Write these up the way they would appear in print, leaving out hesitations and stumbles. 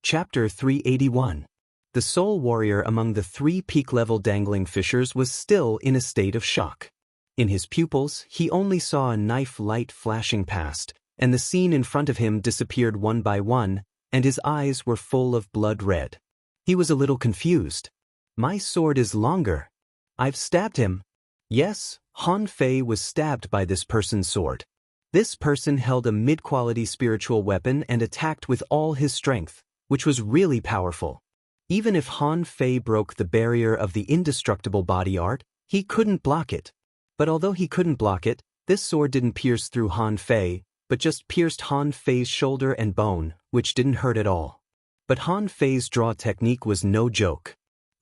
Chapter 381. The sole warrior among the 3 peak-level dangling fishers was still in a state of shock. In his pupils, he only saw a knife light flashing past, and the scene in front of him disappeared one by one, and his eyes were full of blood red. He was a little confused. My sword is longer. I've stabbed him. Yes, Han Fei was stabbed by this person's sword. This person held a mid-quality spiritual weapon and attacked with all his strength, which was really powerful. Even if Han Fei broke the barrier of the indestructible body art, he couldn't block it. But although he couldn't block it, this sword didn't pierce through Han Fei, but just pierced Han Fei's shoulder and bone, which didn't hurt at all. But Han Fei's draw technique was no joke.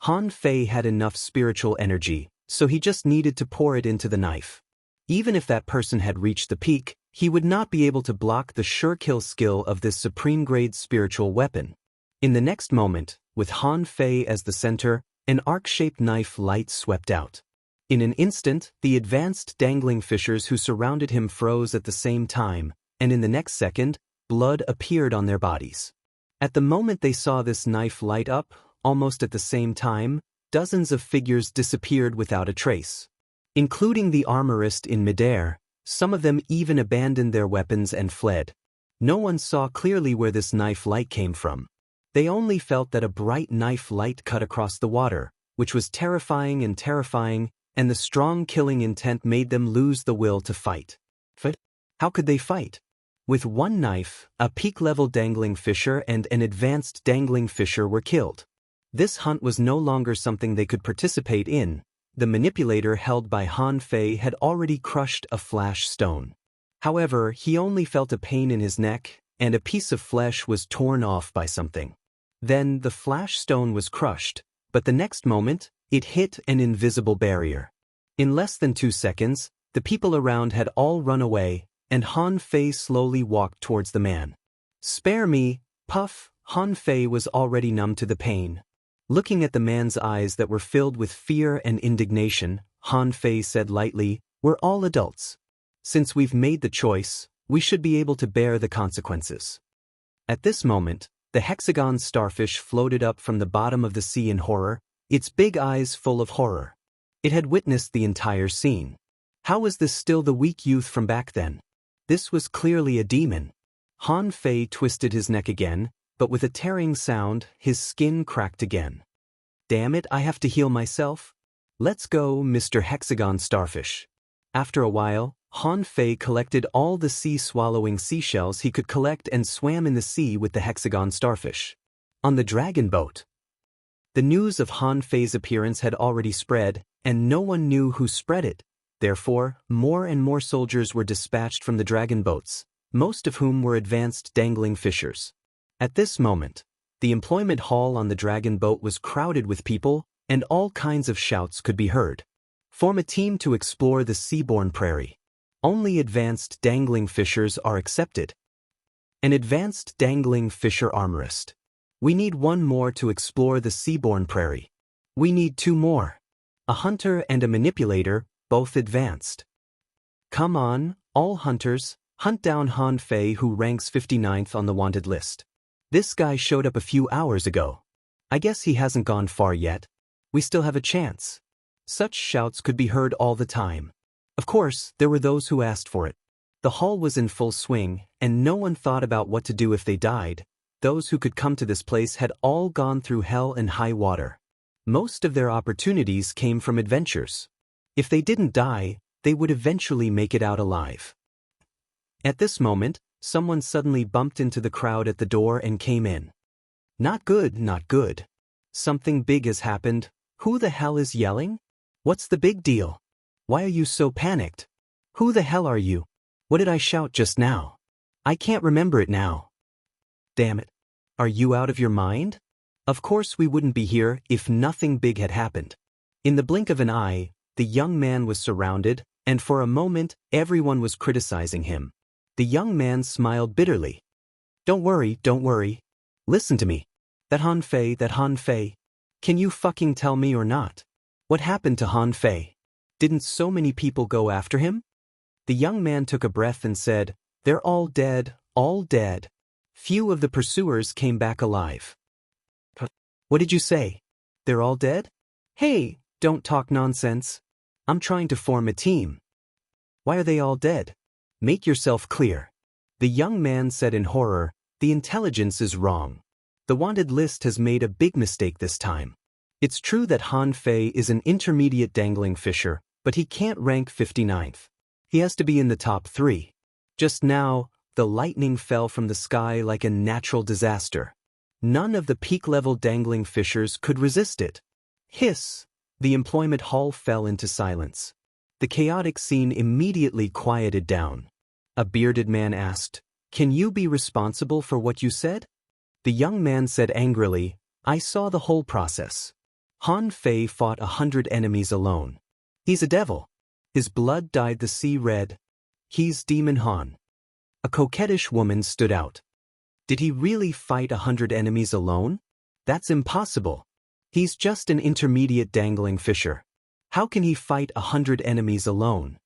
Han Fei had enough spiritual energy, so he just needed to pour it into the knife. Even if that person had reached the peak, he would not be able to block the sure kill skill of this supreme-grade spiritual weapon. In the next moment, with Han Fei as the center, an arc-shaped knife light swept out. In an instant, the advanced dangling fishers who surrounded him froze at the same time, and in the next second, blood appeared on their bodies. At the moment they saw this knife light up, almost at the same time, dozens of figures disappeared without a trace. Including the armorist in midair, some of them even abandoned their weapons and fled. No one saw clearly where this knife light came from. They only felt that a bright knife light cut across the water, which was terrifying, and the strong killing intent made them lose the will to fight. But how could they fight? With one knife, a peak-level dangling fisher and an advanced dangling fisher were killed. This hunt was no longer something they could participate in. The manipulator held by Han Fei had already crushed a flash stone. However, he only felt a pain in his neck, and a piece of flesh was torn off by something. Then the flash stone was crushed, but the next moment, it hit an invisible barrier. In less than 2 seconds, the people around had all run away, and Han Fei slowly walked towards the man. "Spare me, puff." Han Fei was already numb to the pain. Looking at the man's eyes that were filled with fear and indignation, Han Fei said lightly, "We're all adults. Since we've made the choice, we should be able to bear the consequences." At this moment, the hexagon starfish floated up from the bottom of the sea in horror, its big eyes full of horror. It had witnessed the entire scene. How was this still the weak youth from back then? This was clearly a demon. Han Fei twisted his neck again, but with a tearing sound, his skin cracked again. "Damn it, I have to heal myself. Let's go, Mr. Hexagon Starfish." After a while, Han Fei collected all the sea-swallowing seashells he could collect and swam in the sea with the Hexagon Starfish. On the dragon boat. The news of Han Fei's appearance had already spread, and no one knew who spread it. Therefore, more and more soldiers were dispatched from the dragon boats, most of whom were advanced dangling fishers. At this moment, the employment hall on the dragon boat was crowded with people, and all kinds of shouts could be heard. "Form a team to explore the seaborne prairie. Only advanced dangling fishers are accepted. An advanced dangling fisher armorist. We need 1 more to explore the seaborne prairie. We need 2 more. A hunter and a manipulator, both advanced. Come on, all hunters, hunt down Han Fei, who ranks 59th on the wanted list. This guy showed up a few hours ago. I guess he hasn't gone far yet. We still have a chance." Such shouts could be heard all the time. Of course, there were those who asked for it. The hall was in full swing, and no one thought about what to do if they died. Those who could come to this place had all gone through hell and high water. Most of their opportunities came from adventures. If they didn't die, they would eventually make it out alive. At this moment, someone suddenly bumped into the crowd at the door and came in. "Not good, not good. Something big has happened. Who the hell is yelling? What's the big deal? Why are you so panicked? Who the hell are you? What did I shout just now? I can't remember it now. Damn it. Are you out of your mind? Of course we wouldn't be here if nothing big had happened." In the blink of an eye, the young man was surrounded, and for a moment, everyone was criticizing him. The young man smiled bitterly. Don't worry. Listen to me. That Han Fei. Can you fucking tell me or not? What happened to Han Fei? Didn't so many people go after him?" The young man took a breath and said, "They're all dead, all dead. Few of the pursuers came back alive. What did you say? They're all dead? Hey, don't talk nonsense. I'm trying to form a team. Why are they all dead? Make yourself clear. The young man said in horror, the intelligence is wrong. The wanted list has made a big mistake this time. It's true that Han Fei is an intermediate dangling fisher, but he can't rank 59th. He has to be in the top 3. Just now, the lightning fell from the sky like a natural disaster. None of the peak-level dangling fishers could resist it. Hiss! The employment hall fell into silence. The chaotic scene immediately quieted down. A bearded man asked, "Can you be responsible for what you said?" The young man said angrily, "I saw the whole process. Han Fei fought 100 enemies alone. He's a devil. His blood dyed the sea red. He's Demon Han." A coquettish woman stood out. Did he really fight 100 enemies alone? That's impossible. He's just an intermediate dangling fisher. How can he fight 100 enemies alone?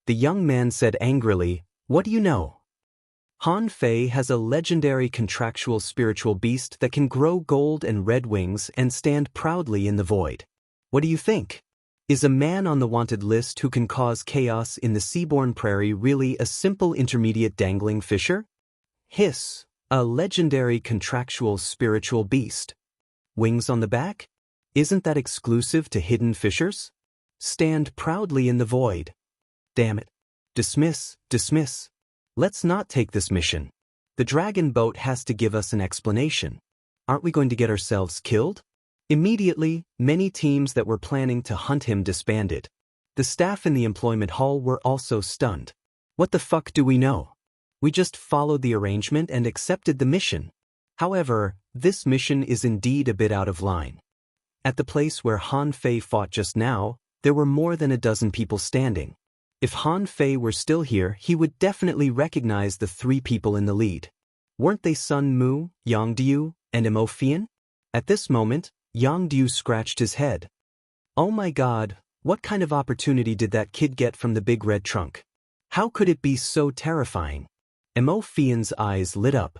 The young man said angrily, "What do you know?" Han Fei has a legendary contractual spiritual beast that can grow gold and red wings and stand proudly in the void. What do you think? Is a man on the wanted list who can cause chaos in the seaborne prairie really a simple intermediate dangling fisher? Hiss, a legendary contractual spiritual beast. Wings on the back? Isn't that exclusive to hidden fishers? Stand proudly in the void. Damn it. Dismiss, dismiss. Let's not take this mission. The dragon boat has to give us an explanation. Aren't we going to get ourselves killed? Immediately, many teams that were planning to hunt him disbanded. The staff in the employment hall were also stunned. What the fuck do we know? We just followed the arrangement and accepted the mission. However, this mission is indeed a bit out of line. At the place where Han Fei fought just now, there were more than a dozen people standing. If Han Fei were still here, he would definitely recognize the 3 people in the lead. Weren't they Sun Mu, Yang Diu, and Mo Fian? At this moment, Yang Diu scratched his head. Oh my god, what kind of opportunity did that kid get from the big red trunk? How could it be so terrifying? Mo Fian's eyes lit up.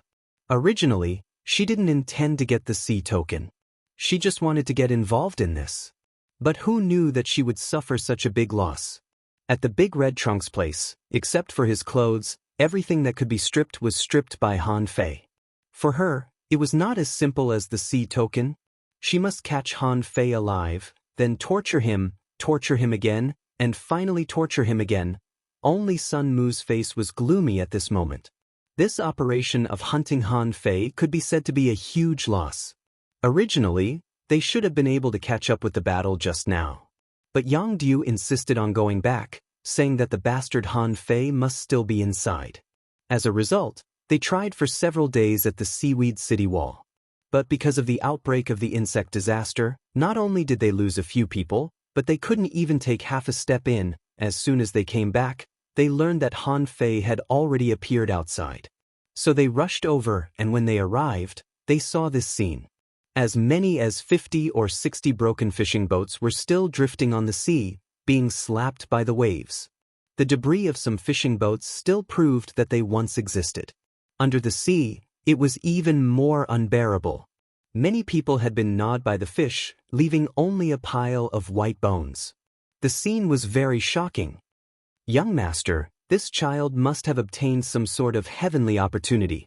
Originally, she didn't intend to get the C token. She just wanted to get involved in this. But who knew that she would suffer such a big loss? At the big red trunk's place, except for his clothes, everything that could be stripped was stripped by Han Fei. For her, it was not as simple as the C token. She must catch Han Fei alive, then torture him again, and finally torture him again. Only Sun Mu's face was gloomy at this moment. This operation of hunting Han Fei could be said to be a huge loss. Originally, they should have been able to catch up with the battle just now. But Yang Diu insisted on going back, saying that the bastard Han Fei must still be inside. As a result, they tried for several days at the Seaweed City wall. But because of the outbreak of the insect disaster, not only did they lose a few people, but they couldn't even take half a step in. As soon as they came back, they learned that Han Fei had already appeared outside. So they rushed over, and when they arrived, they saw this scene. As many as 50 or 60 broken fishing boats were still drifting on the sea, being slapped by the waves. The debris of some fishing boats still proved that they once existed. Under the sea, it was even more unbearable. Many people had been gnawed by the fish, leaving only a pile of white bones. The scene was very shocking. Young master, this child must have obtained some sort of heavenly opportunity.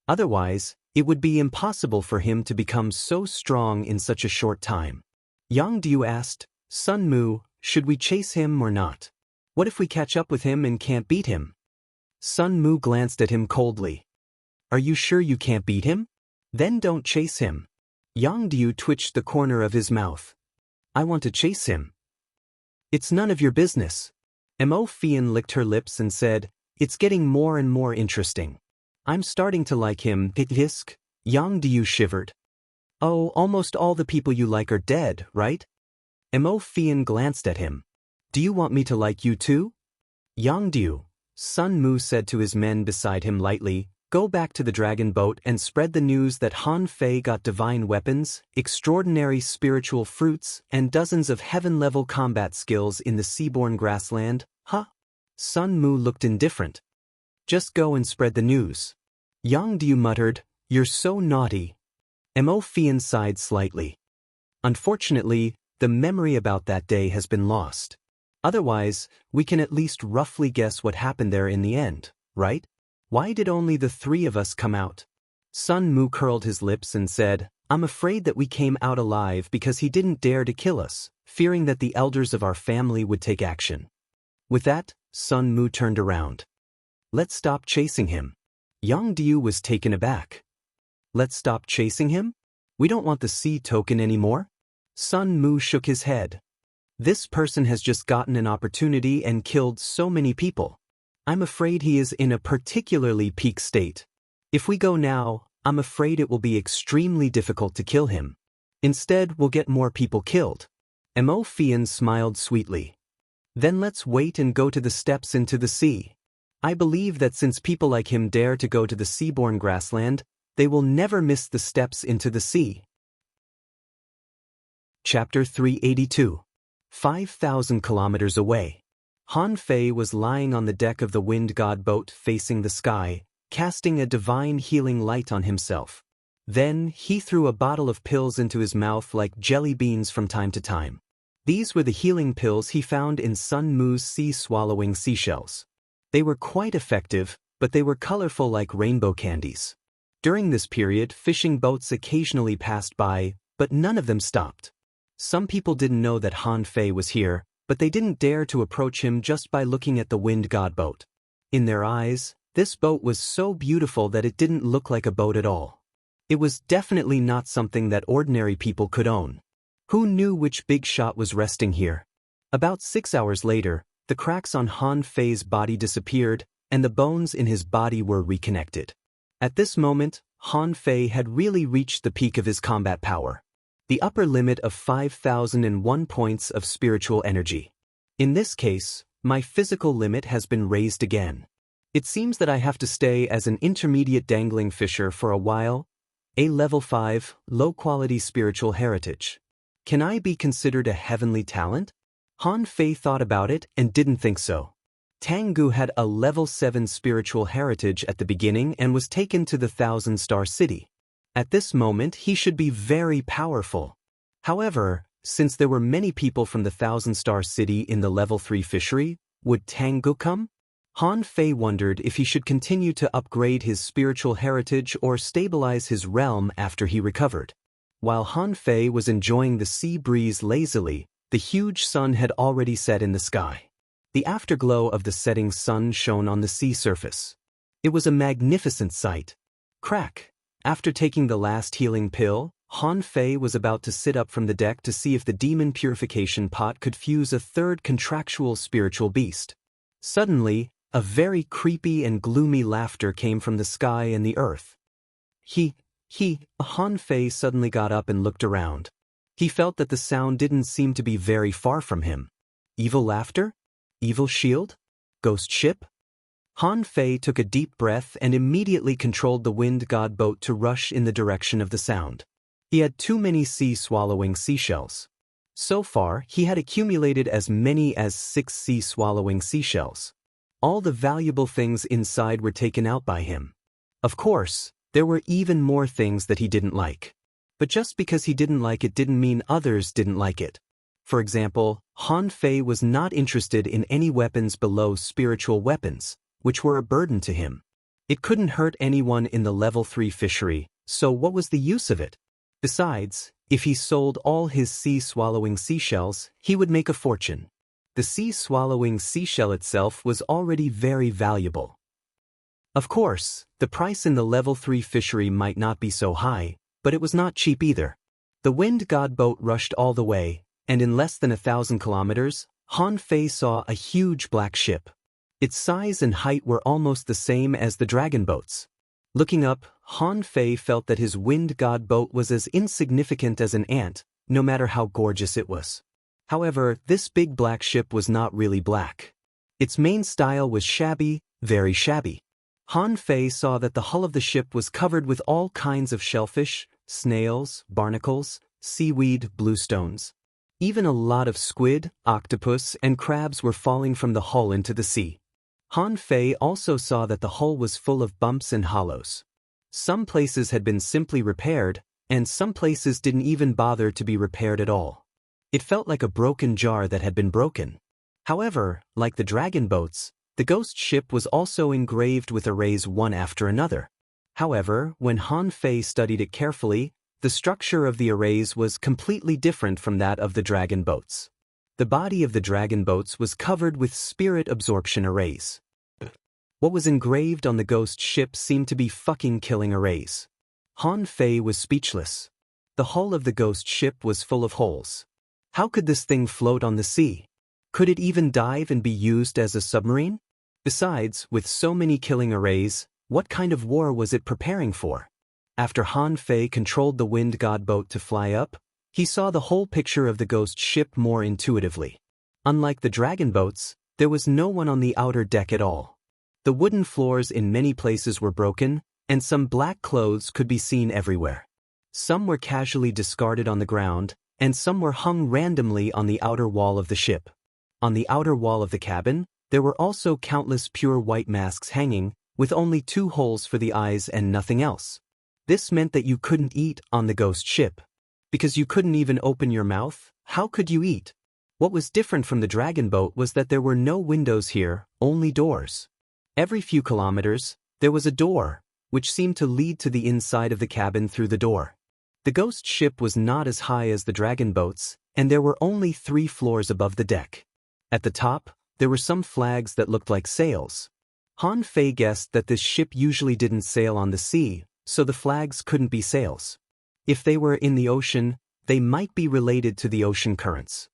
Otherwise, it would be impossible for him to become so strong in such a short time. Yang Diu asked, Sun Mu, should we chase him or not? What if we catch up with him and can't beat him? Sun Mu glanced at him coldly. Are you sure you can't beat him? Then don't chase him. Yang Diu twitched the corner of his mouth. I want to chase him. It's none of your business. Mo Fian licked her lips and said, it's getting more and more interesting. I'm starting to like him, Hisk. Yang Diu shivered. Oh, almost all the people you like are dead, right? Mo Fian glanced at him. Do you want me to like you too? Yang Diu, Sun Mu said to his men beside him lightly, go back to the dragon boat and spread the news that Han Fei got divine weapons, extraordinary spiritual fruits, and dozens of heaven-level combat skills in the seaborne grassland, huh? Sun Mu looked indifferent. Just go and spread the news. Yang Diu muttered, "You're so naughty." Mo Fian sighed slightly. Unfortunately, the memory about that day has been lost. Otherwise, we can at least roughly guess what happened there in the end, right? Why did only the three of us come out? Sun Mu curled his lips and said, "I'm afraid that we came out alive because he didn't dare to kill us, fearing that the elders of our family would take action." With that, Sun Mu turned around. "Let's stop chasing him." Yang Diu was taken aback. "Let's stop chasing him? We don't want the sea token anymore?" Sun Mu shook his head. "This person has just gotten an opportunity and killed so many people. I'm afraid he is in a particularly peak state. If we go now, I'm afraid it will be extremely difficult to kill him. Instead, we'll get more people killed." Mo Fian smiled sweetly. "Then let's wait and go to the steps into the sea. I believe that since people like him dare to go to the seaborne grassland, they will never miss the steps into the sea." Chapter 382. 5,000 kilometers away. Han Fei was lying on the deck of the wind god boat facing the sky, casting a divine healing light on himself. Then, he threw a bottle of pills into his mouth like jelly beans from time to time. These were the healing pills he found in Sun Mu's sea-swallowing seashells. They were quite effective, but they were colorful like rainbow candies. During this period, fishing boats occasionally passed by, but none of them stopped. Some people didn't know that Han Fei was here, but they didn't dare to approach him just by looking at the wind god boat. In their eyes, this boat was so beautiful that it didn't look like a boat at all. It was definitely not something that ordinary people could own. Who knew which big shot was resting here? About 6 hours later, the cracks on Han Fei's body disappeared, and the bones in his body were reconnected. At this moment, Han Fei had really reached the peak of his combat power. The upper limit of 5,001 points of spiritual energy. In this case, my physical limit has been raised again. It seems that I have to stay as an intermediate dangling fisher for a while. A level 5, low-quality spiritual heritage. Can I be considered a heavenly talent? Han Fei thought about it and didn't think so. Tanggu had a level 7 spiritual heritage at the beginning and was taken to the Thousand-Star City. At this moment, he should be very powerful. However, since there were many people from the Thousand-Star City in the level 3 fishery, would Tanggu come? Han Fei wondered if he should continue to upgrade his spiritual heritage or stabilize his realm after he recovered. While Han Fei was enjoying the sea breeze lazily, the huge sun had already set in the sky. The afterglow of the setting sun shone on the sea surface. It was a magnificent sight. Crack! After taking the last healing pill, Han Fei was about to sit up from the deck to see if the demon purification pot could fuse a third contractual spiritual beast. Suddenly, a very creepy and gloomy laughter came from the sky and the earth. Han Fei suddenly got up and looked around. He felt that the sound didn't seem to be very far from him. Evil laughter? Evil shield? Ghost ship? Han Fei took a deep breath and immediately controlled the wind god boat to rush in the direction of the sound. He had too many sea-swallowing seashells. So far, he had accumulated as many as 6 sea-swallowing seashells. All the valuable things inside were taken out by him. Of course, there were even more things that he didn't like. But just because he didn't like it didn't mean others didn't like it. For example, Han Fei was not interested in any weapons below spiritual weapons, which were a burden to him. It couldn't hurt anyone in the level 3 fishery, so what was the use of it? Besides, if he sold all his sea-swallowing seashells, he would make a fortune. The sea-swallowing seashell itself was already very valuable. Of course, the price in the level 3 fishery might not be so high, but it was not cheap either. The wind god boat rushed all the way, and in less than 1,000 kilometers, Han Fei saw a huge black ship. Its size and height were almost the same as the dragon boats. Looking up, Han Fei felt that his wind god boat was as insignificant as an ant, no matter how gorgeous it was. However, this big black ship was not really black. Its main style was shabby, very shabby. Han Fei saw that the hull of the ship was covered with all kinds of shellfish, snails, barnacles, seaweed, bluestones. Even a lot of squid, octopus, and crabs were falling from the hull into the sea. Han Fei also saw that the hull was full of bumps and hollows. Some places had been simply repaired, and some places didn't even bother to be repaired at all. It felt like a broken jar that had been broken. However, like the dragon boats, the ghost ship was also engraved with arrays one after another. However, when Han Fei studied it carefully, the structure of the arrays was completely different from that of the dragon boats. The body of the dragon boats was covered with spirit absorption arrays. What was engraved on the ghost ship seemed to be fucking killing arrays. Han Fei was speechless. The hull of the ghost ship was full of holes. How could this thing float on the sea? Could it even dive and be used as a submarine? Besides, with so many killing arrays, what kind of war was it preparing for? After Han Fei controlled the wind god boat to fly up, he saw the whole picture of the ghost ship more intuitively. Unlike the dragon boats, there was no one on the outer deck at all. The wooden floors in many places were broken, and some black clothes could be seen everywhere. Some were casually discarded on the ground, and some were hung randomly on the outer wall of the ship. On the outer wall of the cabin, there were also countless pure white masks hanging, with only 2 holes for the eyes and nothing else. This meant that you couldn't eat on the ghost ship. Because you couldn't even open your mouth, how could you eat? What was different from the dragon boat was that there were no windows here, only doors. Every few kilometers, there was a door, which seemed to lead to the inside of the cabin through the door. The ghost ship was not as high as the dragon boats, and there were only 3 floors above the deck. At the top, there were some flags that looked like sails. Han Fei guessed that this ship usually didn't sail on the sea, so the flags couldn't be sails. If they were in the ocean, they might be related to the ocean currents.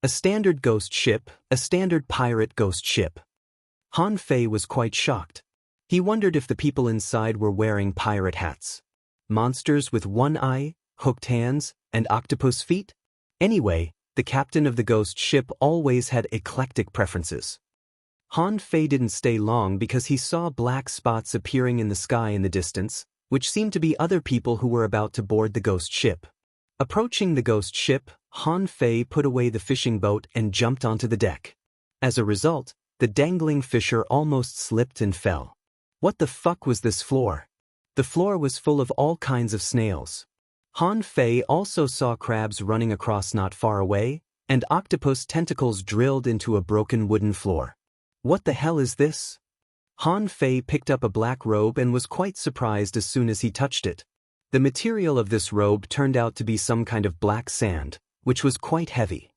A standard ghost ship, a standard pirate ghost ship. Han Fei was quite shocked. He wondered if the people inside were wearing pirate hats. Monsters with 1 eye, hooked hands, and octopus feet? Anyway, the captain of the ghost ship always had eclectic preferences. Han Fei didn't stay long because he saw black spots appearing in the sky in the distance, which seemed to be other people who were about to board the ghost ship. Approaching the ghost ship, Han Fei put away the fishing boat and jumped onto the deck. As a result, the dangling fisher almost slipped and fell. What the fuck was this floor? The floor was full of all kinds of snails. Han Fei also saw crabs running across not far away, and octopus tentacles drilled into a broken wooden floor. What the hell is this? Han Fei picked up a black robe and was quite surprised as soon as he touched it. The material of this robe turned out to be some kind of black sand, which was quite heavy.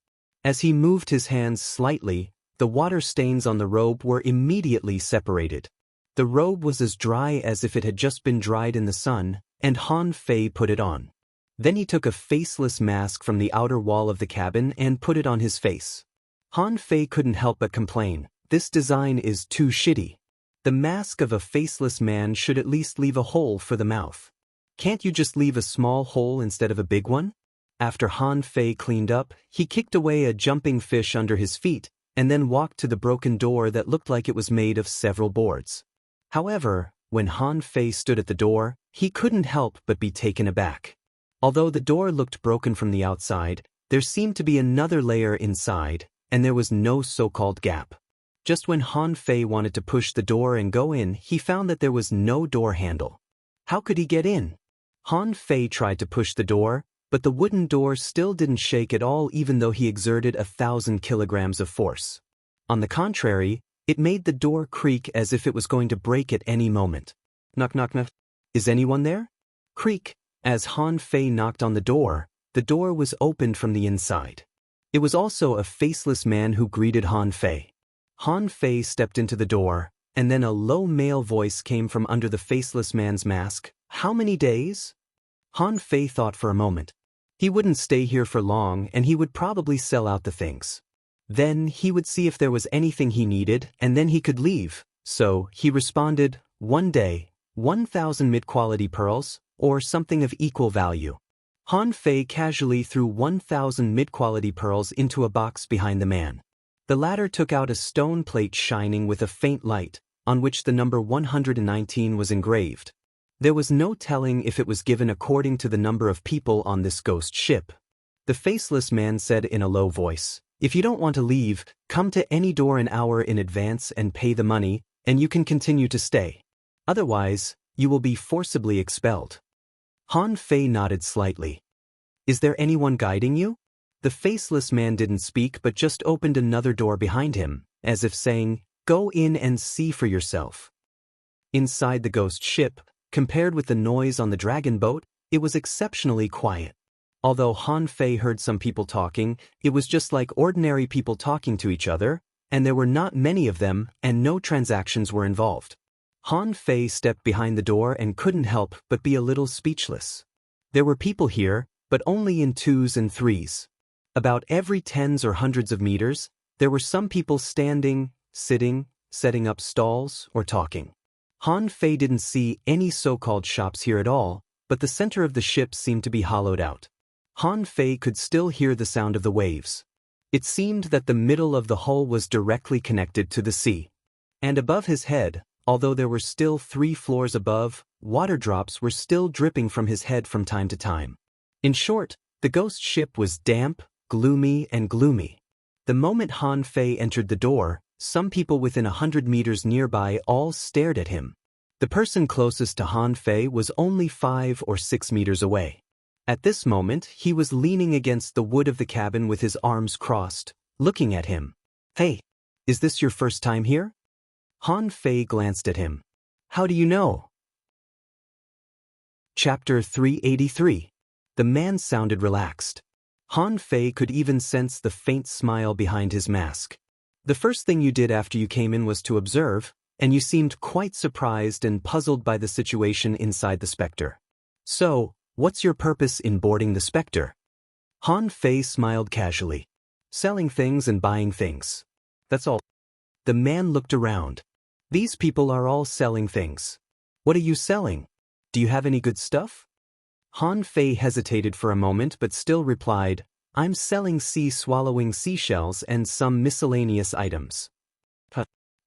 As he moved his hands slightly, the water stains on the robe were immediately separated. The robe was as dry as if it had just been dried in the sun, and Han Fei put it on. Then he took a faceless mask from the outer wall of the cabin and put it on his face. Han Fei couldn't help but complain, "This design is too shitty. The mask of a faceless man should at least leave a hole for the mouth. Can't you just leave a small hole instead of a big one?" After Han Fei cleaned up, he kicked away a jumping fish under his feet, and then walked to the broken door that looked like it was made of several boards. However, when Han Fei stood at the door, he couldn't help but be taken aback. Although the door looked broken from the outside, there seemed to be another layer inside, and there was no so-called gap. Just when Han Fei wanted to push the door and go in, he found that there was no door handle. How could he get in? Han Fei tried to push the door, but the wooden door still didn't shake at all even though he exerted 1,000 kilograms of force. On the contrary, it made the door creak as if it was going to break at any moment. Knock knock knock. Is anyone there? Creak. As Han Fei knocked on the door was opened from the inside. It was also a faceless man who greeted Han Fei. Han Fei stepped into the door, and then a low male voice came from under the faceless man's mask. "How many days?" Han Fei thought for a moment. He wouldn't stay here for long and he would probably sell out the things. Then he would see if there was anything he needed and then he could leave. So he responded, 1 day, 1,000 mid-quality pearls, or something of equal value. Han Fei casually threw 1,000 mid-quality pearls into a box behind the man. The latter took out a stone plate shining with a faint light, on which the number 119 was engraved. There was no telling if it was given according to the number of people on this ghost ship. The faceless man said in a low voice, "If you don't want to leave, come to any door an hour in advance and pay the money, and you can continue to stay. Otherwise, you will be forcibly expelled. Han Fei nodded slightly. Is there anyone guiding you? The faceless man didn't speak but just opened another door behind him, as if saying, go in and see for yourself. Inside the ghost ship, compared with the noise on the dragon boat, it was exceptionally quiet. Although Han Fei heard some people talking, it was just like ordinary people talking to each other, and there were not many of them, and no transactions were involved. Han Fei stepped behind the door and couldn't help but be a little speechless. There were people here, but only in twos and threes. About every tens or hundreds of meters, there were some people standing, sitting, setting up stalls, or talking. Han Fei didn't see any so-called shops here at all, but the center of the ship seemed to be hollowed out. Han Fei could still hear the sound of the waves. It seemed that the middle of the hull was directly connected to the sea. And above his head, although there were still 3 floors above, water drops were still dripping from his head from time to time. In short, the ghost ship was damp, gloomy, and gloomy. The moment Han Fei entered the door, some people within 100 meters nearby all stared at him. The person closest to Han Fei was only 5 or 6 meters away. At this moment, he was leaning against the wood of the cabin with his arms crossed, looking at him. Hey, is this your first time here? Han Fei glanced at him. How do you know? Chapter 383. The man sounded relaxed. Han Fei could even sense the faint smile behind his mask. The first thing you did after you came in was to observe, and you seemed quite surprised and puzzled by the situation inside the Spectre. So, what's your purpose in boarding the Spectre? Han Fei smiled casually. Selling things and buying things. That's all. The man looked around. These people are all selling things. What are you selling? Do you have any good stuff? Han Fei hesitated for a moment but still replied, I'm selling sea-swallowing seashells and some miscellaneous items.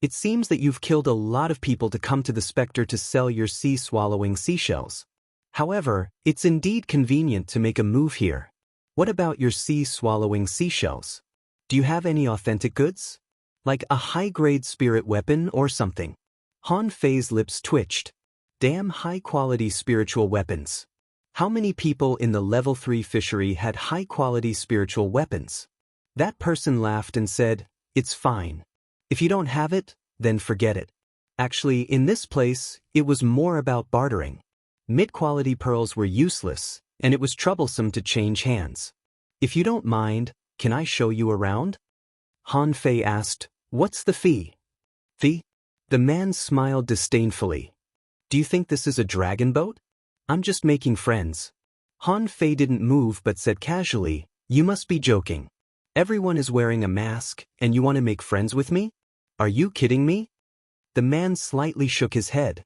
It seems that you've killed a lot of people to come to the Spectre to sell your sea-swallowing seashells. However, it's indeed convenient to make a move here. What about your sea-swallowing seashells? Do you have any authentic goods? Like a high-grade spirit weapon or something? Han Fei's lips twitched. Damn high-quality spiritual weapons. How many people in the level 3 fishery had high-quality spiritual weapons? That person laughed and said, it's fine. If you don't have it, then forget it. Actually, in this place, it was more about bartering. Mid-quality pearls were useless, and it was troublesome to change hands. If you don't mind, can I show you around? Han Fei asked, what's the fee? Fee? The man smiled disdainfully. Do you think this is a dragon boat? I'm just making friends. Han Fei didn't move but said casually, you must be joking. Everyone is wearing a mask, and you want to make friends with me? Are you kidding me? The man slightly shook his head.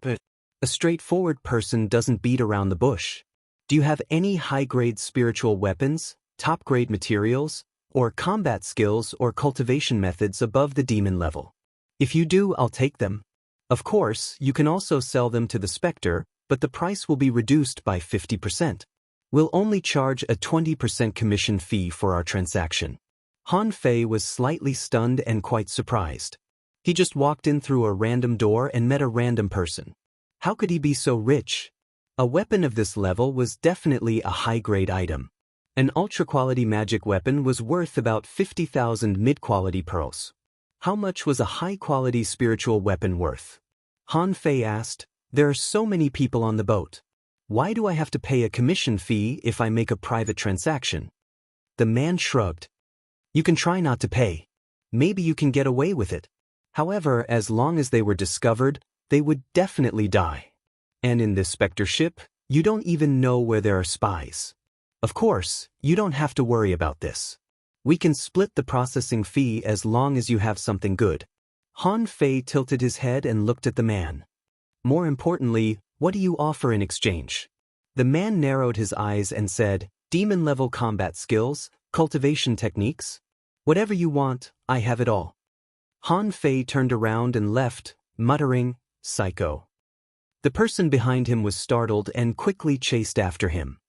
But a straightforward person doesn't beat around the bush. Do you have any high-grade spiritual weapons, top-grade materials, or combat skills or cultivation methods above the demon level? If you do, I'll take them. Of course, you can also sell them to the Spectre, but the price will be reduced by 50%. We'll only charge a 20% commission fee for our transaction. Han Fei was slightly stunned and quite surprised. He just walked in through a random door and met a random person. How could he be so rich? A weapon of this level was definitely a high-grade item. An ultra-quality magic weapon was worth about 50,000 mid-quality pearls. How much was a high-quality spiritual weapon worth? Han Fei asked. There are so many people on the boat. Why do I have to pay a commission fee if I make a private transaction? The man shrugged. You can try not to pay. Maybe you can get away with it. However, as long as they were discovered, they would definitely die. And in this Spectre ship, you don't even know where there are spies. Of course, you don't have to worry about this. We can split the processing fee as long as you have something good. Han Fei tilted his head and looked at the man. More importantly, what do you offer in exchange? The man narrowed his eyes and said, demon-level combat skills, cultivation techniques. Whatever you want, I have it all. Han Fei turned around and left, muttering, psycho. The person behind him was startled and quickly chased after him.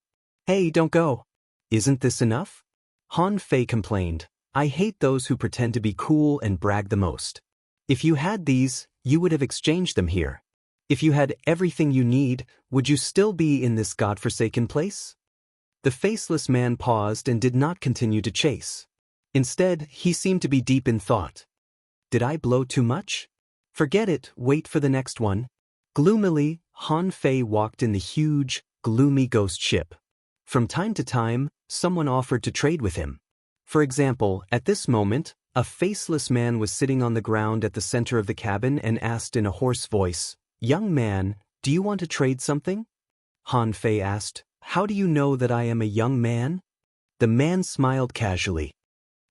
Hey, don't go. Isn't this enough? Han Fei complained, I hate those who pretend to be cool and brag the most. If you had these, you would have exchanged them here. If you had everything you need, would you still be in this godforsaken place? The faceless man paused and did not continue to chase. Instead, he seemed to be deep in thought. Did I blow too much? Forget it, wait for the next one. Gloomily, Han Fei walked in the huge, gloomy ghost ship. From time to time, someone offered to trade with him. For example, at this moment, a faceless man was sitting on the ground at the center of the cabin and asked in a hoarse voice, "Young man, do you want to trade something?" Han Fei asked, "How do you know that I am a young man?" The man smiled casually.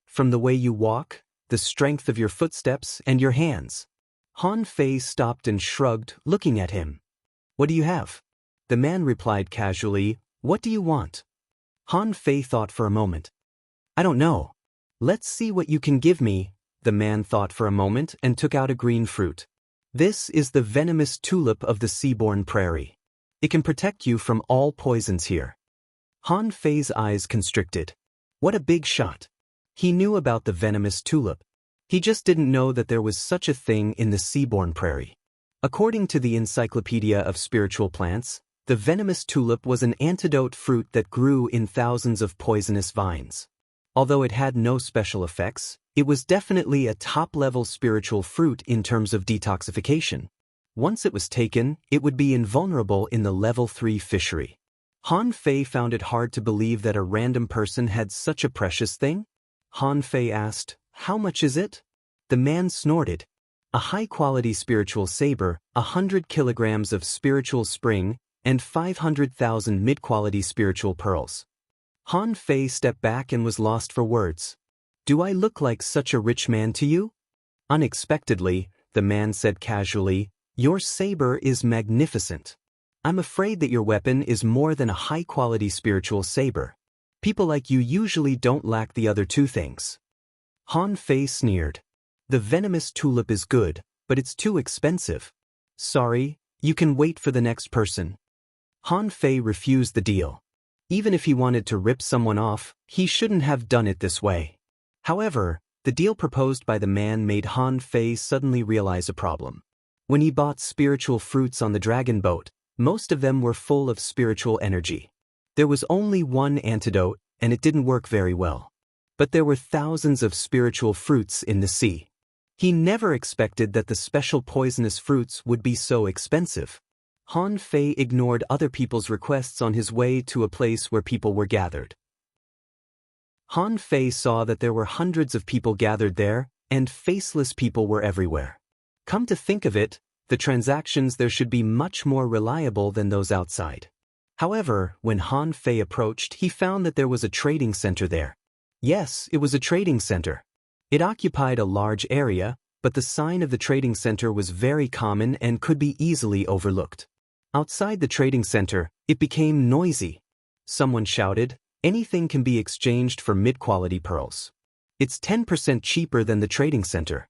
"From the way you walk, the strength of your footsteps, and your hands." Han Fei stopped and shrugged, looking at him. "What do you have?" The man replied casually, "What do you want?" Han Fei thought for a moment. "I don't know. Let's see what you can give me." The man thought for a moment and took out a green fruit. "This is the venomous tulip of the seaborne prairie. It can protect you from all poisons here." Han Fei's eyes constricted. What a big shot. He knew about the venomous tulip. He just didn't know that there was such a thing in the seaborne prairie. According to the Encyclopedia of Spiritual Plants, the venomous tulip was an antidote fruit that grew in thousands of poisonous vines. Although it had no special effects, it was definitely a top-level spiritual fruit in terms of detoxification. Once it was taken, it would be invulnerable in the level 3 fishery. Han Fei found it hard to believe that a random person had such a precious thing. Han Fei asked, "How much is it?" The man snorted. "A high-quality spiritual saber, 100 kilograms of spiritual spring, and 500,000 mid-quality spiritual pearls." Han Fei stepped back and was lost for words. "Do I look like such a rich man to you?" Unexpectedly, the man said casually, "Your saber is magnificent. I'm afraid that your weapon is more than a high-quality spiritual saber. People like you usually don't lack the other two things." Han Fei sneered. "The venomous tulip is good, but it's too expensive. Sorry, you can wait for the next person." Han Fei refused the deal. Even if he wanted to rip someone off, he shouldn't have done it this way. However, the deal proposed by the man made Han Fei suddenly realize a problem. When he bought spiritual fruits on the dragon boat, most of them were full of spiritual energy. There was only one antidote, and it didn't work very well. But there were thousands of spiritual fruits in the sea. He never expected that the special poisonous fruits would be so expensive. Han Fei ignored other people's requests on his way to a place where people were gathered. Han Fei saw that there were hundreds of people gathered there, and faceless people were everywhere. Come to think of it, the transactions there should be much more reliable than those outside. However, when Han Fei approached, he found that there was a trading center there. Yes, it was a trading center. It occupied a large area, but the sign of the trading center was very common and could be easily overlooked. Outside the trading center, it became noisy. Someone shouted, "Anything can be exchanged for mid-quality pearls. It's 10% cheaper than the trading center."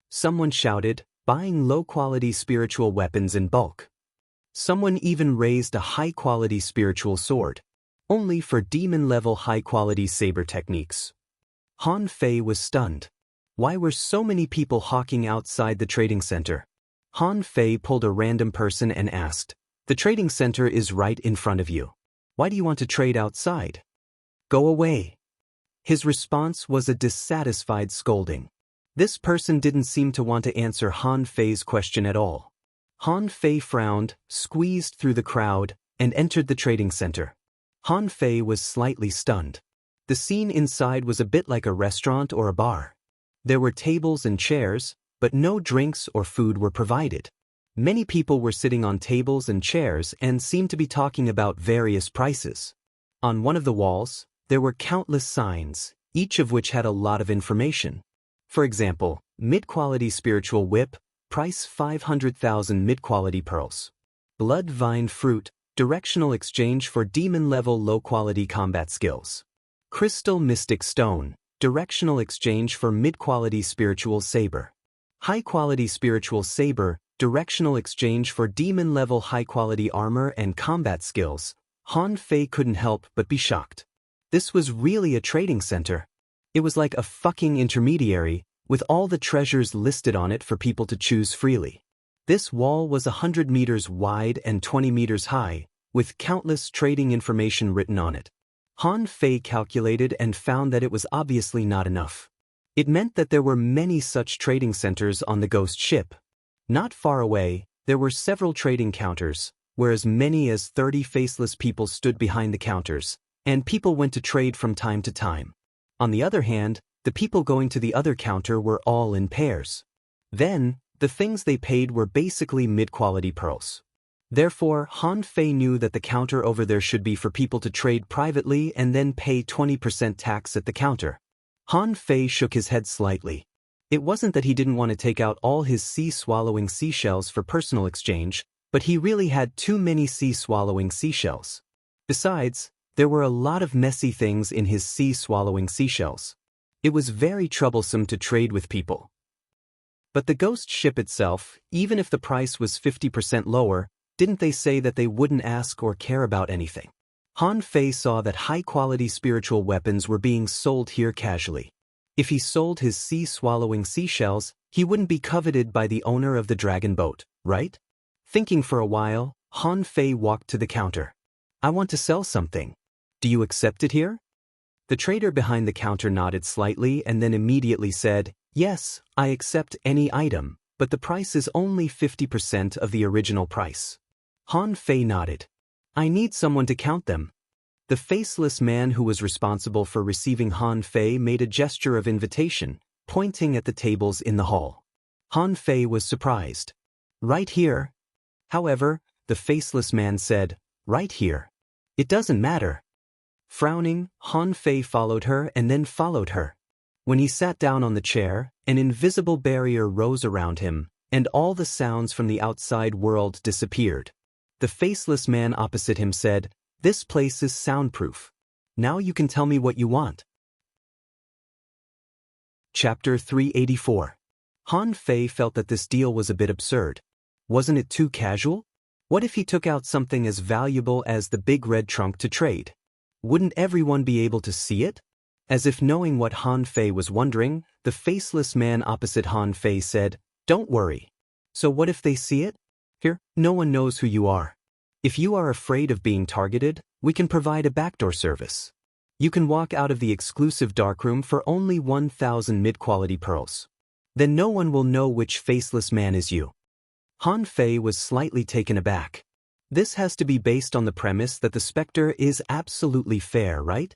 Someone shouted, "Buying low-quality spiritual weapons in bulk." Someone even raised a high-quality spiritual sword, only for demon-level high-quality saber techniques. Han Fei was stunned. Why were so many people hawking outside the trading center? Han Fei pulled a random person and asked, "The trading center is right in front of you. Why do you want to trade outside? Go away." His response was a dissatisfied scolding. This person didn't seem to want to answer Han Fei's question at all. Han Fei frowned, squeezed through the crowd, and entered the trading center. Han Fei was slightly stunned. The scene inside was a bit like a restaurant or a bar. There were tables and chairs, but no drinks or food were provided. Many people were sitting on tables and chairs and seemed to be talking about various prices. On one of the walls, there were countless signs, each of which had a lot of information. For example, mid-quality spiritual whip, price 500,000 mid-quality pearls. Blood vine fruit, directional exchange for demon-level low-quality combat skills. Crystal mystic stone, directional exchange for mid-quality spiritual saber. High-quality spiritual saber, directional exchange for demon-level high-quality armor and combat skills. Han Fei couldn't help but be shocked. This was really a trading center. It was like a fucking intermediary, with all the treasures listed on it for people to choose freely. This wall was 100 meters wide and 20 meters high, with countless trading information written on it. Han Fei calculated and found that it was obviously not enough. It meant that there were many such trading centers on the ghost ship. Not far away, there were several trading counters, where as many as 30 faceless people stood behind the counters, and people went to trade from time to time. On the other hand, the people going to the other counter were all in pairs. Then, the things they paid were basically mid-quality pearls. Therefore, Han Fei knew that the counter over there should be for people to trade privately and then pay 20% tax at the counter. Han Fei shook his head slightly. It wasn't that he didn't want to take out all his sea-swallowing seashells for personal exchange, but he really had too many sea-swallowing seashells. Besides, there were a lot of messy things in his sea-swallowing seashells. It was very troublesome to trade with people. But the ghost ship itself, even if the price was 50% lower, didn't they say that they wouldn't ask or care about anything? Han Fei saw that high-quality spiritual weapons were being sold here casually. If he sold his sea-swallowing seashells, he wouldn't be coveted by the owner of the dragon boat, right? Thinking for a while, Han Fei walked to the counter. I want to sell something. Do you accept it here? The trader behind the counter nodded slightly and then immediately said, Yes, I accept any item, but the price is only 50% of the original price. Han Fei nodded. I need someone to count them. The faceless man who was responsible for receiving Han Fei made a gesture of invitation, pointing at the tables in the hall. Han Fei was surprised. Right here. However, the faceless man said, Right here. It doesn't matter. Frowning, Han Fei followed her and then followed her. When he sat down on the chair, an invisible barrier rose around him, and all the sounds from the outside world disappeared. The faceless man opposite him said, This place is soundproof. Now you can tell me what you want. Chapter 384. Han Fei felt that this deal was a bit absurd. Wasn't it too casual? What if he took out something as valuable as the big red trunk to trade? Wouldn't everyone be able to see it? As if knowing what Han Fei was wondering, the faceless man opposite Han Fei said, Don't worry. So what if they see it? Here, no one knows who you are. If you are afraid of being targeted, we can provide a backdoor service. You can walk out of the exclusive darkroom for only 1,000 mid-quality pearls. Then no one will know which faceless man is you. Han Fei was slightly taken aback. This has to be based on the premise that the specter is absolutely fair, right?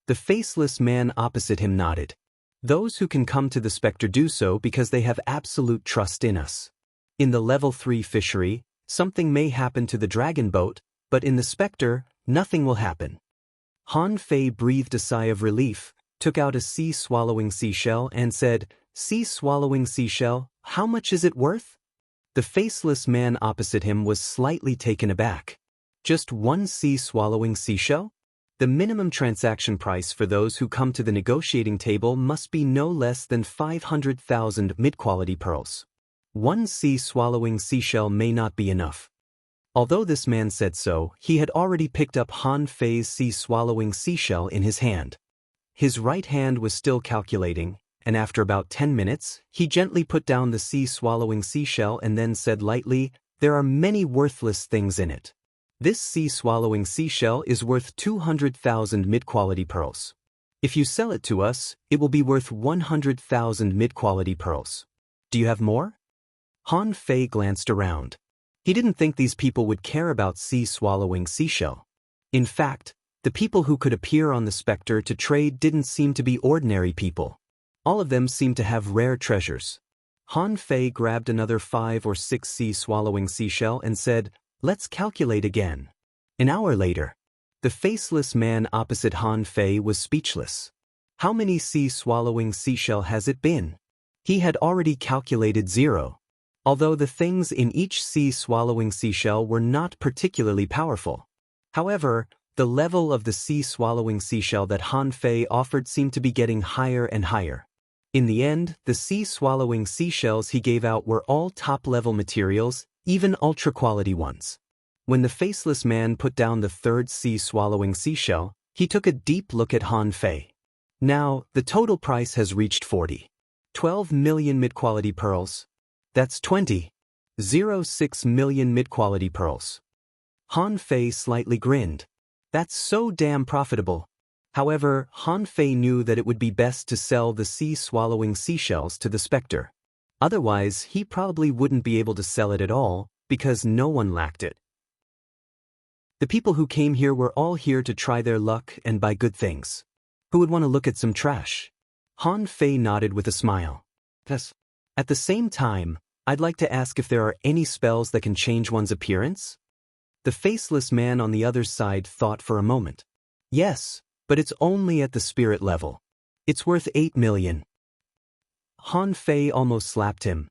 The faceless man opposite him nodded. Those who can come to the specter do so because they have absolute trust in us. In the level 3 fishery, something may happen to the dragon boat, but in the specter, nothing will happen. Han Fei breathed a sigh of relief, took out a sea-swallowing seashell and said, Sea-swallowing seashell, how much is it worth? The faceless man opposite him was slightly taken aback. Just one sea-swallowing seashell? The minimum transaction price for those who come to the negotiating table must be no less than 500,000 mid-quality pearls. One sea-swallowing seashell may not be enough. Although this man said so, he had already picked up Han Fei's sea-swallowing seashell in his hand. His right hand was still calculating, and after about 10 minutes, he gently put down the sea-swallowing seashell and then said lightly, There are many worthless things in it. This sea-swallowing seashell is worth 200,000 mid-quality pearls. If you sell it to us, it will be worth 100,000 mid-quality pearls. Do you have more? Han Fei glanced around. He didn't think these people would care about sea-swallowing seashell. In fact, the people who could appear on the specter to trade didn't seem to be ordinary people. All of them seemed to have rare treasures. Han Fei grabbed another 5 or 6 sea-swallowing seashell and said, Let's calculate again. An hour later, the faceless man opposite Han Fei was speechless. How many sea-swallowing seashell has it been? He had already calculated 0. Although the things in each sea-swallowing seashell were not particularly powerful. However, the level of the sea-swallowing seashell that Han Fei offered seemed to be getting higher and higher. In the end, the sea-swallowing seashells he gave out were all top-level materials, even ultra-quality ones. When the faceless man put down the third sea-swallowing seashell, he took a deep look at Han Fei. Now, the total price has reached 12 million mid-quality pearls. That's 20. 0.6 million mid-quality pearls. Han Fei slightly grinned. That's so damn profitable. However, Han Fei knew that it would be best to sell the sea-swallowing seashells to the specter. Otherwise, he probably wouldn't be able to sell it at all, because no one lacked it. The people who came here were all here to try their luck and buy good things. Who would want to look at some trash? Han Fei nodded with a smile. Yes. At the same time, I'd like to ask if there are any spells that can change one's appearance? The faceless man on the other side thought for a moment. Yes, but it's only at the spirit level. It's worth 8 million. Han Fei almost slapped him.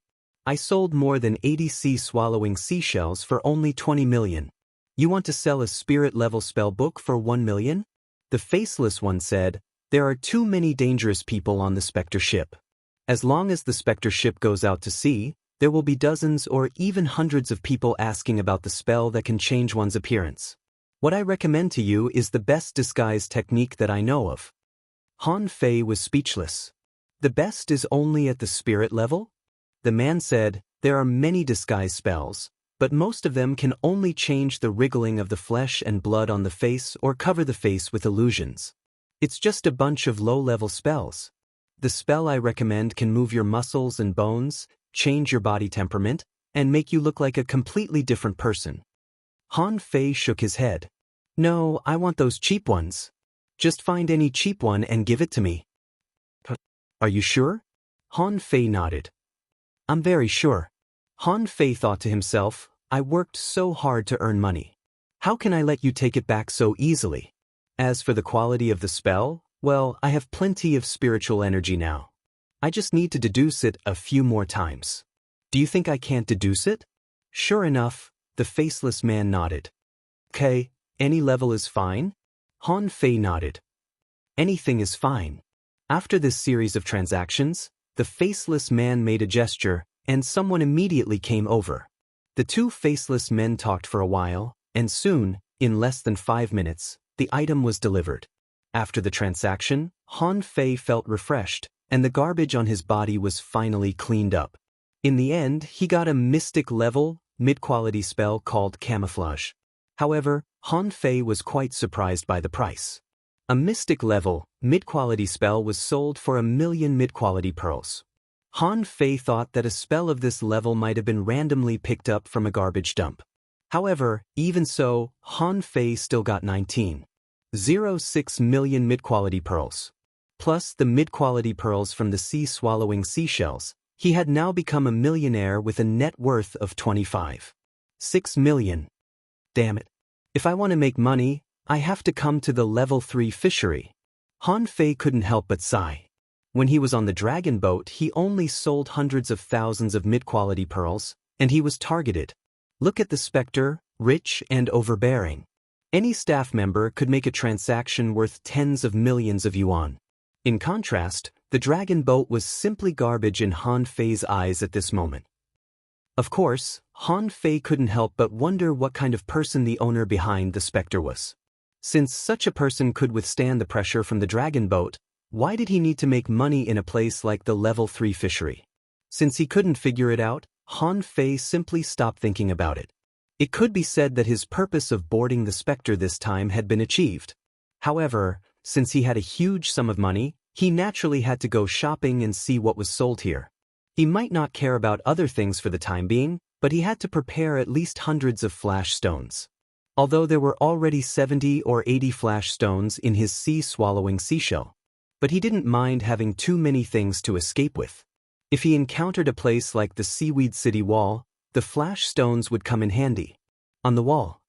I sold more than 80 sea-swallowing seashells for only 20 million. You want to sell a spirit-level spell book for 1 million? The faceless one said, there are too many dangerous people on the Spectre ship. As long as the Spectre ship goes out to sea, there will be dozens or even hundreds of people asking about the spell that can change one's appearance. What I recommend to you is the best disguise technique that I know of. Han Fei was speechless. The best is only at the spirit level? The man said, there are many disguise spells, but most of them can only change the wriggling of the flesh and blood on the face or cover the face with illusions. It's just a bunch of low-level spells. The spell I recommend can move your muscles and bones, change your body temperament, and make you look like a completely different person. Han Fei shook his head. No, I want those cheap ones. Just find any cheap one and give it to me. Are you sure? Han Fei nodded. I'm very sure. Han Fei thought to himself, I worked so hard to earn money. How can I let you take it back so easily? As for the quality of the spell, well, I have plenty of spiritual energy now. I just need to deduce it a few more times. Do you think I can't deduce it? Sure enough, the faceless man nodded. Okay, any level is fine? Han Fei nodded. Anything is fine. After this series of transactions, the faceless man made a gesture, and someone immediately came over. The two faceless men talked for a while, and soon, in less than 5 minutes, the item was delivered. After the transaction, Han Fei felt refreshed, and the garbage on his body was finally cleaned up. In the end, he got a mystic level, mid-quality spell called Camouflage. However, Han Fei was quite surprised by the price. A mystic level, mid-quality spell was sold for 1 million mid-quality pearls. Han Fei thought that a spell of this level might have been randomly picked up from a garbage dump. However, even so, Han Fei still got 19.06 million mid-quality pearls. Plus the mid-quality pearls from the sea-swallowing seashells, he had now become a millionaire with a net worth of 25.6 million. Damn it. If I want to make money, I have to come to the level 3 fishery. Han Fei couldn't help but sigh. When he was on the dragon boat, he only sold hundreds of thousands of mid-quality pearls, and he was targeted. Look at the Spectre, rich and overbearing. Any staff member could make a transaction worth tens of millions of yuan. In contrast, the dragon boat was simply garbage in Han Fei's eyes at this moment. Of course, Han Fei couldn't help but wonder what kind of person the owner behind the Spectre was. Since such a person could withstand the pressure from the dragon boat, why did he need to make money in a place like the level 3 fishery? Since he couldn't figure it out, Han Fei simply stopped thinking about it. It could be said that his purpose of boarding the Spectre this time had been achieved. However, since he had a huge sum of money, he naturally had to go shopping and see what was sold here. He might not care about other things for the time being, but he had to prepare at least hundreds of flash stones. Although there were already 70 or 80 flash stones in his sea-swallowing seashell. But he didn't mind having too many things to escape with. If he encountered a place like the Seaweed City Wall, the flash stones would come in handy. On the wall,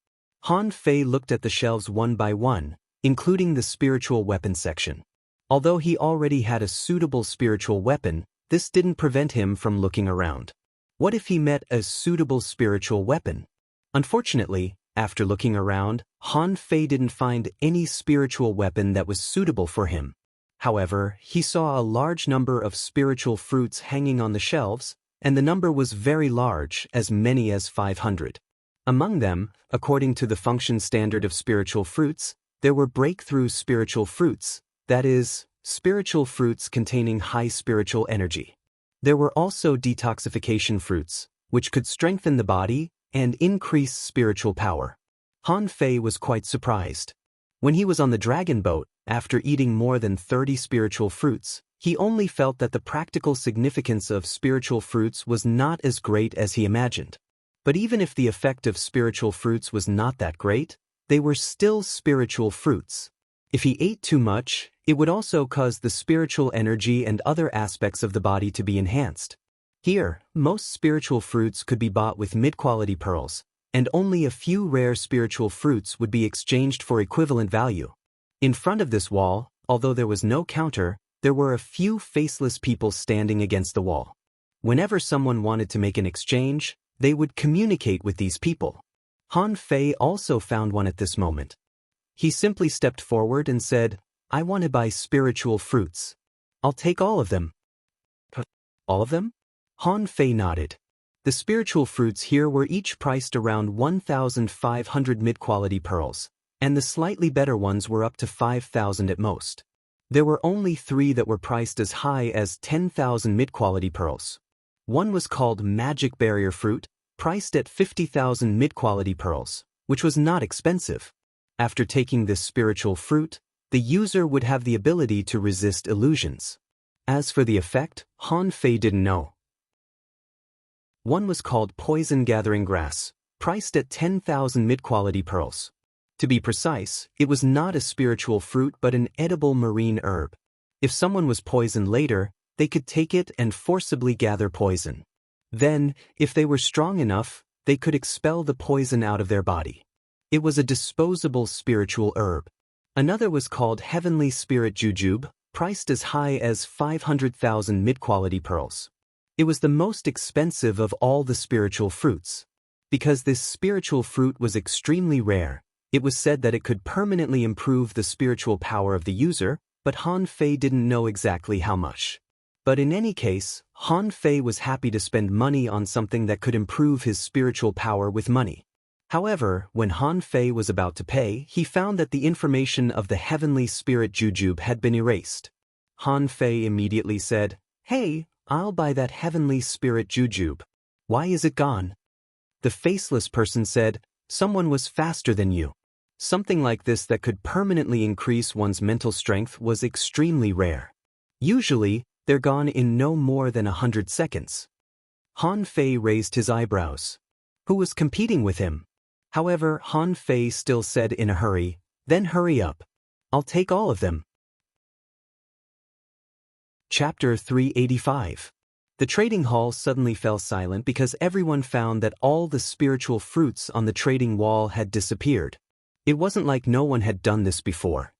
Han Fei looked at the shelves one by one, including the spiritual weapon section. Although he already had a suitable spiritual weapon, this didn't prevent him from looking around. What if he met a suitable spiritual weapon? Unfortunately, after looking around, Han Fei didn't find any spiritual weapon that was suitable for him. However, he saw a large number of spiritual fruits hanging on the shelves, and the number was very large, as many as 500. Among them, according to the function standard of spiritual fruits, there were breakthrough spiritual fruits, that is, spiritual fruits containing high spiritual energy. There were also detoxification fruits, which could strengthen the body and increase spiritual power. Han Fei was quite surprised. When he was on the dragon boat, after eating more than 30 spiritual fruits, he only felt that the practical significance of spiritual fruits was not as great as he imagined. But even if the effect of spiritual fruits was not that great, they were still spiritual fruits. If he ate too much, it would also cause the spiritual energy and other aspects of the body to be enhanced. Here, most spiritual fruits could be bought with mid-quality pearls, and only a few rare spiritual fruits would be exchanged for equivalent value. In front of this wall, although there was no counter, there were a few faceless people standing against the wall. Whenever someone wanted to make an exchange, they would communicate with these people. Han Fei also found one at this moment. He simply stepped forward and said, "I want to buy spiritual fruits. I'll take all of them." All of them? Han Fei nodded. The spiritual fruits here were each priced around 1,500 mid-quality pearls, and the slightly better ones were up to 5,000 at most. There were only 3 that were priced as high as 10,000 mid-quality pearls. One was called Magic Barrier Fruit, priced at 50,000 mid-quality pearls, which was not expensive. After taking this spiritual fruit, the user would have the ability to resist illusions. As for the effect, Han Fei didn't know. One was called Poison Gathering Grass, priced at 10,000 mid-quality pearls. To be precise, it was not a spiritual fruit but an edible marine herb. If someone was poisoned later, they could take it and forcibly gather poison. Then, if they were strong enough, they could expel the poison out of their body. It was a disposable spiritual herb. Another was called Heavenly Spirit Jujube, priced as high as 500,000 mid-quality pearls. It was the most expensive of all the spiritual fruits. Because this spiritual fruit was extremely rare, it was said that it could permanently improve the spiritual power of the user, but Han Fei didn't know exactly how much. But in any case, Han Fei was happy to spend money on something that could improve his spiritual power with money. However, when Han Fei was about to pay, he found that the information of the Heavenly Spirit Jujube had been erased. Han Fei immediately said, "Hey, I'll buy that Heavenly Spirit Jujube. Why is it gone?" The faceless person said, "Someone was faster than you." Something like this that could permanently increase one's mental strength was extremely rare. Usually, they're gone in no more than 100 seconds. Han Fei raised his eyebrows. Who was competing with him? However, Han Fei still said in a hurry, "Then hurry up. I'll take all of them." Chapter 385. The trading hall suddenly fell silent because everyone found that all the spiritual fruits on the trading wall had disappeared. It wasn't like no one had done this before.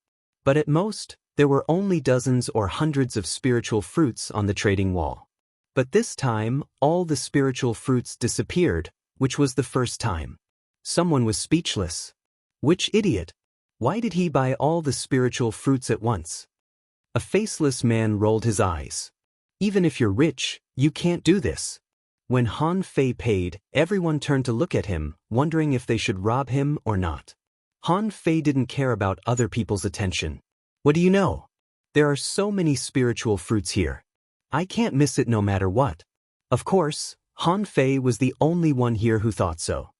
But at most, there were only dozens or hundreds of spiritual fruits on the trading wall. But this time, all the spiritual fruits disappeared, which was the first time. Someone was speechless. Which idiot? Why did he buy all the spiritual fruits at once? A faceless man rolled his eyes. Even if you're rich, you can't do this. When Han Fei paid, everyone turned to look at him, wondering if they should rob him or not. Han Fei didn't care about other people's attention. What do you know? There are so many spiritual fruits here. I can't miss it no matter what. Of course, Han Fei was the only one here who thought so.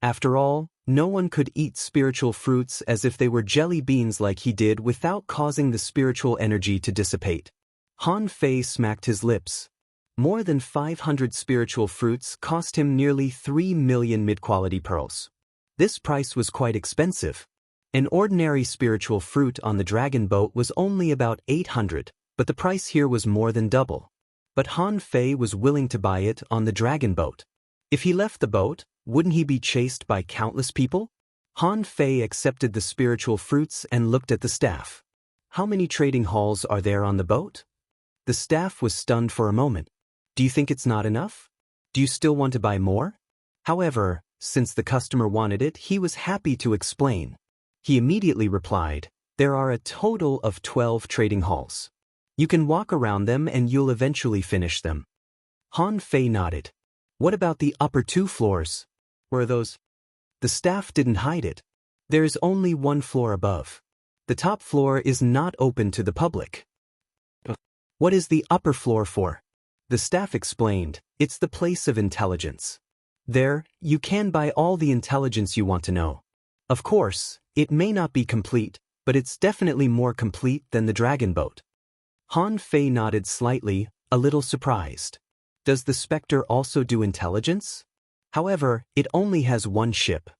After all, no one could eat spiritual fruits as if they were jelly beans like he did without causing the spiritual energy to dissipate. Han Fei smacked his lips. More than 500 spiritual fruits cost him nearly 3 million mid-quality pearls. This price was quite expensive. An ordinary spiritual fruit on the dragon boat was only about 800, but the price here was more than double. But Han Fei was willing to buy it on the dragon boat. If he left the boat, wouldn't he be chased by countless people? Han Fei accepted the spiritual fruits and looked at the staff. How many trading halls are there on the boat? The staff was stunned for a moment. Do you think it's not enough? Do you still want to buy more? However, since the customer wanted it, he was happy to explain. He immediately replied, "There are a total of 12 trading halls. You can walk around them and you'll eventually finish them." Han Fei nodded. "What about the upper 2 floors? Where are those?" The staff didn't hide it. There is only 1 floor above. The top floor is not open to the public. What is the upper floor for? The staff explained, "It's the place of intelligence. There, you can buy all the intelligence you want to know. Of course, it may not be complete, but it's definitely more complete than the dragon boat. Han Fei nodded slightly, a little surprised. Does the Spectre also do intelligence? However, it only has one ship.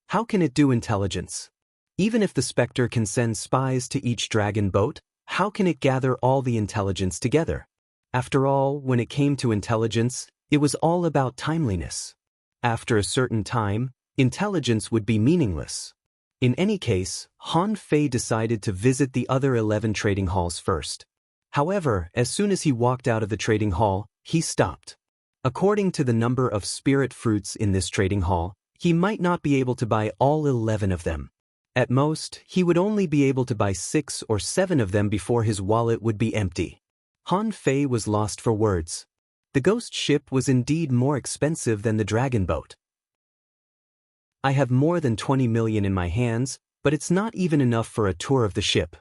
How can it do intelligence? Even if the Spectre can send spies to each dragon boat, how can it gather all the intelligence together? After all, when it came to intelligence, it was all about timeliness. After a certain time, intelligence would be meaningless. In any case, Han Fei decided to visit the other 11 trading halls first. However, as soon as he walked out of the trading hall, he stopped. According to the number of spirit fruits in this trading hall, he might not be able to buy all 11 of them. At most, he would only be able to buy 6 or 7 of them before his wallet would be empty. Han Fei was lost for words. The ghost ship was indeed more expensive than the dragon boat. I have more than 20 million in my hands, but it's not even enough for a tour of the ship.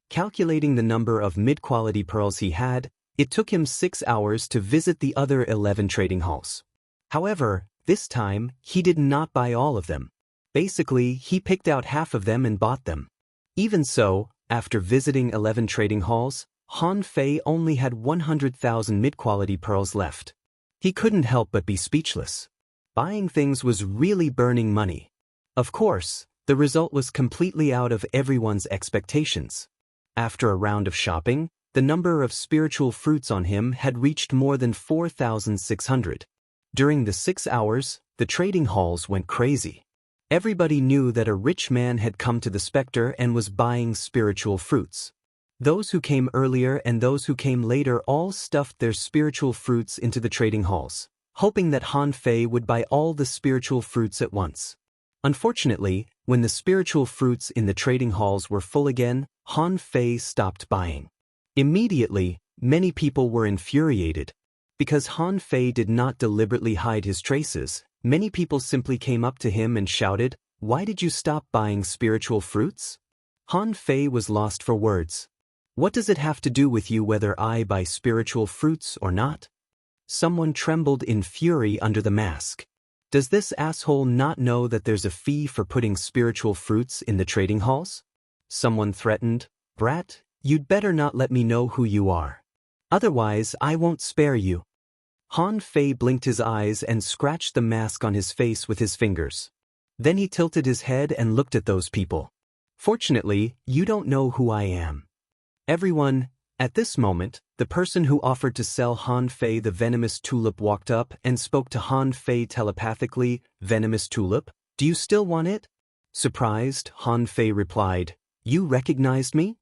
Calculating the number of mid-quality pearls he had, it took him 6 hours to visit the other 11 trading halls. However, this time, he did not buy all of them. Basically, he picked out half of them and bought them. Even so, after visiting 11 trading halls, Han Fei only had 100,000 mid-quality pearls left. He couldn't help but be speechless. Buying things was really burning money. Of course, the result was completely out of everyone's expectations. After a round of shopping, the number of spiritual fruits on him had reached more than 4,600. During the 6 hours, the trading halls went crazy. Everybody knew that a rich man had come to the Spectre and was buying spiritual fruits. Those who came earlier and those who came later all stuffed their spiritual fruits into the trading halls, hoping that Han Fei would buy all the spiritual fruits at once. Unfortunately, when the spiritual fruits in the trading halls were full again, Han Fei stopped buying. Immediately, many people were infuriated. Because Han Fei did not deliberately hide his traces, many people simply came up to him and shouted, "Why did you stop buying spiritual fruits?" Han Fei was lost for words. What does it have to do with you whether I buy spiritual fruits or not? Someone trembled in fury under the mask. Does this asshole not know that there's a fee for putting spiritual fruits in the trading halls? Someone threatened, "Brat, you'd better not let me know who you are. Otherwise, I won't spare you." Han Fei blinked his eyes and scratched the mask on his face with his fingers. Then he tilted his head and looked at those people. "Fortunately, you don't know who I am." Everyone, at this moment, the person who offered to sell Han Fei the venomous tulip walked up and spoke to Han Fei telepathically. "Venomous tulip, do you still want it?" Surprised, Han Fei replied, "You recognized me?"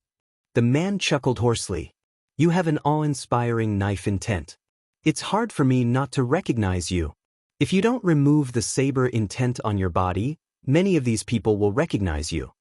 The man chuckled hoarsely. "You have an awe-inspiring knife intent. It's hard for me not to recognize you. If you don't remove the saber intent on your body, many of these people will recognize you."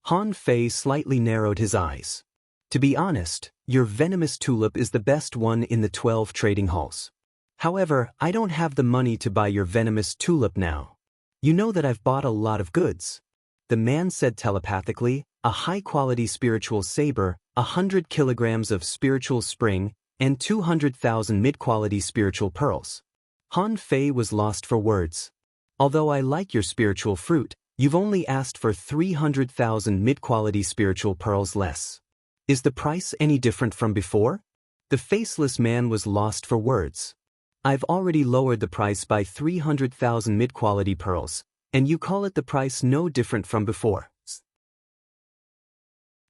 Han Fei slightly narrowed his eyes. "To be honest, your venomous tulip is the best one in the 12 trading halls. However, I don't have the money to buy your venomous tulip now. You know that I've bought a lot of goods." The man said telepathically, "A high-quality spiritual saber, 100 kilograms of spiritual spring, and 200,000 mid-quality spiritual pearls." Han Fei was lost for words. "Although I like your spiritual fruit, you've only asked for 300,000 mid-quality spiritual pearls less. Is the price any different from before?" The faceless man was lost for words. "I've already lowered the price by 300,000 mid-quality pearls, and you call it the price no different from before."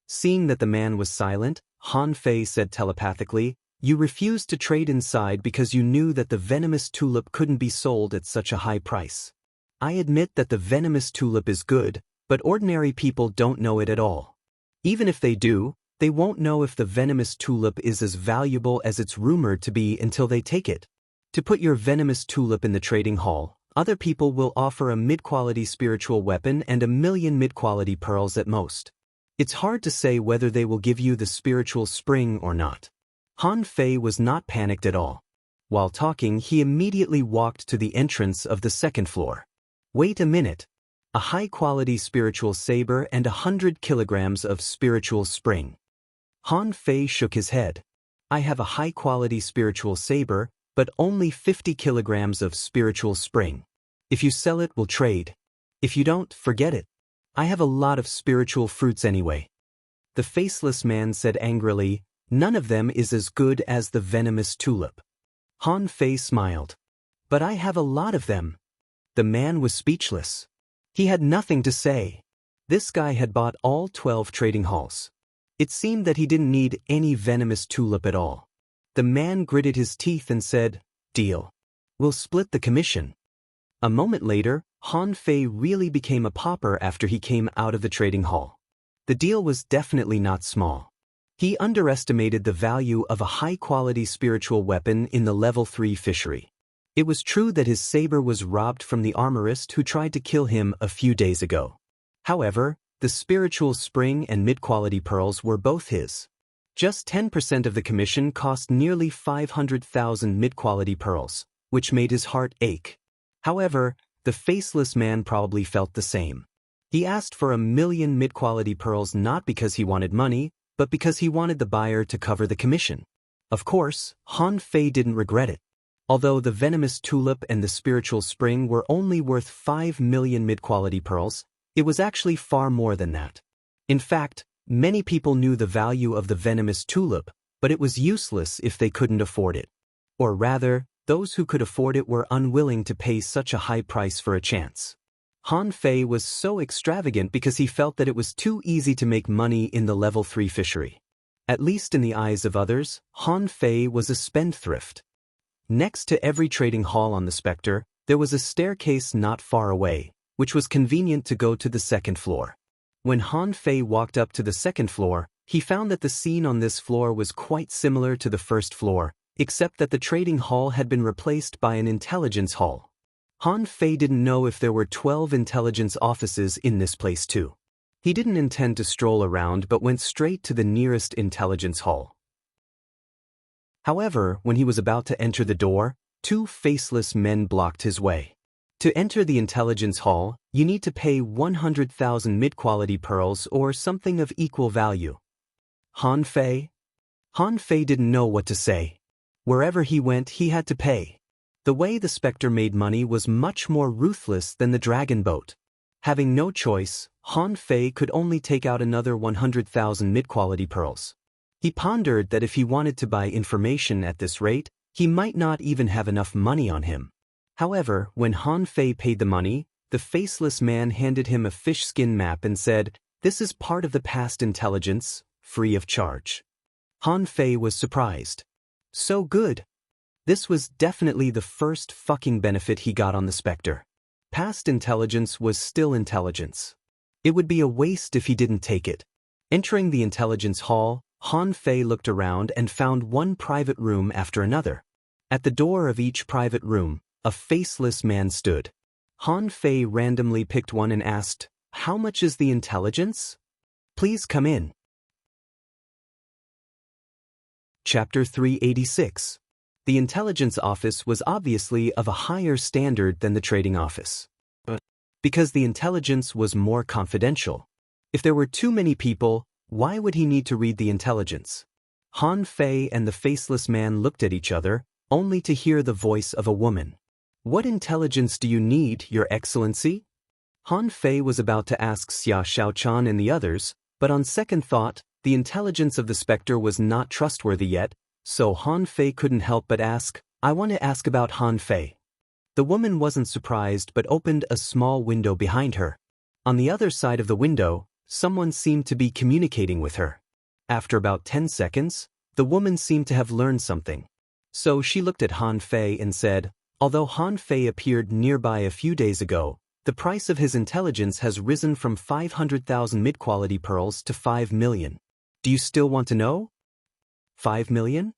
Seeing that the man was silent, Han Fei said telepathically, "You refused to trade inside because you knew that the venomous tulip couldn't be sold at such a high price. I admit that the venomous tulip is good, but ordinary people don't know it at all. Even if they do, they won't know if the venomous tulip is as valuable as it's rumored to be until they take it. To put your venomous tulip in the trading hall, other people will offer a mid-quality spiritual weapon and 1,000,000 mid-quality pearls at most. It's hard to say whether they will give you the spiritual spring or not." Han Fei was not panicked at all. While talking, he immediately walked to the entrance of the second floor. "Wait a minute. A high-quality spiritual saber and 100 kilograms of spiritual spring." Han Fei shook his head. "I have a high-quality spiritual saber, but only 50 kilograms of spiritual spring. If you sell it, we'll trade. If you don't, forget it. I have a lot of spiritual fruits anyway. The faceless man said angrily, none of them is as good as the venomous tulip. Han Fei smiled. But I have a lot of them. The man was speechless. He had nothing to say. This guy had bought all 12 trading halls. It seemed that he didn't need any venomous tulip at all. The man gritted his teeth and said, deal. We'll split the commission. A moment later, Han Fei really became a pauper after he came out of the trading hall. The deal was definitely not small. He underestimated the value of a high-quality spiritual weapon in the level 3 fishery. It was true that his saber was robbed from the armorist who tried to kill him a few days ago. However, the spiritual spring and mid-quality pearls were both his. Just 10% of the commission cost nearly 500,000 mid-quality pearls, which made his heart ache. However, the faceless man probably felt the same. He asked for 1,000,000 mid-quality pearls not because he wanted money, but because he wanted the buyer to cover the commission. Of course, Han Fei didn't regret it. Although the venomous tulip and the spiritual spring were only worth 5,000,000 mid-quality pearls, it was actually far more than that. In fact, many people knew the value of the venomous tulip, but it was useless if they couldn't afford it. Or rather, those who could afford it were unwilling to pay such a high price for a chance. Han Fei was so extravagant because he felt that it was too easy to make money in the level 3 fishery. At least in the eyes of others, Han Fei was a spendthrift. Next to every trading hall on the Spectre, there was a staircase not far away, which was convenient to go to the second floor. When Han Fei walked up to the second floor, he found that the scene on this floor was quite similar to the first floor, except that the trading hall had been replaced by an intelligence hall. Han Fei didn't know if there were 12 intelligence offices in this place too. He didn't intend to stroll around but went straight to the nearest intelligence hall. However, when he was about to enter the door, 2 faceless men blocked his way. To enter the intelligence hall, you need to pay 100,000 mid-quality pearls or something of equal value. Han Fei? Han Fei didn't know what to say. Wherever he went, he had to pay. The way the Spectre made money was much more ruthless than the dragon boat. Having no choice, Han Fei could only take out another 100,000 mid-quality pearls. He pondered that if he wanted to buy information at this rate, he might not even have enough money on him. However, when Han Fei paid the money, the faceless man handed him a fish skin map and said, "This is part of the past intelligence, free of charge." Han Fei was surprised. So good. This was definitely the first fucking benefit he got on the Spectre. Past intelligence was still intelligence. It would be a waste if he didn't take it. Entering the intelligence hall, Han Fei looked around and found one private room after another. At the door of each private room, a faceless man stood. Han Fei randomly picked one and asked, "How much is the intelligence? Please come in." Chapter 386. The intelligence office was obviously of a higher standard than the trading office. Because the intelligence was more confidential. If there were too many people, why would he need to read the intelligence? Han Fei and the faceless man looked at each other, only to hear the voice of a woman. "What intelligence do you need, Your Excellency?" Han Fei was about to ask Xia Shaochan and the others, but on second thought, the intelligence of the Spectre was not trustworthy yet, so Han Fei couldn't help but ask, "I want to ask about Han Fei." The woman wasn't surprised but opened a small window behind her. On the other side of the window, someone seemed to be communicating with her. After about 10 seconds, the woman seemed to have learned something. So she looked at Han Fei and said, "Although Han Fei appeared nearby a few days ago, the price of his intelligence has risen from 500,000 mid-quality pearls to 5 million. Do you still want to know?" 5 million?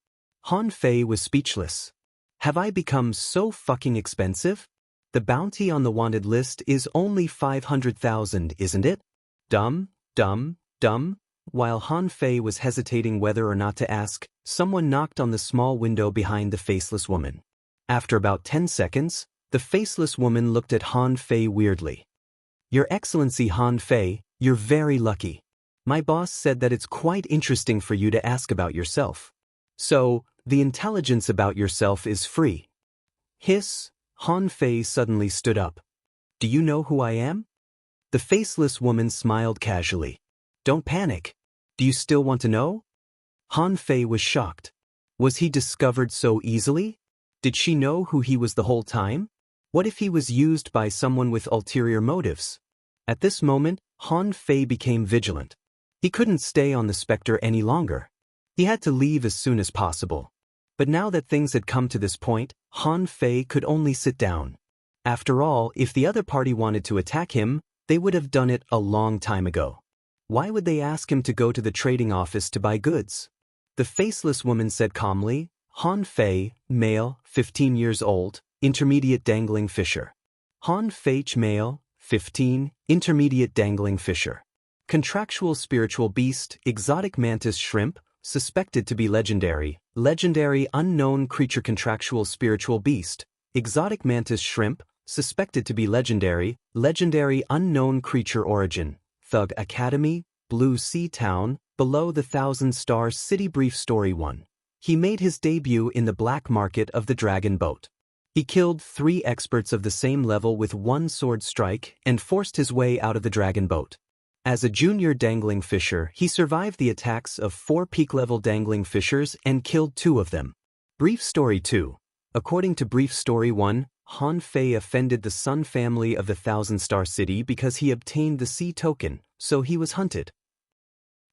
Han Fei was speechless. Have I become so fucking expensive? The bounty on the wanted list is only 500,000, isn't it? Dumb. While Han Fei was hesitating whether or not to ask, someone knocked on the small window behind the faceless woman. After about 10 seconds, the faceless woman looked at Han Fei weirdly. "Your Excellency Han Fei, you're very lucky. My boss said that it's quite interesting for you to ask about yourself. So, the intelligence about yourself is free." Hiss. Han Fei suddenly stood up. Do you know who I am? The faceless woman smiled casually. Don't panic. Do you still want to know? Han Fei was shocked. Was he discovered so easily? Did she know who he was the whole time? What if he was used by someone with ulterior motives? At this moment, Han Fei became vigilant. He couldn't stay on the specter any longer. He had to leave as soon as possible. But now that things had come to this point, Han Fei could only sit down. After all, if the other party wanted to attack him, they would have done it a long time ago. Why would they ask him to go to the trading office to buy goods? The faceless woman said calmly, Han Fei, male, 15 years old, intermediate dangling fisher. Han Fei, male, 15, intermediate dangling fisher. Contractual spiritual beast, exotic mantis shrimp, suspected to be legendary, legendary unknown creature contractual spiritual beast, exotic mantis shrimp, suspected to be legendary, legendary unknown creature origin, Thug Academy, Blue Sea Town, below the 1,000-star city. Brief story 1. He made his debut in the black market of the dragon boat. He killed 3 experts of the same level with 1 sword strike and forced his way out of the dragon boat. As a junior dangling fisher, he survived the attacks of 4 peak-level dangling fishers and killed 2 of them. Brief story 2. According to brief story 1, Han Fei offended the Sun family of the 1,000-star city because he obtained the sea token, so he was hunted.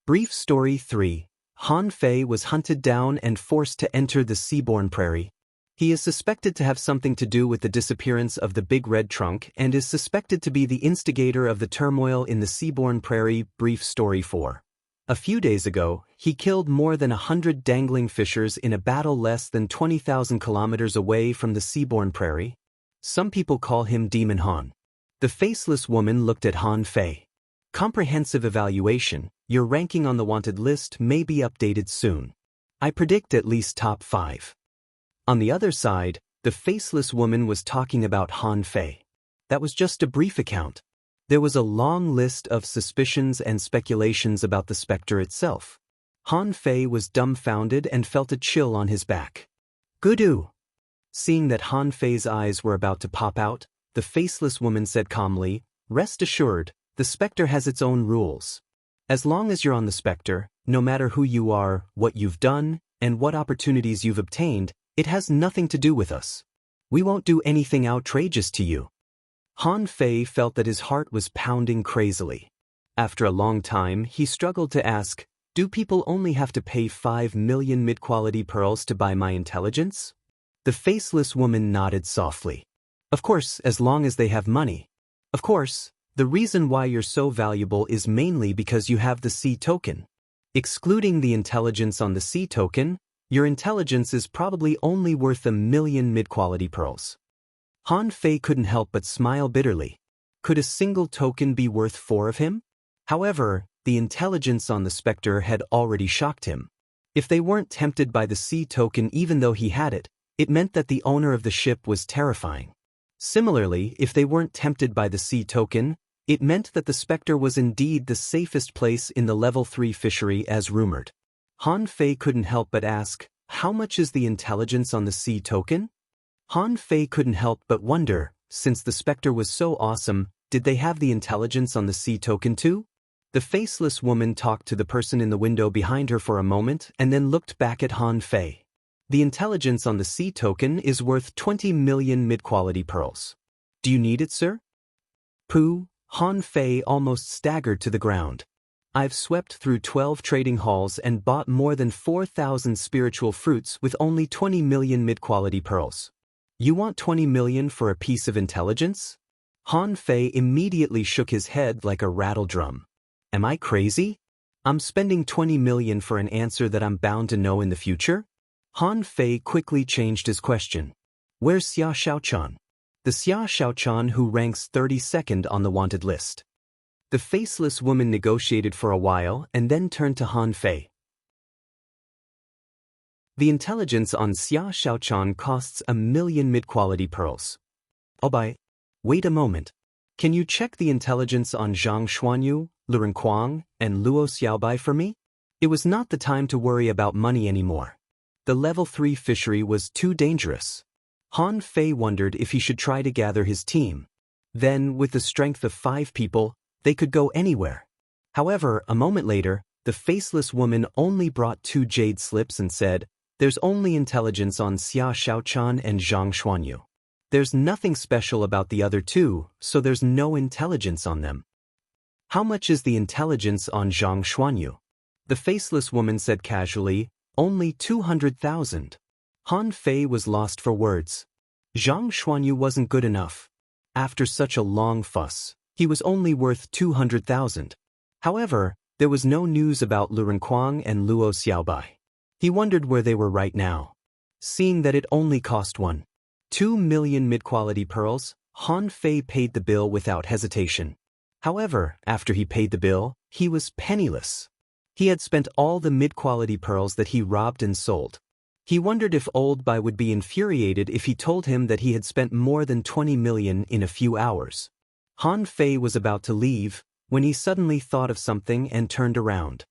Brief story 3. Han Fei was hunted down and forced to enter the Seaborn Prairie. He is suspected to have something to do with the disappearance of the Big Red Trunk and is suspected to be the instigator of the turmoil in the Seaborn Prairie. Brief story 4. A few days ago, he killed more than 100 dangling fishers in a battle less than 20,000 kilometers away from the Seaborn Prairie. Some people call him Demon Han. The faceless woman looked at Han Fei. Comprehensive evaluation, your ranking on the wanted list may be updated soon. I predict at least top 5. On the other side, the faceless woman was talking about Han Fei. That was just a brief account. There was a long list of suspicions and speculations about the specter itself. Han Fei was dumbfounded and felt a chill on his back. Goodoo. Seeing that Han Fei's eyes were about to pop out, the faceless woman said calmly, rest assured, the specter has its own rules. As long as you're on the specter, no matter who you are, what you've done, and what opportunities you've obtained, it has nothing to do with us. We won't do anything outrageous to you. Han Fei felt that his heart was pounding crazily. After a long time, he struggled to ask, do people only have to pay 5 million mid-quality pearls to buy my intelligence? The faceless woman nodded softly. Of course, as long as they have money. Of course, the reason why you're so valuable is mainly because you have the sea token. Excluding the intelligence on the sea token, your intelligence is probably only worth 1 million mid-quality pearls. Han Fei couldn't help but smile bitterly. Could a single token be worth 4 of him? However, the intelligence on the specter had already shocked him. If they weren't tempted by the sea token even though he had it, it meant that the owner of the ship was terrifying. Similarly, if they weren't tempted by the sea token, it meant that the specter was indeed the safest place in the level 3 fishery as rumored. Han Fei couldn't help but ask, how much is the intelligence on the sea token? Han Fei couldn't help but wonder, since the specter was so awesome, did they have the intelligence on the sea token too? The faceless woman talked to the person in the window behind her for a moment and then looked back at Han Fei. The intelligence on the sea token is worth 20 million mid-quality pearls. Do you need it, sir? Pooh, Han Fei almost staggered to the ground. I've swept through 12 trading halls and bought more than 4,000 spiritual fruits with only 20 million mid-quality pearls. You want 20 million for a piece of intelligence? Han Fei immediately shook his head like a rattle drum. Am I crazy? I'm spending 20 million for an answer that I'm bound to know in the future? Han Fei quickly changed his question. Where's Xia Xiaochan? The Xia Xiaochan who ranks 32nd on the wanted list. The faceless woman negotiated for a while and then turned to Han Fei. The intelligence on Xia Xiaochan costs 1 million mid-quality pearls. Oh bye. Wait a moment. Can you check the intelligence on Zhang Xuanyu, Luren Kuang, and Luo Xiaobai for me? It was not the time to worry about money anymore. The level 3 fishery was too dangerous. Han Fei wondered if he should try to gather his team. Then, with the strength of 5 people, they could go anywhere. However, a moment later, the faceless woman only brought 2 jade slips and said, "There's only intelligence on Xia Xiaochan and Zhang Xuanyu. There's nothing special about the other 2, so there's no intelligence on them." "How much is the intelligence on Zhang Xuanyu?" The faceless woman said casually, "Only 200,000. Han Fei was lost for words. Zhang Xuanyu wasn't good enough. After such a long fuss, he was only worth 200,000. However, there was no news about Lu Renquang and Luo Xiaobai. He wondered where they were right now. Seeing that it only cost 2 million mid-quality pearls, Han Fei paid the bill without hesitation. However, after he paid the bill, he was penniless. He had spent all the mid-quality pearls that he robbed and sold. He wondered if Old Bai would be infuriated if he told him that he had spent more than 20 million in a few hours. Han Fei was about to leave, when he suddenly thought of something and turned around.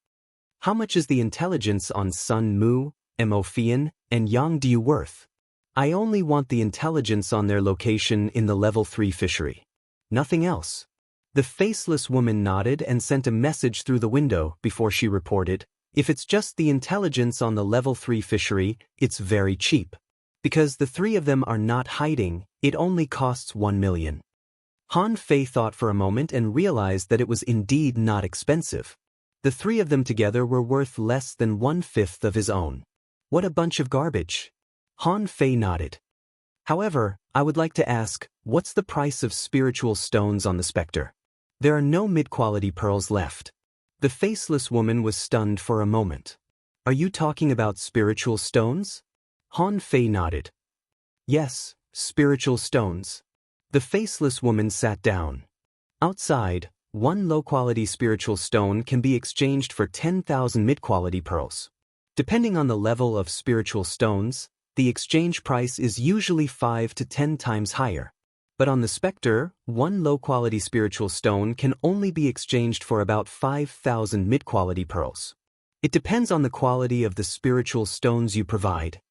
"How much is the intelligence on Sun Mu, Mo Fian, and Yang Diu worth?" "I only want the intelligence on their location in the level 3 fishery. Nothing else." The faceless woman nodded and sent a message through the window before she reported, "If it's just the intelligence on the level 3 fishery, it's very cheap. Because the 3 of them are not hiding, it only costs 1 million. Han Fei thought for a moment and realized that it was indeed not expensive. The 3 of them together were worth less than 1/5 of his own. What a bunch of garbage. Han Fei nodded. "However, I would like to ask, what's the price of spiritual stones on the Spectre? There are no mid-quality pearls left." The faceless woman was stunned for a moment. "Are you talking about spiritual stones?" Han Fei nodded. "Yes, spiritual stones." The faceless woman sat down. Outside, 1 low-quality spiritual stone can be exchanged for 10,000 mid-quality pearls. Depending on the level of spiritual stones, the exchange price is usually 5 to 10 times higher. But on the Spectre, 1 low-quality spiritual stone can only be exchanged for about 5,000 mid-quality pearls. It depends on the quality of the spiritual stones you provide.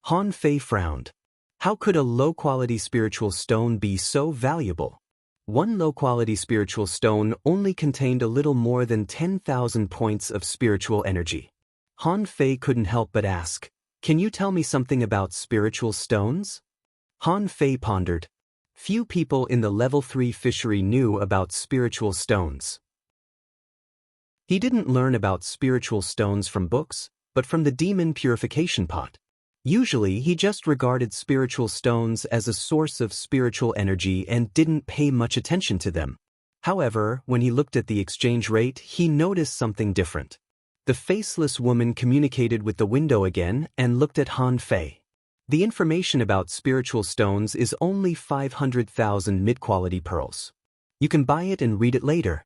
Han Fei frowned. How could a low-quality spiritual stone be so valuable? 1 low-quality spiritual stone only contained a little more than 10,000 points of spiritual energy. Han Fei couldn't help but ask, "Can you tell me something about spiritual stones?" Han Fei pondered. Few people in the level 3 fishery knew about spiritual stones. He didn't learn about spiritual stones from books, but from the demon purification pot. Usually, he just regarded spiritual stones as a source of spiritual energy and didn't pay much attention to them. However, when he looked at the exchange rate, he noticed something different. The faceless woman communicated with the window again and looked at Han Fei. The information about spiritual stones is only 500,000 mid-quality pearls. You can buy it and read it later.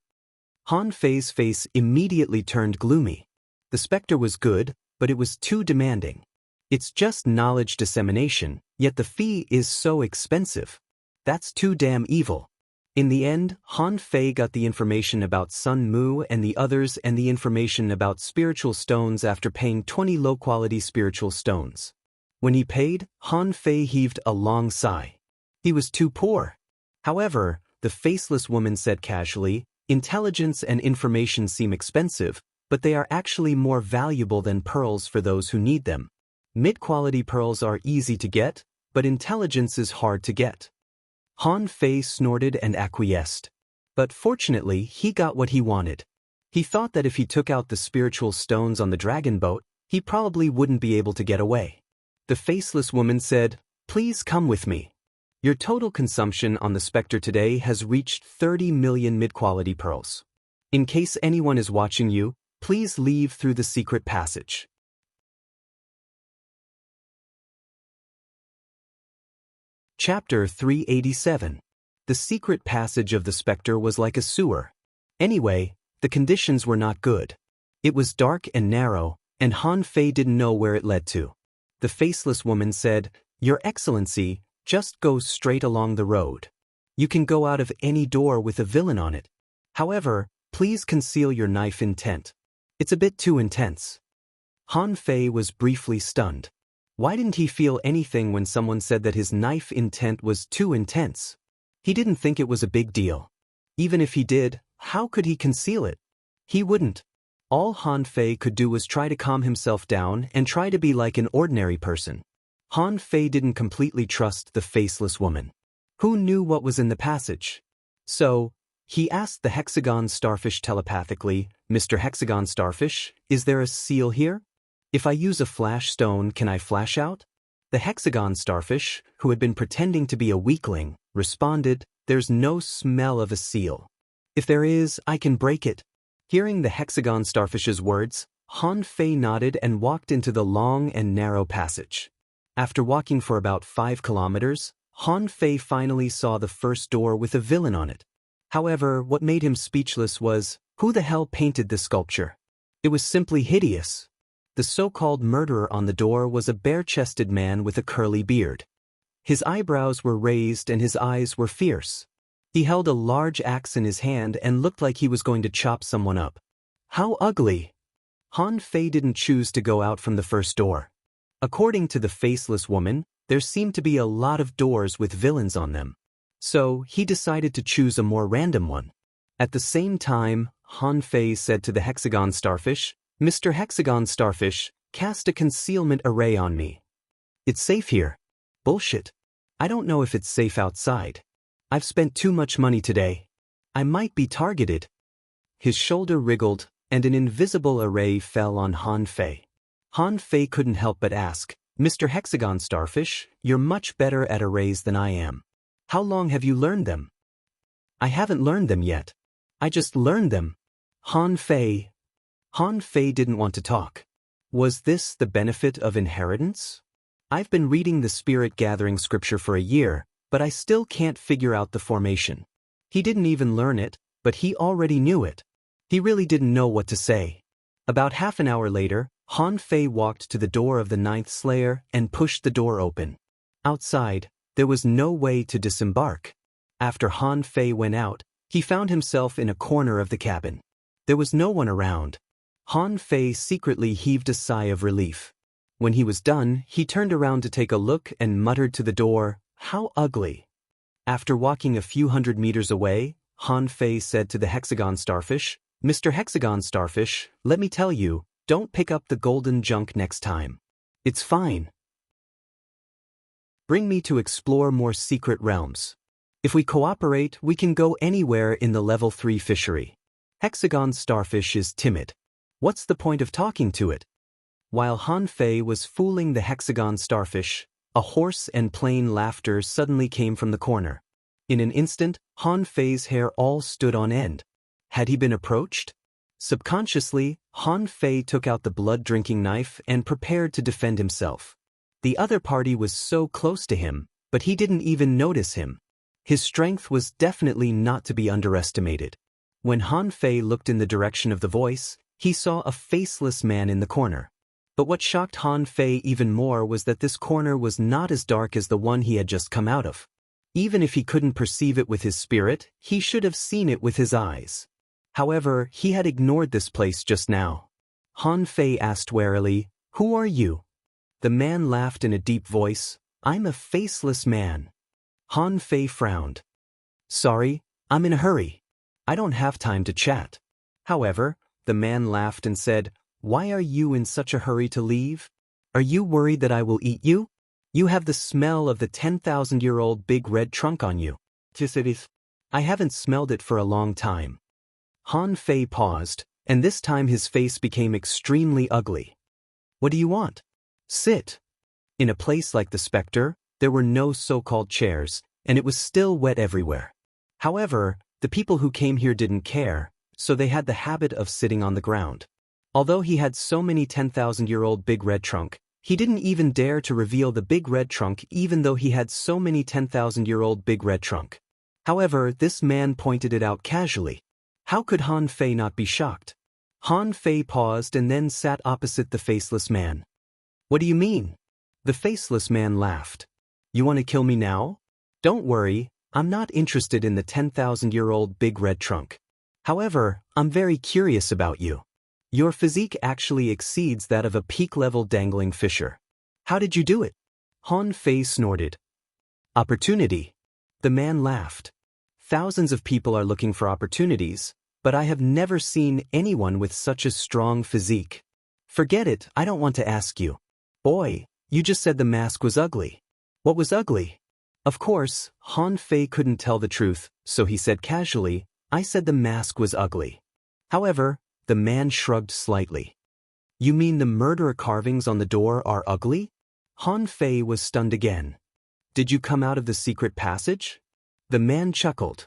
Han Fei's face immediately turned gloomy. The Spectre was good, but it was too demanding. It's just knowledge dissemination, yet the fee is so expensive. That's too damn evil. In the end, Han Fei got the information about Sun Mu and the others and the information about spiritual stones after paying 20 low-quality spiritual stones. When he paid, Han Fei heaved a long sigh. He was too poor. However, the faceless woman said casually, "Intelligence and information seem expensive, but they are actually more valuable than pearls for those who need them. Mid-quality pearls are easy to get, but intelligence is hard to get." Han Fei snorted and acquiesced. But fortunately, he got what he wanted. He thought that if he took out the spiritual stones on the dragon boat, he probably wouldn't be able to get away. The faceless woman said, "Please come with me. Your total consumption on the Spectre today has reached 30 million mid-quality pearls. In case anyone is watching you, please leave through the secret passage." Chapter 387. The secret passage of the Spectre was like a sewer. Anyway, the conditions were not good. It was dark and narrow, and Han Fei didn't know where it led to. The faceless woman said, "Your Excellency, just go straight along the road. You can go out of any door with a villain on it. However, please conceal your knife in tent. It's a bit too intense." Han Fei was briefly stunned. Why didn't he feel anything when someone said that his knife intent was too intense? He didn't think it was a big deal. Even if he did, how could he conceal it? He wouldn't. All Han Fei could do was try to calm himself down and try to be like an ordinary person. Han Fei didn't completely trust the faceless woman. Who knew what was in the passage? So, he asked the hexagon starfish telepathically, "Mr. Hexagon Starfish, is there a seal here? If I use a flash stone, can I flash out?" The hexagon starfish, who had been pretending to be a weakling, responded, "There's no smell of a seal. If there is, I can break it." Hearing the hexagon starfish's words, Han Fei nodded and walked into the long and narrow passage. After walking for about 5 kilometers, Han Fei finally saw the first door with a villain on it. However, what made him speechless was, who the hell painted this sculpture? It was simply hideous. The so-called murderer on the door was a bare-chested man with a curly beard. His eyebrows were raised and his eyes were fierce. He held a large axe in his hand and looked like he was going to chop someone up. How ugly! Han Fei didn't choose to go out from the first door. According to the faceless woman, there seemed to be a lot of doors with villains on them. So, he decided to choose a more random one. At the same time, Han Fei said to the hexagon starfish, "Mr. Hexagon Starfish, cast a concealment array on me." "It's safe here." "Bullshit. I don't know if it's safe outside. I've spent too much money today. I might be targeted." His shoulder wriggled, and an invisible array fell on Han Fei. Han Fei couldn't help but ask, "Mr. Hexagon Starfish, you're much better at arrays than I am. How long have you learned them?" "I haven't learned them yet. I just learned them." Han Fei didn't want to talk. Was this the benefit of inheritance? "I've been reading the spirit gathering scripture for a year, but I still can't figure out the formation." He didn't even learn it, but he already knew it. He really didn't know what to say. About half an hour later, Han Fei walked to the door of the 9th Slayer and pushed the door open. Outside, there was no way to disembark. After Han Fei went out, he found himself in a corner of the cabin. There was no one around. Han Fei secretly heaved a sigh of relief. When he was done, he turned around to take a look and muttered to the door, "How ugly." After walking a few hundred meters away, Han Fei said to the hexagon starfish, "Mr. Hexagon Starfish, let me tell you, don't pick up the golden junk next time. It's fine. Bring me to explore more secret realms. If we cooperate, we can go anywhere in the level 3 fishery." Hexagon Starfish is timid. What's the point of talking to it? While Han Fei was fooling the hexagon starfish, a hoarse and plain laughter suddenly came from the corner. In an instant, Han Fei's hair all stood on end. Had he been approached? Subconsciously, Han Fei took out the blood-drinking knife and prepared to defend himself. The other party was so close to him, but he didn't even notice him. His strength was definitely not to be underestimated. When Han Fei looked in the direction of the voice, he saw a faceless man in the corner. But what shocked Han Fei even more was that this corner was not as dark as the one he had just come out of. Even if he couldn't perceive it with his spirit, he should have seen it with his eyes. However, he had ignored this place just now. Han Fei asked warily, "Who are you?" The man laughed in a deep voice, "I'm a faceless man." Han Fei frowned. "Sorry, I'm in a hurry. I don't have time to chat." However, the man laughed and said, "Why are you in such a hurry to leave? Are you worried that I will eat you? You have the smell of the 10,000-year-old big red trunk on you." "I haven't smelled it for a long time." Han Fei paused, and this time his face became extremely ugly. "What do you want?" "Sit." In a place like the Spectre, there were no so-called chairs, and it was still wet everywhere. However, the people who came here didn't care, so they had the habit of sitting on the ground. Although he had so many 10,000-year-old big red trunk, he didn't even dare to reveal the big red trunk even though he had so many 10,000-year-old big red trunk. However, this man pointed it out casually. How could Han Fei not be shocked? Han Fei paused and then sat opposite the faceless man. "What do you mean?" The faceless man laughed. "You want to kill me now? Don't worry, I'm not interested in the 10,000-year-old big red trunk. However, I'm very curious about you. Your physique actually exceeds that of a peak-level dangling fisher. How did you do it? Han Fei snorted. Opportunity. The man laughed. Thousands of people are looking for opportunities, but I have never seen anyone with such a strong physique. Forget it, I don't want to ask you. Boy, you just said the mask was ugly. What was ugly? Of course, Han Fei couldn't tell the truth, so he said casually, I said the mask was ugly. However, the man shrugged slightly. You mean the murderer carvings on the door are ugly? Han Fei was stunned again. Did you come out of the secret passage? The man chuckled.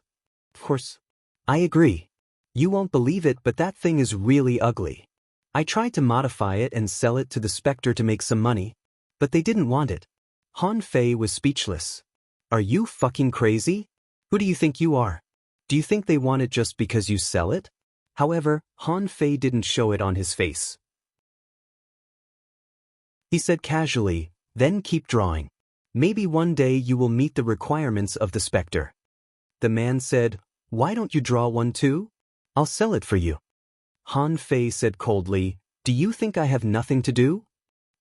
Of course. I agree. You won't believe it, but that thing is really ugly. I tried to modify it and sell it to the Spectre to make some money, but they didn't want it. Han Fei was speechless. Are you fucking crazy? Who do you think you are? Do you think they want it just because you sell it? However, Han Fei didn't show it on his face. He said casually, then keep drawing. Maybe one day you will meet the requirements of the Spectre. The man said, why don't you draw one too? I'll sell it for you. Han Fei said coldly, do you think I have nothing to do?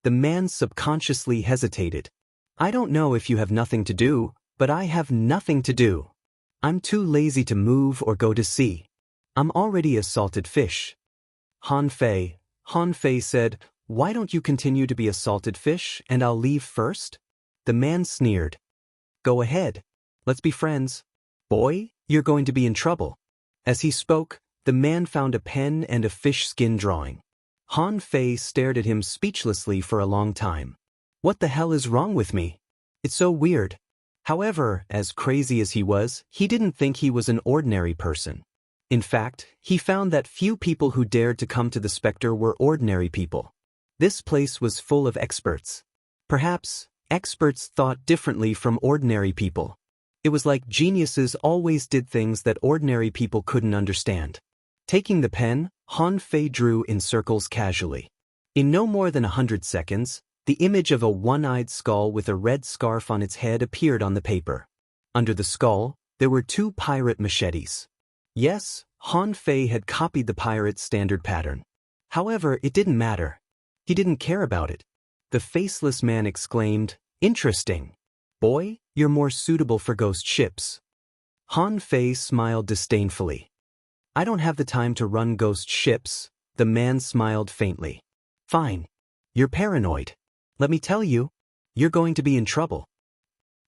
The man subconsciously hesitated. I don't know if you have nothing to do, but I have nothing to do. I'm too lazy to move or go to sea. I'm already a salted fish. Han Fei said, why don't you continue to be a salted fish and I'll leave first? The man sneered. Go ahead. Let's be friends. Boy, you're going to be in trouble. As he spoke, the man found a pen and a fish skin drawing. Han Fei stared at him speechlessly for a long time. What the hell is wrong with me? It's so weird. However, as crazy as he was, he didn't think he was an ordinary person. In fact, he found that few people who dared to come to the Spectre were ordinary people. This place was full of experts. Perhaps, experts thought differently from ordinary people. It was like geniuses always did things that ordinary people couldn't understand. Taking the pen, Han Fei drew in circles casually. In no more than 100 seconds, the image of a one-eyed skull with a red scarf on its head appeared on the paper. Under the skull, there were 2 pirate machetes. Yes, Han Fei had copied the pirate's standard pattern. However, it didn't matter. He didn't care about it. The faceless man exclaimed, interesting. Boy, you're more suitable for ghost ships. Han Fei smiled disdainfully. I don't have the time to run ghost ships, the man smiled faintly. Fine. You're paranoid. Let me tell you, you're going to be in trouble.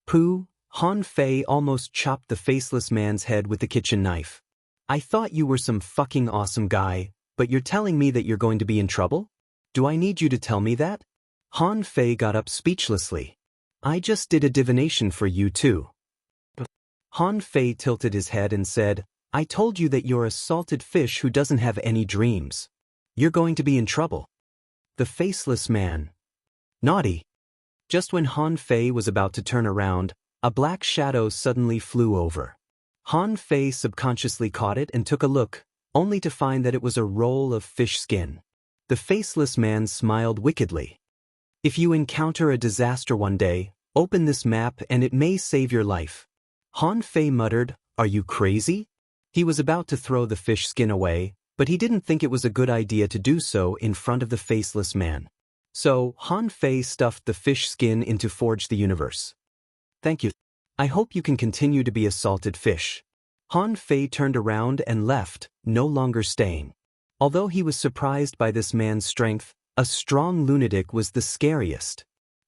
Pooh, Han Fei almost chopped the faceless man's head with the kitchen knife. I thought you were some fucking awesome guy, but you're telling me that you're going to be in trouble? Do I need you to tell me that? Han Fei got up speechlessly. I just did a divination for you too. Han Fei tilted his head and said, I told you that you're a salted fish who doesn't have any dreams. You're going to be in trouble. The faceless man. Naughty. Just when Han Fei was about to turn around, a black shadow suddenly flew over. Han Fei subconsciously caught it and took a look, only to find that it was a roll of fish skin. The faceless man smiled wickedly. If you encounter a disaster one day, open this map and it may save your life. Han Fei muttered, Are you crazy? He was about to throw the fish skin away, but he didn't think it was a good idea to do so in front of the faceless man. So, Han Fei stuffed the fish skin into Forge the Universe. Thank you. I hope you can continue to be a salted fish. Han Fei turned around and left, no longer staying. Although he was surprised by this man's strength, a strong lunatic was the scariest.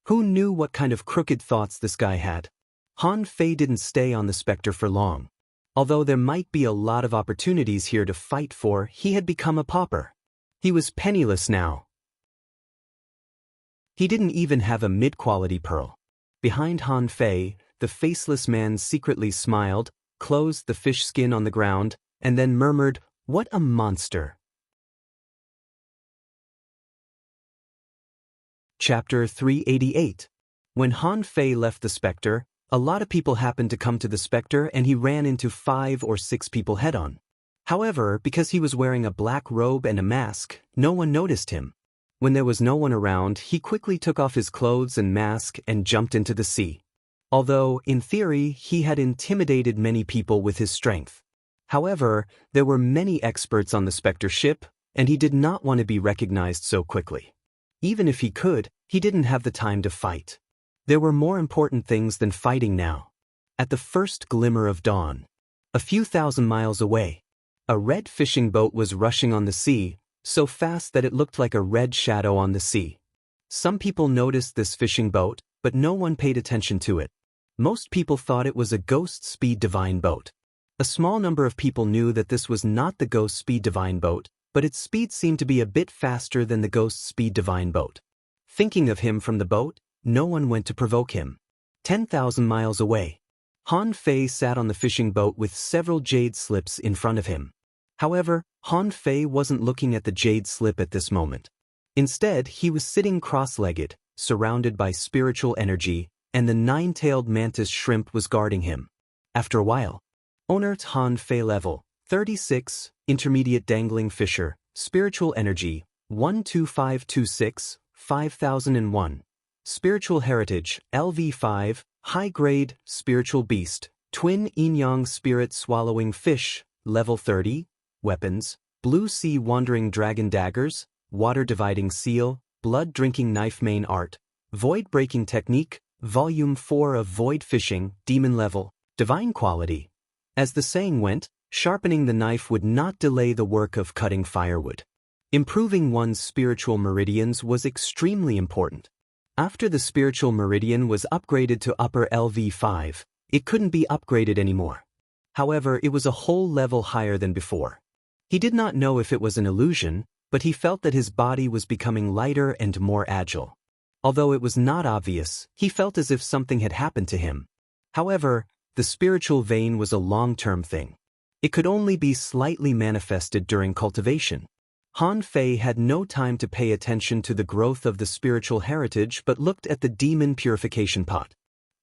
Who knew what kind of crooked thoughts this guy had? Han Fei didn't stay on the Spectre for long. Although there might be a lot of opportunities here to fight for, he had become a pauper. He was penniless now. He didn't even have a mid-quality pearl. Behind Han Fei, the faceless man secretly smiled, closed the fish skin on the ground, and then murmured, What a monster! Chapter 388. When Han Fei left the Spectre, a lot of people happened to come to the Spectre and he ran into 5 or 6 people head-on. However, because he was wearing a black robe and a mask, no one noticed him. When there was no one around, he quickly took off his clothes and mask and jumped into the sea. Although, in theory, he had intimidated many people with his strength. However, there were many experts on the Spectre ship, and he did not want to be recognized so quickly. Even if he could, He didn't have the time to fight. There were more important things than fighting now. At the first glimmer of dawn, a few thousand miles away, a red fishing boat was rushing on the sea, so fast that it looked like a red shadow on the sea. Some people noticed this fishing boat, but no one paid attention to it. Most people thought it was a Ghost Speed Divine boat. A small number of people knew that this was not the Ghost Speed Divine boat, but its speed seemed to be a bit faster than the Ghost Speed Divine boat. Thinking of him from the boat, no one went to provoke him. 10,000 miles away, Han Fei sat on the fishing boat with several jade slips in front of him. However, Han Fei wasn't looking at the jade slip at this moment. Instead, he was sitting cross-legged, surrounded by spiritual energy, and the nine-tailed mantis shrimp was guarding him. After a while, Onert Han Fei level 36, intermediate dangling fisher, spiritual energy 12526, 5001. Spiritual heritage LV5, high grade, spiritual beast, twin yin-yang spirit swallowing fish, level 30, weapons, blue sea wandering dragon daggers, water dividing seal, blood drinking knife main art, void breaking technique, volume 4 of void fishing, demon level, divine quality. As the saying went, sharpening the knife would not delay the work of cutting firewood. Improving one's spiritual meridians was extremely important. After the spiritual meridian was upgraded to upper LV5, it couldn't be upgraded anymore. However, it was a whole level higher than before. He did not know if it was an illusion, but he felt that his body was becoming lighter and more agile. Although it was not obvious, he felt as if something had happened to him. However, the spiritual vein was a long-term thing. It could only be slightly manifested during cultivation. Han Fei had no time to pay attention to the growth of the spiritual heritage but looked at the demon purification pot.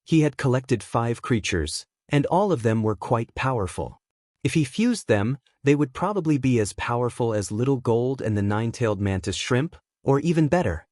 He had collected 5 creatures, and all of them were quite powerful. If he fused them, they would probably be as powerful as Little Gold and the nine-tailed mantis shrimp, or even better.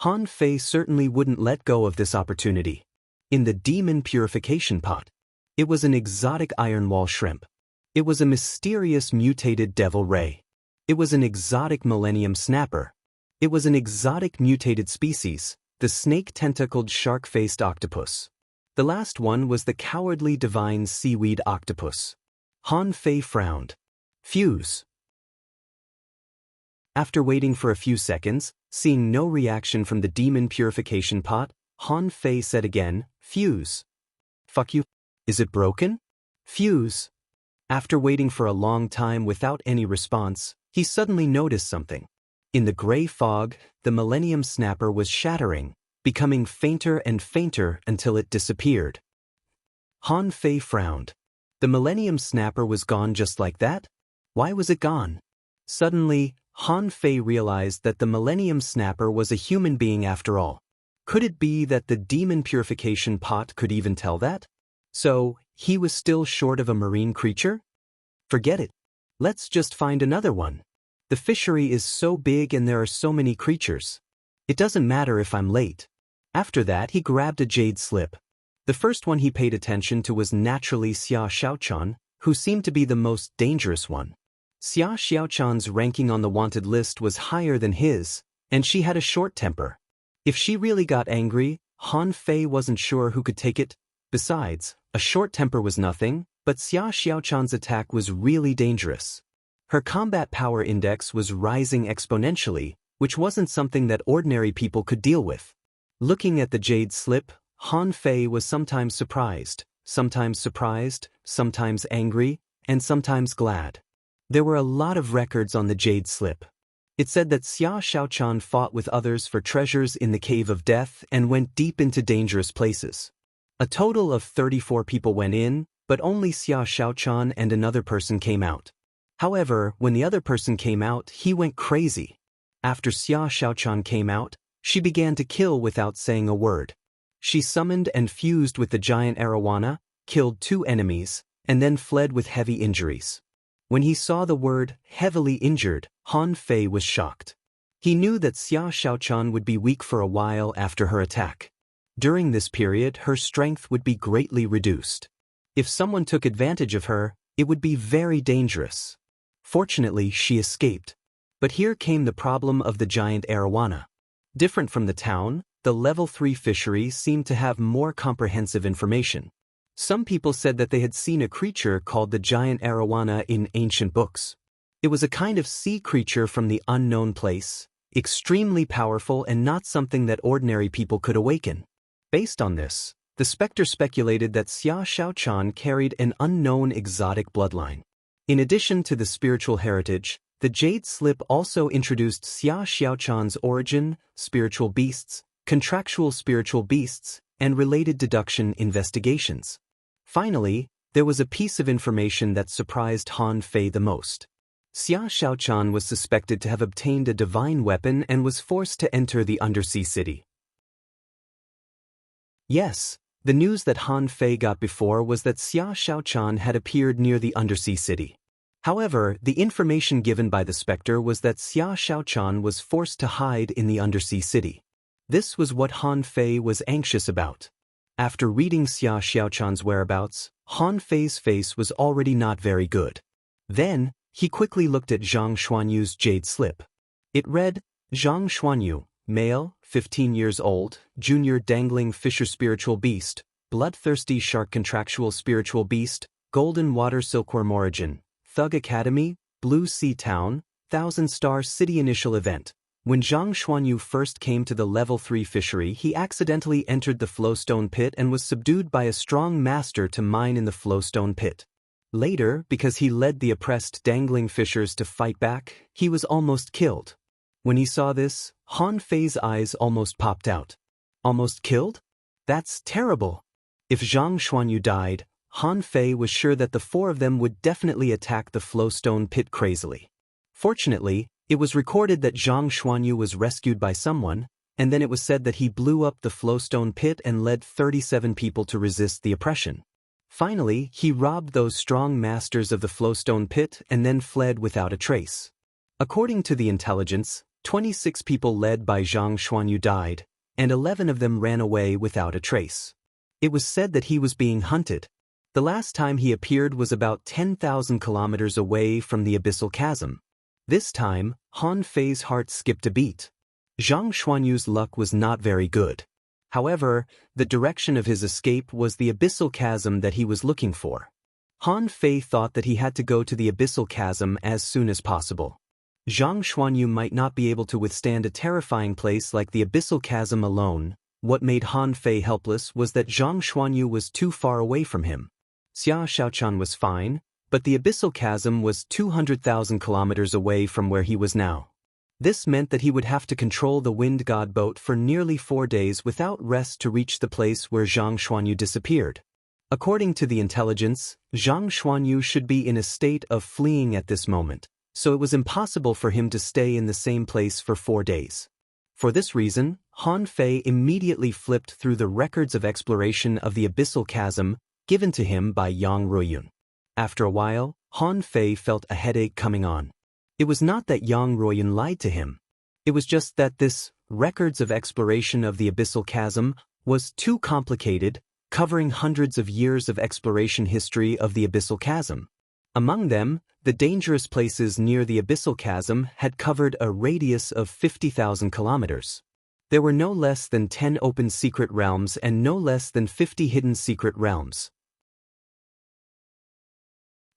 Han Fei certainly wouldn't let go of this opportunity. In the demon purification pot, it was an exotic ironwall shrimp. It was a mysterious mutated devil ray. It was an exotic millennium snapper. It was an exotic mutated species, the snake-tentacled shark-faced octopus. The last one was the cowardly divine seaweed octopus. Han Fei frowned. Fuse. After waiting for a few seconds, seeing no reaction from the demon purification pot, Han Fei said again, fuse. Fuck you. Is it broken? Fuse. After waiting for a long time without any response, he suddenly noticed something. In the gray fog, the millennium snapper was shattering, becoming fainter and fainter until it disappeared. Han Fei frowned. The millennium snapper was gone just like that? Why was it gone? Suddenly, Han Fei realized that the millennium snapper was a human being after all. Could it be that the demon purification pot could even tell that? So, he was still short of a marine creature? Forget it. Let's just find another one. The fishery is so big and there are so many creatures. It doesn't matter if I'm late. After that, he grabbed a jade slip. The first one he paid attention to was naturally Xia Xiaochan, who seemed to be the most dangerous one. Xia Xiaochan's ranking on the wanted list was higher than his, and she had a short temper. If she really got angry, Han Fei wasn't sure who could take it. Besides, a short temper was nothing, but Xia Xiaochan's attack was really dangerous. Her combat power index was rising exponentially, which wasn't something that ordinary people could deal with. Looking at the jade slip, Han Fei was sometimes surprised, sometimes angry, and sometimes glad. There were a lot of records on the jade slip. It said that Xia Xiaochan fought with others for treasures in the Cave of Death and went deep into dangerous places. A total of 34 people went in, but only Xia Xiaochan and another person came out. However, when the other person came out, he went crazy. After Xia Xiaochan came out, she began to kill without saying a word. She summoned and fused with the giant arowana, killed 2 enemies, and then fled with heavy injuries. When he saw the word, heavily injured, Han Fei was shocked. He knew that Xia Xiaochan would be weak for a while after her attack. During this period, her strength would be greatly reduced. If someone took advantage of her, it would be very dangerous. Fortunately, she escaped. But here came the problem of the giant arowana. Different from the town, the level 3 fishery seemed to have more comprehensive information. Some people said that they had seen a creature called the giant arowana in ancient books. It was a kind of sea creature from the unknown place, extremely powerful and not something that ordinary people could awaken. Based on this, the specter speculated that Xia Xiaochan carried an unknown exotic bloodline. In addition to the spiritual heritage, the Jade Slip also introduced Xia Xiaochan's origin, spiritual beasts, contractual spiritual beasts, and related deduction investigations. Finally, there was a piece of information that surprised Han Fei the most. Xia Xiaochan was suspected to have obtained a divine weapon and was forced to enter the undersea city. Yes, the news that Han Fei got before was that Xia Xiaochan had appeared near the undersea city. However, the information given by the specter was that Xia Xiaochan was forced to hide in the undersea city. This was what Han Fei was anxious about. After reading Xia Xiaochan's whereabouts, Han Fei's face was already not very good. Then, he quickly looked at Zhang Xuanyu's jade slip. It read, Zhang Xuanyu, male, 15 years old, junior dangling fisher spiritual beast, bloodthirsty shark contractual spiritual beast, golden water silkworm origin, Thug Academy, Blue Sea Town, 1000-star city initial event. When Zhang Xuanyu first came to the level 3 fishery, he accidentally entered the flowstone pit and was subdued by a strong master to mine in the flowstone pit. Later, because he led the oppressed dangling fishers to fight back, he was almost killed. When he saw this, Han Fei's eyes almost popped out. Almost killed? That's terrible. If Zhang Xuanyu died, Han Fei was sure that the four of them would definitely attack the flowstone pit crazily. Fortunately, it was recorded that Zhang Xuanyu was rescued by someone, and then it was said that he blew up the flowstone pit and led 37 people to resist the oppression. Finally, he robbed those strong masters of the flowstone pit and then fled without a trace. According to the intelligence, 26 people led by Zhang Xuanyu died, and 11 of them ran away without a trace. It was said that he was being hunted. The last time he appeared was about 10,000 kilometers away from the abyssal chasm. This time, Han Fei's heart skipped a beat. Zhang Xuanyu's luck was not very good. However, the direction of his escape was the abyssal chasm that he was looking for. Han Fei thought that he had to go to the abyssal chasm as soon as possible. Zhang Xuanyu might not be able to withstand a terrifying place like the abyssal chasm alone. What made Han Fei helpless was that Zhang Xuanyu was too far away from him. Xia Xiaochan was fine, but the abyssal chasm was 200,000 kilometers away from where he was now. This meant that he would have to control the wind god boat for nearly 4 days without rest to reach the place where Zhang Xuanyu disappeared. According to the intelligence, Zhang Xuanyu should be in a state of fleeing at this moment, so it was impossible for him to stay in the same place for 4 days. For this reason, Han Fei immediately flipped through the records of exploration of the abyssal chasm given to him by Yang Ruiyun. After a while, Han Fei felt a headache coming on. It was not that Yang Ruiyun lied to him. It was just that this records of exploration of the abyssal chasm was too complicated, covering hundreds of years of exploration history of the abyssal chasm. Among them, the dangerous places near the abyssal chasm had covered a radius of 50,000 kilometers. There were no less than 10 open secret realms and no less than 50 hidden secret realms.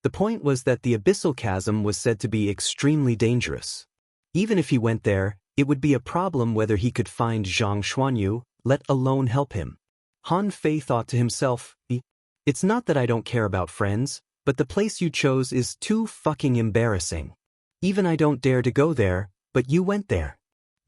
The point was that the abyssal chasm was said to be extremely dangerous. Even if he went there, it would be a problem whether he could find Zhang Xuanyu, let alone help him. Han Fei thought to himself, it's not that I don't care about friends, but the place you chose is too fucking embarrassing. Even I don't dare to go there, but you went there.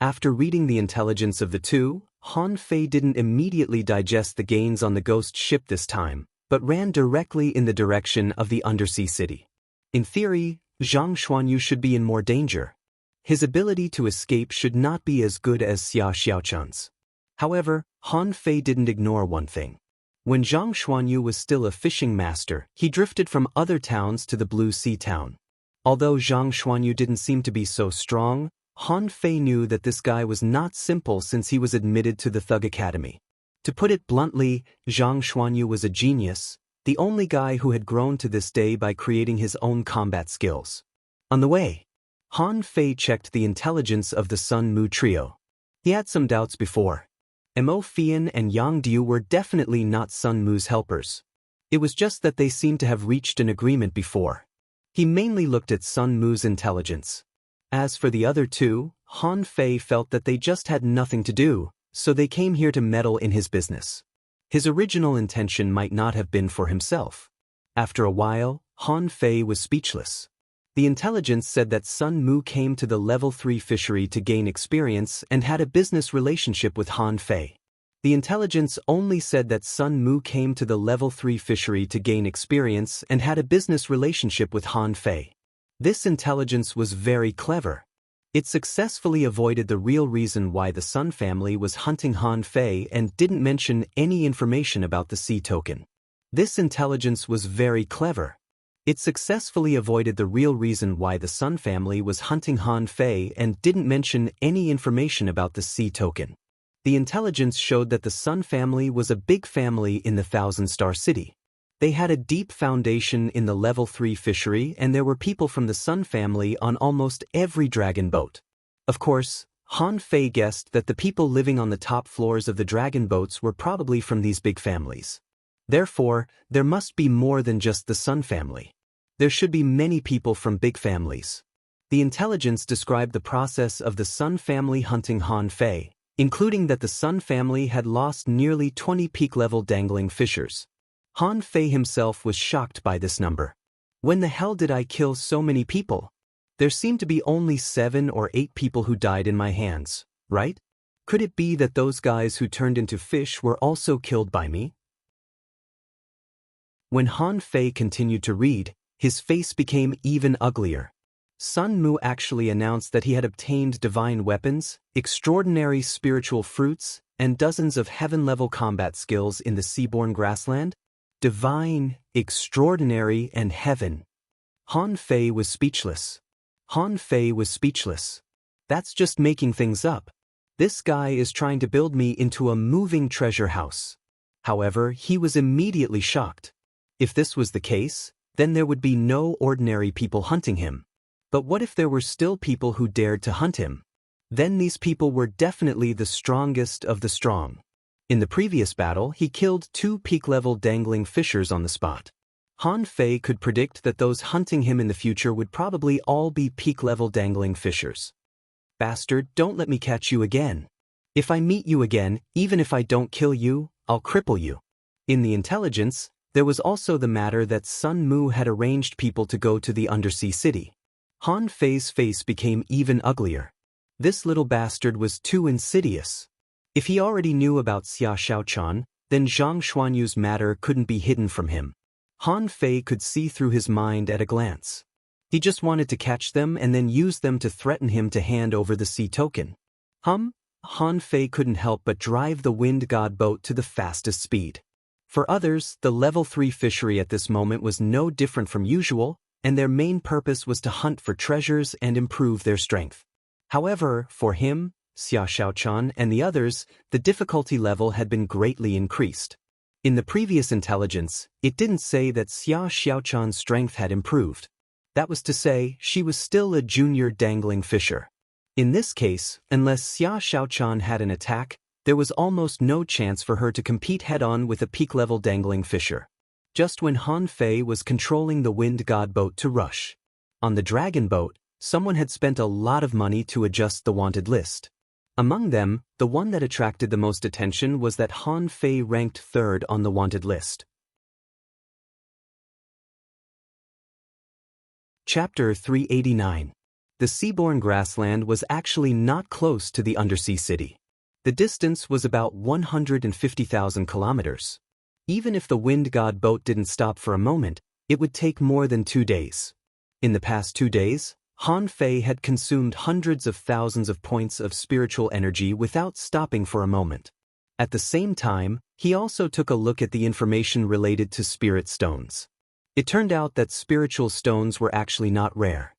After reading the intelligence of the two, Han Fei didn't immediately digest the gains on the ghost ship this time, but ran directly in the direction of the undersea city. In theory, Zhang Xuanyu should be in more danger. His ability to escape should not be as good as Xia Xiaochan's. However, Han Fei didn't ignore one thing. When Zhang Xuanyu was still a fishing master, he drifted from other towns to the Blue Sea Town. Although Zhang Xuanyu didn't seem to be so strong, Han Fei knew that this guy was not simple since he was admitted to the Thug Academy. To put it bluntly, Zhang Xuanyu was a genius, the only guy who had grown to this day by creating his own combat skills. On the way, Han Fei checked the intelligence of the Sun Mu trio. He had some doubts before. Mo Fian and Yang Diu were definitely not Sun Mu's helpers. It was just that they seemed to have reached an agreement before. He mainly looked at Sun Mu's intelligence. As for the other two, Han Fei felt that they just had nothing to do, so they came here to meddle in his business. His original intention might not have been for himself. After a while, Han Fei was speechless. The intelligence said that Sun Mu came to the level 3 fishery to gain experience and had a business relationship with Han Fei. The intelligence only said that Sun Mu came to the level 3 fishery to gain experience and had a business relationship with Han Fei. This intelligence was very clever. It successfully avoided the real reason why the Sun family was hunting Han Fei and didn't mention any information about the sea token. This intelligence was very clever. It successfully avoided the real reason why the Sun family was hunting Han Fei and didn't mention any information about the sea token. The intelligence showed that the Sun family was a big family in the Thousand-Star City. They had a deep foundation in the level 3 fishery and there were people from the Sun family on almost every dragon boat. Of course, Han Fei guessed that the people living on the top floors of the dragon boats were probably from these big families. Therefore, there must be more than just the Sun family. There should be many people from big families. The intelligence described the process of the Sun family hunting Han Fei, including that the Sun family had lost nearly 20 peak-level dangling fishers. Han Fei himself was shocked by this number. When the hell did I kill so many people? There seemed to be only 7 or 8 people who died in my hands, right? Could it be that those guys who turned into fish were also killed by me? When Han Fei continued to read, his face became even uglier. Sun Mu actually announced that he had obtained divine weapons, extraordinary spiritual fruits, and dozens of heaven-level combat skills in the seaborne grassland. Divine, extraordinary, and heaven. Han Fei was speechless. Han Fei was speechless. That's just making things up. This guy is trying to build me into a moving treasure house. However, he was immediately shocked. If this was the case, then there would be no ordinary people hunting him. But what if there were still people who dared to hunt him? Then these people were definitely the strongest of the strong. In the previous battle, he killed 2 peak-level dangling fishers on the spot. Han Fei could predict that those hunting him in the future would probably all be peak-level dangling fishers. Bastard, don't let me catch you again. If I meet you again, even if I don't kill you, I'll cripple you. In the intelligence, there was also the matter that Sun Mu had arranged people to go to the undersea city. Han Fei's face became even uglier. This little bastard was too insidious. If he already knew about Xia Xiaochan, then Zhang Xuanyu's matter couldn't be hidden from him. Han Fei could see through his mind at a glance. He just wanted to catch them and then use them to threaten him to hand over the sea token. Han Fei couldn't help but drive the wind god boat to the fastest speed. For others, the level 3 fishery at this moment was no different from usual, and their main purpose was to hunt for treasures and improve their strength. However, for him, Xia Xiaochan and the others, the difficulty level had been greatly increased. In the previous intelligence, it didn't say that Xia Xiaochan's strength had improved. That was to say, she was still a junior dangling fisher. In this case, unless Xia Xiaochan had an attack, there was almost no chance for her to compete head-on with a peak-level dangling fisher. Just when Han Fei was controlling the wind god boat to rush. On the dragon boat, someone had spent a lot of money to adjust the wanted list. Among them, the one that attracted the most attention was that Han Fei ranked 3rd on the wanted list. Chapter 389. The seaborne grassland was actually not close to the undersea city. The distance was about 150,000 kilometers. Even if the wind god boat didn't stop for a moment, it would take more than 2 days. In the past 2 days, Han Fei had consumed hundreds of thousands of points of spiritual energy without stopping for a moment. At the same time, he also took a look at the information related to spirit stones. It turned out that spiritual stones were actually not rare.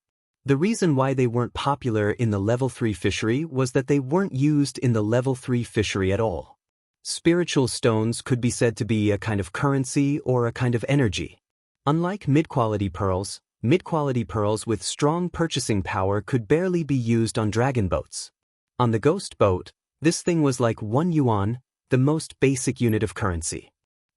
The reason why they weren't popular in the level 3 fishery was that they weren't used in the level 3 fishery at all. Spiritual stones could be said to be a kind of currency or a kind of energy. Unlike mid-quality pearls with strong purchasing power could barely be used on dragon boats. On the ghost boat, This thing was like 1 yuan, the most basic unit of currency.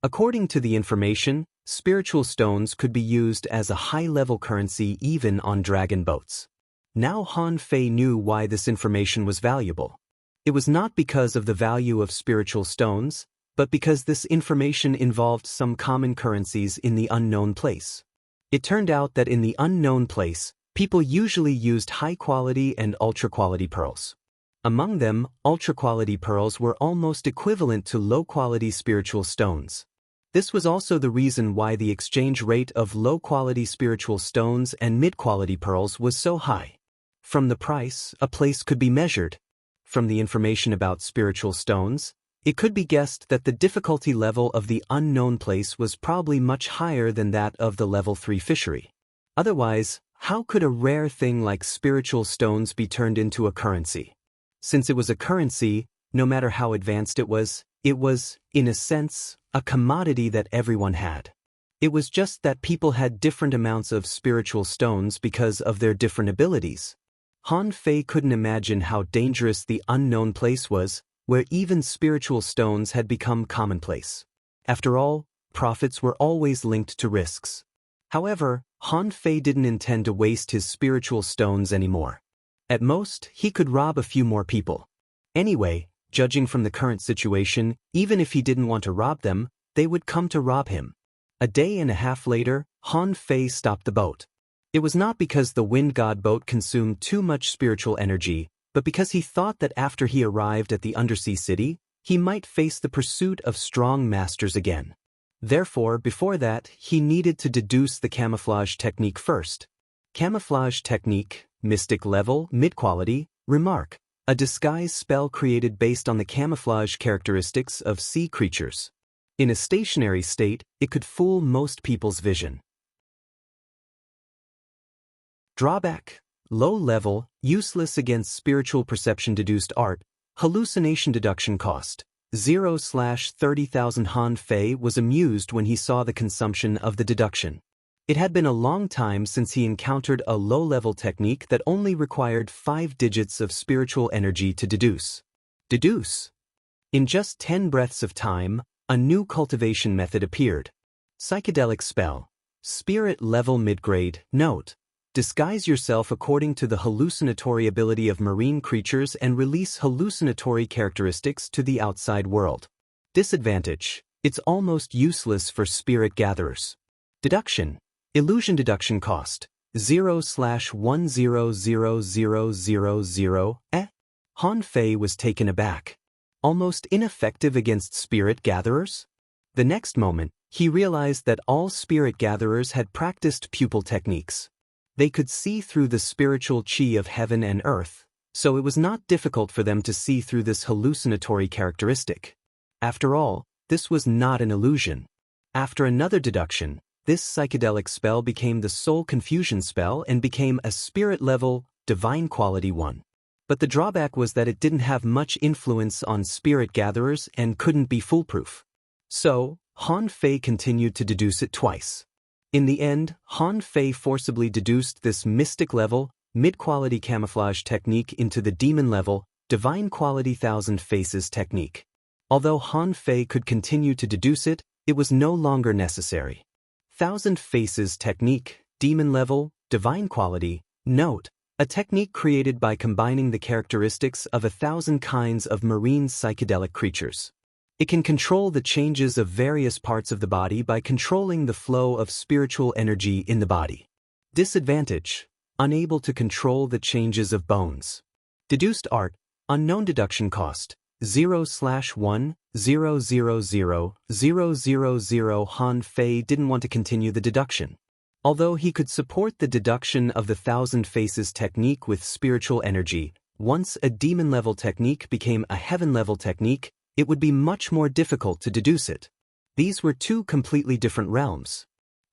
According to the information, spiritual stones could be used as a high-level currency even on dragon boats. Now Han Fei knew why this information was valuable. It was not because of the value of spiritual stones, but because this information involved some common currencies in the unknown place. It turned out that in the unknown place, people usually used high-quality and ultra-quality pearls. Among them, ultra-quality pearls were almost equivalent to low-quality spiritual stones. This was also the reason why the exchange rate of low-quality spiritual stones and mid-quality pearls was so high. From the price, a place could be measured. From the information about spiritual stones, it could be guessed that the difficulty level of the unknown place was probably much higher than that of the level 3 fishery. Otherwise, how could a rare thing like spiritual stones be turned into a currency? Since it was a currency, no matter how advanced it was, in a sense, a commodity that everyone had. It was just that people had different amounts of spiritual stones because of their different abilities. Han Fei couldn't imagine how dangerous the unknown place was, where even spiritual stones had become commonplace. After all, profits were always linked to risks. However, Han Fei didn't intend to waste his spiritual stones anymore. At most, he could rob a few more people. Anyway, judging from the current situation, even if he didn't want to rob them, they would come to rob him. A day and a half later, Han Fei stopped the boat. It was not because the wind god boat consumed too much spiritual energy, but because he thought that after he arrived at the undersea city, he might face the pursuit of strong masters again. Therefore, before that, he needed to deduce the camouflage technique first. Camouflage technique, mystic level, mid-quality, remark. A disguise spell created based on the camouflage characteristics of sea creatures. In a stationary state, it could fool most people's vision. Drawback: low level, useless against spiritual perception. Deduced art, hallucination. Deduction cost 0/30,000. Han Fei was amused when he saw the consumption of the deduction. It had been a long time since he encountered a low-level technique that only required 5 digits of spiritual energy to deduce. In just 10 breaths of time, a new cultivation method appeared. Psychedelic spell. Spirit level mid-grade. Note: disguise yourself according to the hallucinatory ability of marine creatures and release hallucinatory characteristics to the outside world. Disadvantage: it's almost useless for spirit gatherers. Deduction. Illusion. Deduction cost 0/100000. Han Fei was taken aback. Almost ineffective against spirit gatherers? The next moment, he realized that all spirit gatherers had practiced pupil techniques. They could see through the spiritual chi of heaven and earth, so it was not difficult for them to see through this hallucinatory characteristic. After all, this was not an illusion. After another deduction, this psychedelic spell became the soul confusion spell and became a spirit-level, divine quality one. But the drawback was that it didn't have much influence on spirit gatherers and couldn't be foolproof. So, Han Fei continued to deduce it twice. In the end, Han Fei forcibly deduced this mystic level, mid-quality camouflage technique into the demon level, divine quality thousand faces technique. Although Han Fei could continue to deduce it, it was no longer necessary. Thousand faces technique, demon level, divine quality. Note: a technique created by combining the characteristics of 1,000 kinds of marine psychedelic creatures. It can control the changes of various parts of the body by controlling the flow of spiritual energy in the body. Disadvantage: unable to control the changes of bones. Deduced art, unknown. Deduction cost 0/1000000. Han Fei didn't want to continue the deduction. Although he could support the deduction of the thousand faces technique with spiritual energy, once a demon-level technique became a heaven-level technique, it would be much more difficult to deduce it. These were two completely different realms.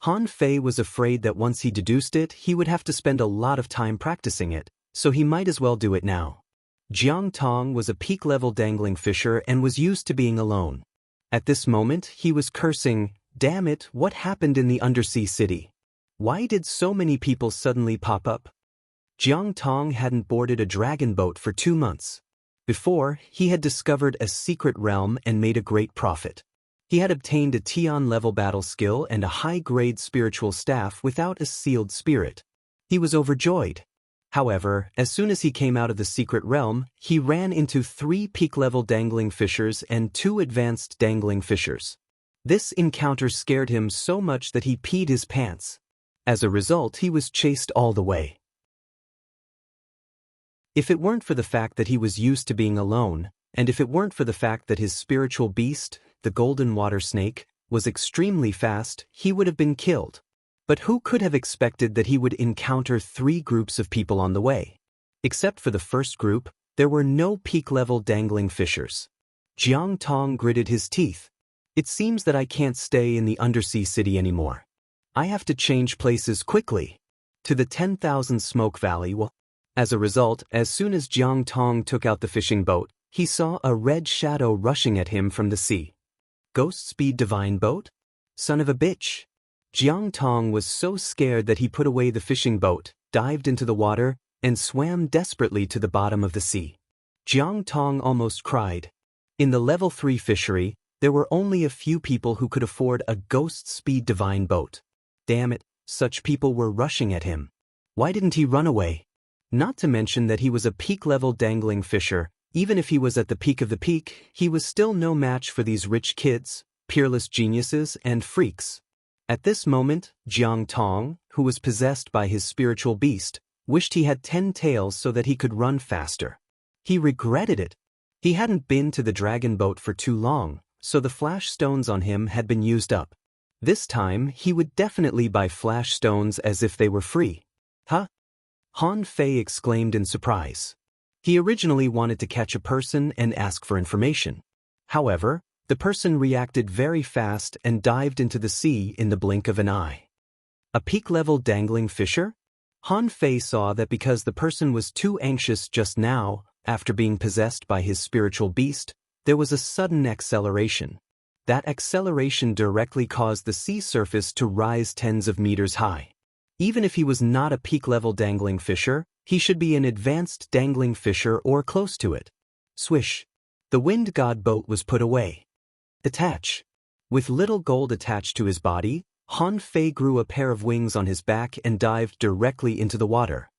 Han Fei was afraid that once he deduced it, he would have to spend a lot of time practicing it, so he might as well do it now. Jiang Tong was a peak-level dangling fisher and was used to being alone. At this moment, he was cursing, "Damn it, what happened in the undersea city? Why did so many people suddenly pop up?" Jiang Tong hadn't boarded a dragon boat for 2 months. Before, he had discovered a secret realm and made a great profit. He had obtained a Tian-level battle skill and a high-grade spiritual staff without a sealed spirit. He was overjoyed. However, as soon as he came out of the secret realm, he ran into 3 peak-level dangling fishers and 2 advanced dangling fishers. This encounter scared him so much that he peed his pants. As a result, he was chased all the way. If it weren't for the fact that he was used to being alone, and if it weren't for the fact that his spiritual beast, the golden water snake, was extremely fast, he would have been killed. But who could have expected that he would encounter 3 groups of people on the way? Except for the first group, there were no peak-level dangling fishers. Jiang Tong gritted his teeth. It seems that I can't stay in the undersea city anymore. I have to change places quickly. To the 10,000 Smoke Valley. As a result, as soon as Jiang Tong took out the fishing boat, he saw a red shadow rushing at him from the sea. Ghost speed divine boat? Son of a bitch. Jiang Tong was so scared that he put away the fishing boat, dived into the water, and swam desperately to the bottom of the sea. Jiang Tong almost cried. In the level 3 fishery, there were only a few people who could afford a ghost speed divine boat. Damn it, such people were rushing at him. Why didn't he run away? Not to mention that he was a peak-level dangling fisher. Even if he was at the peak of the peak, he was still no match for these rich kids, peerless geniuses, and freaks. At this moment, Jiang Tong, who was possessed by his spiritual beast, wished he had 10 tails so that he could run faster. He regretted it. He hadn't been to the dragon boat for too long, so the flash stones on him had been used up. This time, he would definitely buy flash stones as if they were free. Huh? Han Fei exclaimed in surprise. He originally wanted to catch a person and ask for information. However, the person reacted very fast and dived into the sea in the blink of an eye. A peak-level dangling fisher? Han Fei saw that because the person was too anxious just now, after being possessed by his spiritual beast, there was a sudden acceleration. That acceleration directly caused the sea surface to rise tens of meters high. Even if he was not a peak-level dangling fisher, he should be an advanced dangling fisher or close to it. Swish. The wind god boat was put away. Attach. With little gold attached to his body, Han Fei grew a pair of wings on his back and dived directly into the water.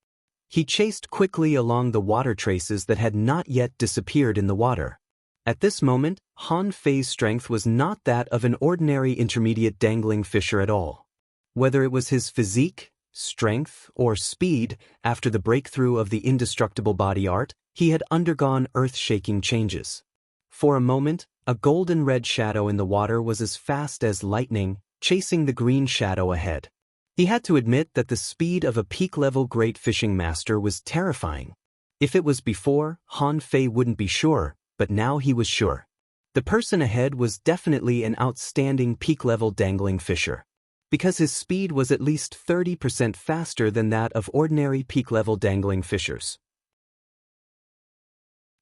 He chased quickly along the water traces that had not yet disappeared in the water. At this moment, Han Fei's strength was not that of an ordinary intermediate dangling fisher at all. Whether it was his physique, strength, or speed, after the breakthrough of the indestructible body art, he had undergone earth-shaking changes. For a moment, a golden red shadow in the water was as fast as lightning, chasing the green shadow ahead. He had to admit that the speed of a peak-level great fishing master was terrifying. If it was before, Han Fei wouldn't be sure, but now he was sure. The person ahead was definitely an outstanding peak-level dangling fisher. Because his speed was at least 30% faster than that of ordinary peak-level dangling fishers.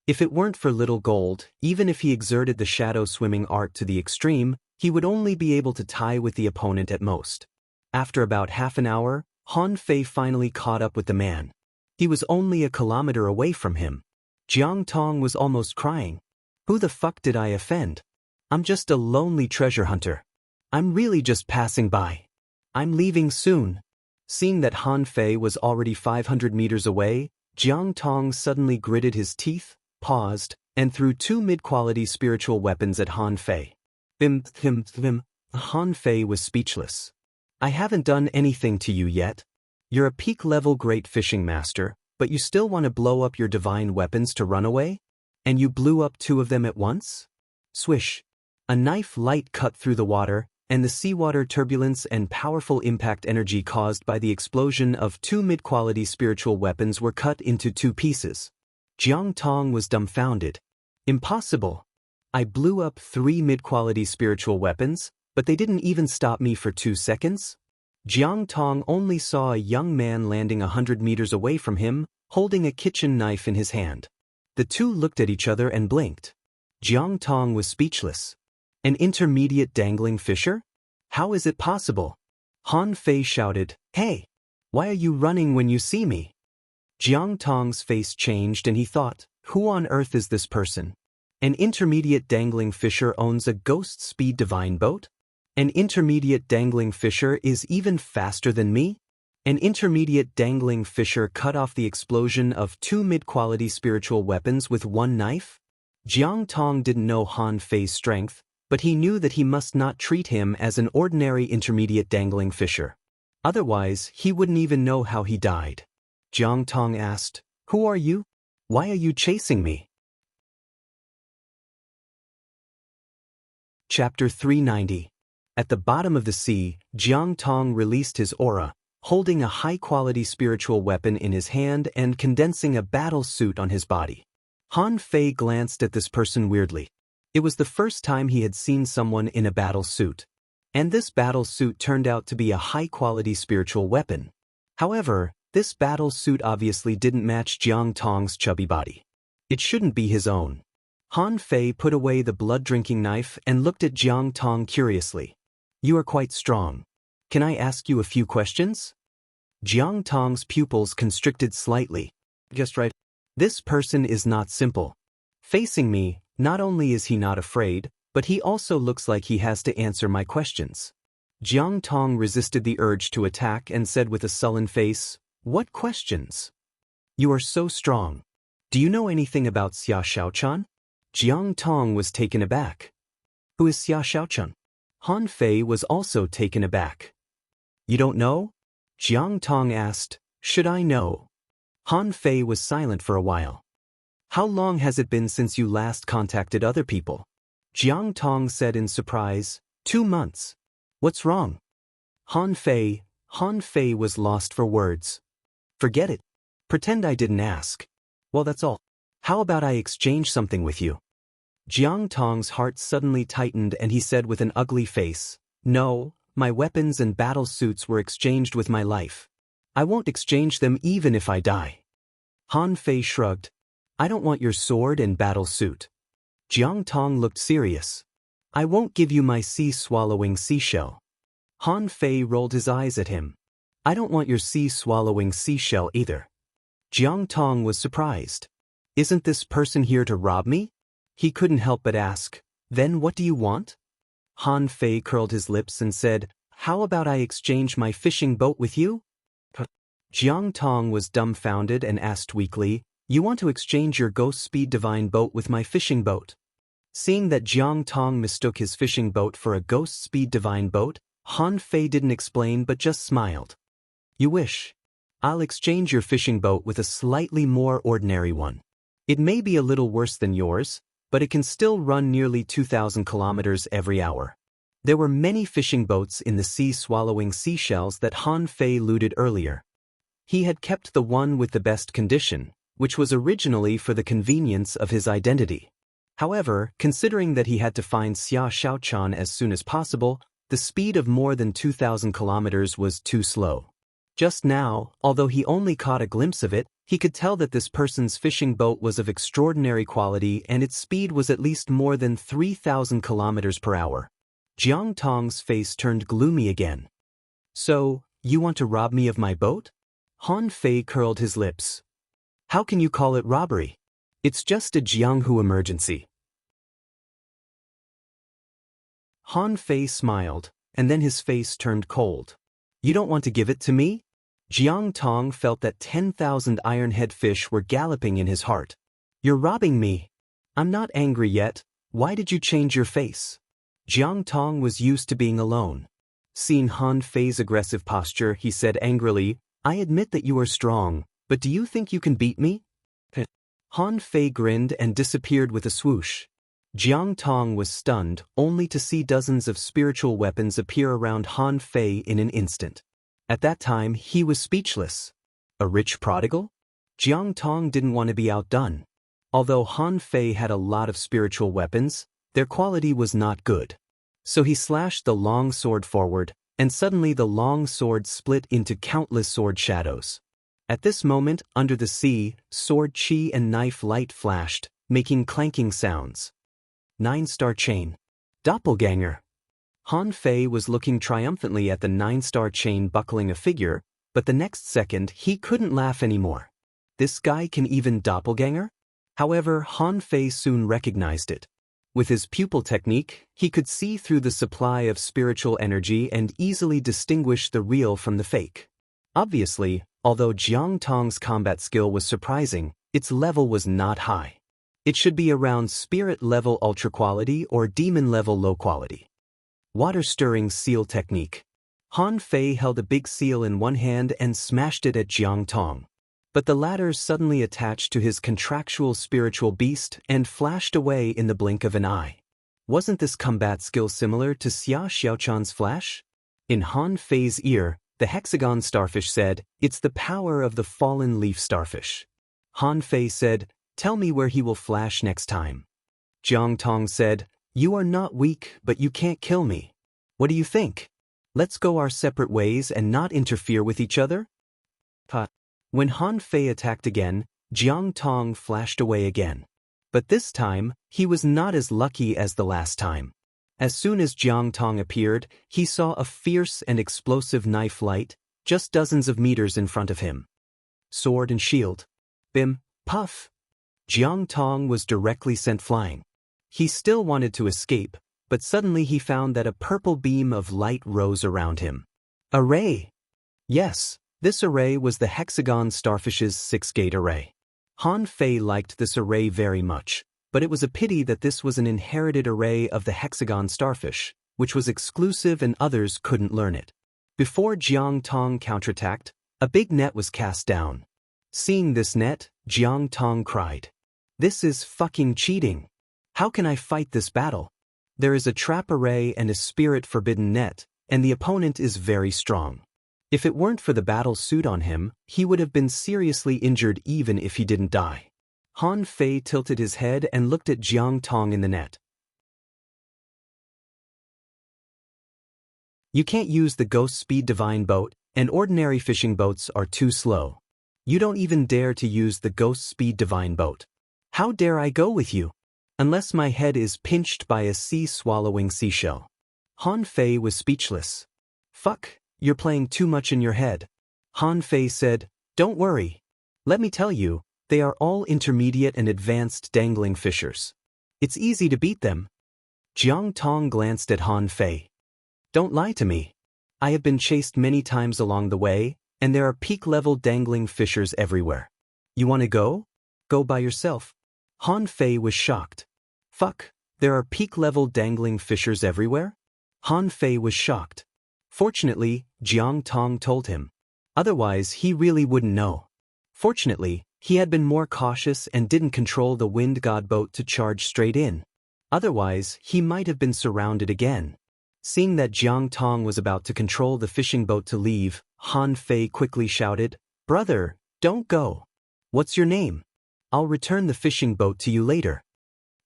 If it weren't for Little Gold, even if he exerted the shadow swimming art to the extreme, he would only be able to tie with the opponent at most. After about half an hour, Han Fei finally caught up with the man. He was only a kilometer away from him. Jiang Tong was almost crying. Who the fuck did I offend? I'm just a lonely treasure hunter. I'm really just passing by. I'm leaving soon. Seeing that Han Fei was already 500 meters away, Jiang Tong suddenly gritted his teeth, paused, and threw 2 mid-quality spiritual weapons at Han Fei. Han Fei was speechless. I haven't done anything to you yet. You're a peak-level great fishing master, but you still want to blow up your divine weapons to run away? And you blew up 2 of them at once? Swish. A knife light cut through the water, and the seawater turbulence and powerful impact energy caused by the explosion of 2 mid-quality spiritual weapons were cut into 2 pieces. Jiang Tong was dumbfounded. Impossible. I blew up 3 mid-quality spiritual weapons, but they didn't even stop me for 2 seconds? Jiang Tong only saw a young man landing 100 meters away from him, holding a kitchen knife in his hand. The 2 looked at each other and blinked. Jiang Tong was speechless. An intermediate dangling fisher? How is it possible? Han Fei shouted, Hey! Why are you running when you see me? Jiang Tong's face changed and he thought, Who on earth is this person? An intermediate dangling fisher owns a ghost speed divine boat? An intermediate dangling fisher is even faster than me? An intermediate dangling fisher cut off the explosion of 2 mid-quality spiritual weapons with 1 knife? Jiang Tong didn't know Han Fei's strength, but he knew that he must not treat him as an ordinary intermediate dangling fisher. Otherwise, he wouldn't even know how he died. Jiang Tong asked, "Who are you? Why are you chasing me?" Chapter 390. At the bottom of the sea, Jiang Tong released his aura, holding a high-quality spiritual weapon in his hand and condensing a battle suit on his body. Han Fei glanced at this person weirdly. It was the first time he had seen someone in a battle suit. And this battle suit turned out to be a high-quality spiritual weapon. However, this battle suit obviously didn't match Jiang Tong's chubby body. It shouldn't be his own. Han Fei put away the blood-drinking knife and looked at Jiang Tong curiously. "You are quite strong. Can I ask you a few questions?" Jiang Tong's pupils constricted slightly. "Just right. This person is not simple. Facing me, not only is he not afraid, but he also looks like he has to answer my questions." Jiang Tong resisted the urge to attack and said with a sullen face, "What questions? You are so strong. Do you know anything about Xia Shaochan?" Jiang Tong was taken aback. "Who is Xia Shaochan?" Han Fei was also taken aback. "You don't know?" Jiang Tong asked, "Should I know?" Han Fei was silent for a while. "How long has it been since you last contacted other people?" Jiang Tong said in surprise, 2 months. "What's wrong?" Han Fei was lost for words. "Forget it. Pretend I didn't ask. Well, that's all. How about I exchange something with you?" Jiang Tong's heart suddenly tightened and he said with an ugly face, "No, my weapons and battle suits were exchanged with my life. I won't exchange them even if I die." Han Fei shrugged. "I don't want your sword and battle suit." Jiang Tong looked serious. "I won't give you my sea-swallowing seashell." Han Fei rolled his eyes at him. "I don't want your sea-swallowing seashell either." Jiang Tong was surprised. "Isn't this person here to rob me?" He couldn't help but ask, "Then what do you want?" Han Fei curled his lips and said, "How about I exchange my fishing boat with you?" Jiang Tong was dumbfounded and asked weakly, "You want to exchange your ghost speed divine boat with my fishing boat?" Seeing that Jiang Tong mistook his fishing boat for a ghost speed divine boat, Han Fei didn't explain but just smiled. "You wish. I'll exchange your fishing boat with a slightly more ordinary one. It may be a little worse than yours, but it can still run nearly 2,000 kilometers every hour." There were many fishing boats in the sea-swallowing seashells that Han Fei looted earlier. He had kept the one with the best condition, which was originally for the convenience of his identity. However, considering that he had to find Xia Shaochan as soon as possible, the speed of more than 2,000 kilometers was too slow. Just now, although he only caught a glimpse of it, he could tell that this person's fishing boat was of extraordinary quality and its speed was at least more than 3,000 kilometers per hour. Jiang Tong's face turned gloomy again. "So, you want to rob me of my boat?" Han Fei curled his lips. "How can you call it robbery? It's just a Jianghu emergency." Han Fei smiled, and then his face turned cold. "You don't want to give it to me?" Jiang Tong felt that 10,000 iron-head fish were galloping in his heart. "You're robbing me. I'm not angry yet. Why did you change your face?" Jiang Tong was used to being alone. Seeing Han Fei's aggressive posture, he said angrily, "I admit that you are strong, but do you think you can beat me?" Han Fei grinned and disappeared with a swoosh. Jiang Tong was stunned, only to see dozens of spiritual weapons appear around Han Fei in an instant. At that time, he was speechless. A rich prodigal? Jiang Tong didn't want to be outdone. Although Han Fei had a lot of spiritual weapons, their quality was not good. So he slashed the long sword forward, and suddenly the long sword split into countless sword shadows. At this moment, under the sea, sword chi and knife light flashed, making clanking sounds. 9-star chain. Doppelganger. Han Fei was looking triumphantly at the 9-star chain buckling a figure, but the next second he couldn't laugh anymore. This guy can even doppelganger? However, Han Fei soon recognized it. With his pupil technique, he could see through the supply of spiritual energy and easily distinguish the real from the fake. Obviously, although Jiang Tong's combat skill was surprising, its level was not high. It should be around spirit level ultra quality or demon level low quality. Water stirring seal technique. Han Fei held a big seal in one hand and smashed it at Jiang Tong. But the latter suddenly attached to his contractual spiritual beast and flashed away in the blink of an eye. Wasn't this combat skill similar to Xia Xiaochan's flash? In Han Fei's ear, the hexagon starfish said, "It's the power of the fallen leaf starfish." Han Fei said, "Tell me where he will flash next time." Jiang Tong said, "You are not weak, but you can't kill me. What do you think? Let's go our separate ways and not interfere with each other?" When Han Fei attacked again, Jiang Tong flashed away again. But this time, he was not as lucky as the last time. As soon as Jiang Tong appeared, he saw a fierce and explosive knife light, just dozens of meters in front of him. Sword and shield. Bim, puff. Jiang Tong was directly sent flying. He still wanted to escape, but suddenly he found that a purple beam of light rose around him. A ray! Yes, this array was the hexagon starfish's six-gate array. Han Fei liked this array very much, but it was a pity that this was an inherited array of the hexagon starfish, which was exclusive and others couldn't learn it. Before Jiang Tong counterattacked, a big net was cast down. Seeing this net, Jiang Tong cried, "This is fucking cheating. How can I fight this battle? There is a trap array and a spirit forbidden net, and the opponent is very strong. If it weren't for the battle suit on him, he would have been seriously injured even if he didn't die." Han Fei tilted his head and looked at Jiang Tong in the net. "You can't use the Ghost Speed Divine boat, and ordinary fishing boats are too slow. You don't even dare to use the Ghost Speed Divine boat. How dare I go with you? Unless my head is pinched by a sea-swallowing seashell." Han Fei was speechless. "Fuck. You're playing too much in your head." Han Fei said, "Don't worry. Let me tell you, they are all intermediate and advanced dangling fishers. It's easy to beat them." Jiang Tong glanced at Han Fei. "Don't lie to me. I have been chased many times along the way, and there are peak-level dangling fishers everywhere. You want to go? Go by yourself." Han Fei was shocked. "Fuck, there are peak-level dangling fishers everywhere?" Han Fei was shocked. Fortunately, Jiang Tong told him. Otherwise, he really wouldn't know. Fortunately, he had been more cautious and didn't control the wind god boat to charge straight in. Otherwise, he might have been surrounded again. Seeing that Jiang Tong was about to control the fishing boat to leave, Han Fei quickly shouted, "Brother, don't go. What's your name? I'll return the fishing boat to you later."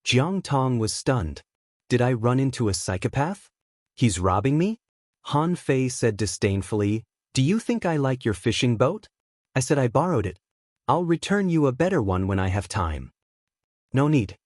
Jiang Tong was stunned. "Did I run into a psychopath? He's robbing me?" Han Fei said disdainfully, "Do you think I like your fishing boat? I said I borrowed it. I'll return you a better one when I have time." "No need."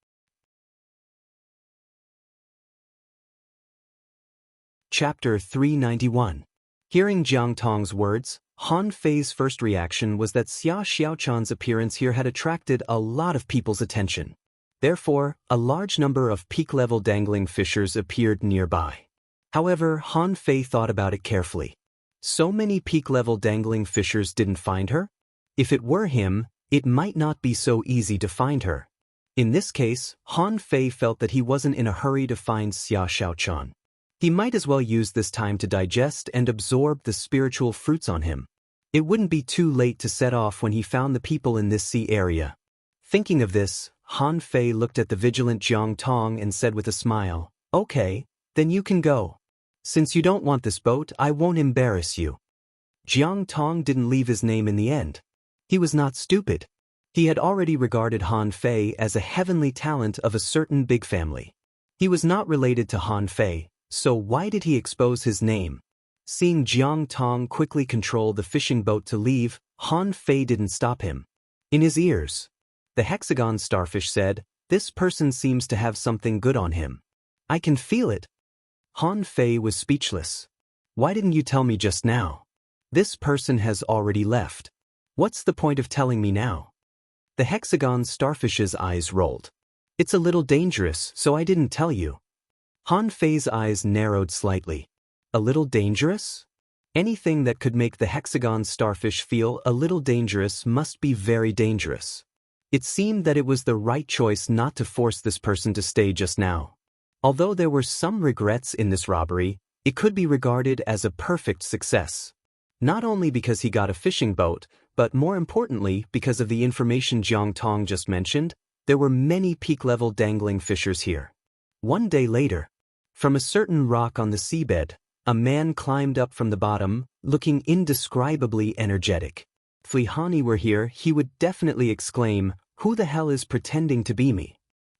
Chapter 391. Hearing Jiang Tong's words, Han Fei's first reaction was that Xia Xiaochan's appearance here had attracted a lot of people's attention. Therefore, a large number of peak-level dangling fishers appeared nearby. However, Han Fei thought about it carefully. So many peak-level dangling fishers didn't find her? If it were him, it might not be so easy to find her. In this case, Han Fei felt that he wasn't in a hurry to find Xia Xiaochan. He might as well use this time to digest and absorb the spiritual fruits on him. It wouldn't be too late to set off when he found the people in this sea area. Thinking of this, Han Fei looked at the vigilant Jiang Tong and said with a smile, "Okay, then you can go. Since you don't want this boat, I won't embarrass you." Jiang Tong didn't leave his name in the end. He was not stupid. He had already regarded Han Fei as a heavenly talent of a certain big family. He was not related to Han Fei, so why did he expose his name? Seeing Jiang Tong quickly control the fishing boat to leave, Han Fei didn't stop him. In his ears, the hexagon starfish said, "This person seems to have something good on him. I can feel it." Han Fei was speechless. "Why didn't you tell me just now? This person has already left. What's the point of telling me now?" The hexagon starfish's eyes rolled. It's a little dangerous, so I didn't tell you. Han Fei's eyes narrowed slightly. A little dangerous? Anything that could make the hexagon starfish feel a little dangerous must be very dangerous. It seemed that it was the right choice not to force this person to stay just now. Although there were some regrets in this robbery, it could be regarded as a perfect success. Not only because he got a fishing boat, but more importantly because of the information Jiang Tong just mentioned, there were many peak-level dangling fishers here. One day later, from a certain rock on the seabed, a man climbed up from the bottom, looking indescribably energetic. If Li Hani were here, he would definitely exclaim, "Who the hell is pretending to be me?"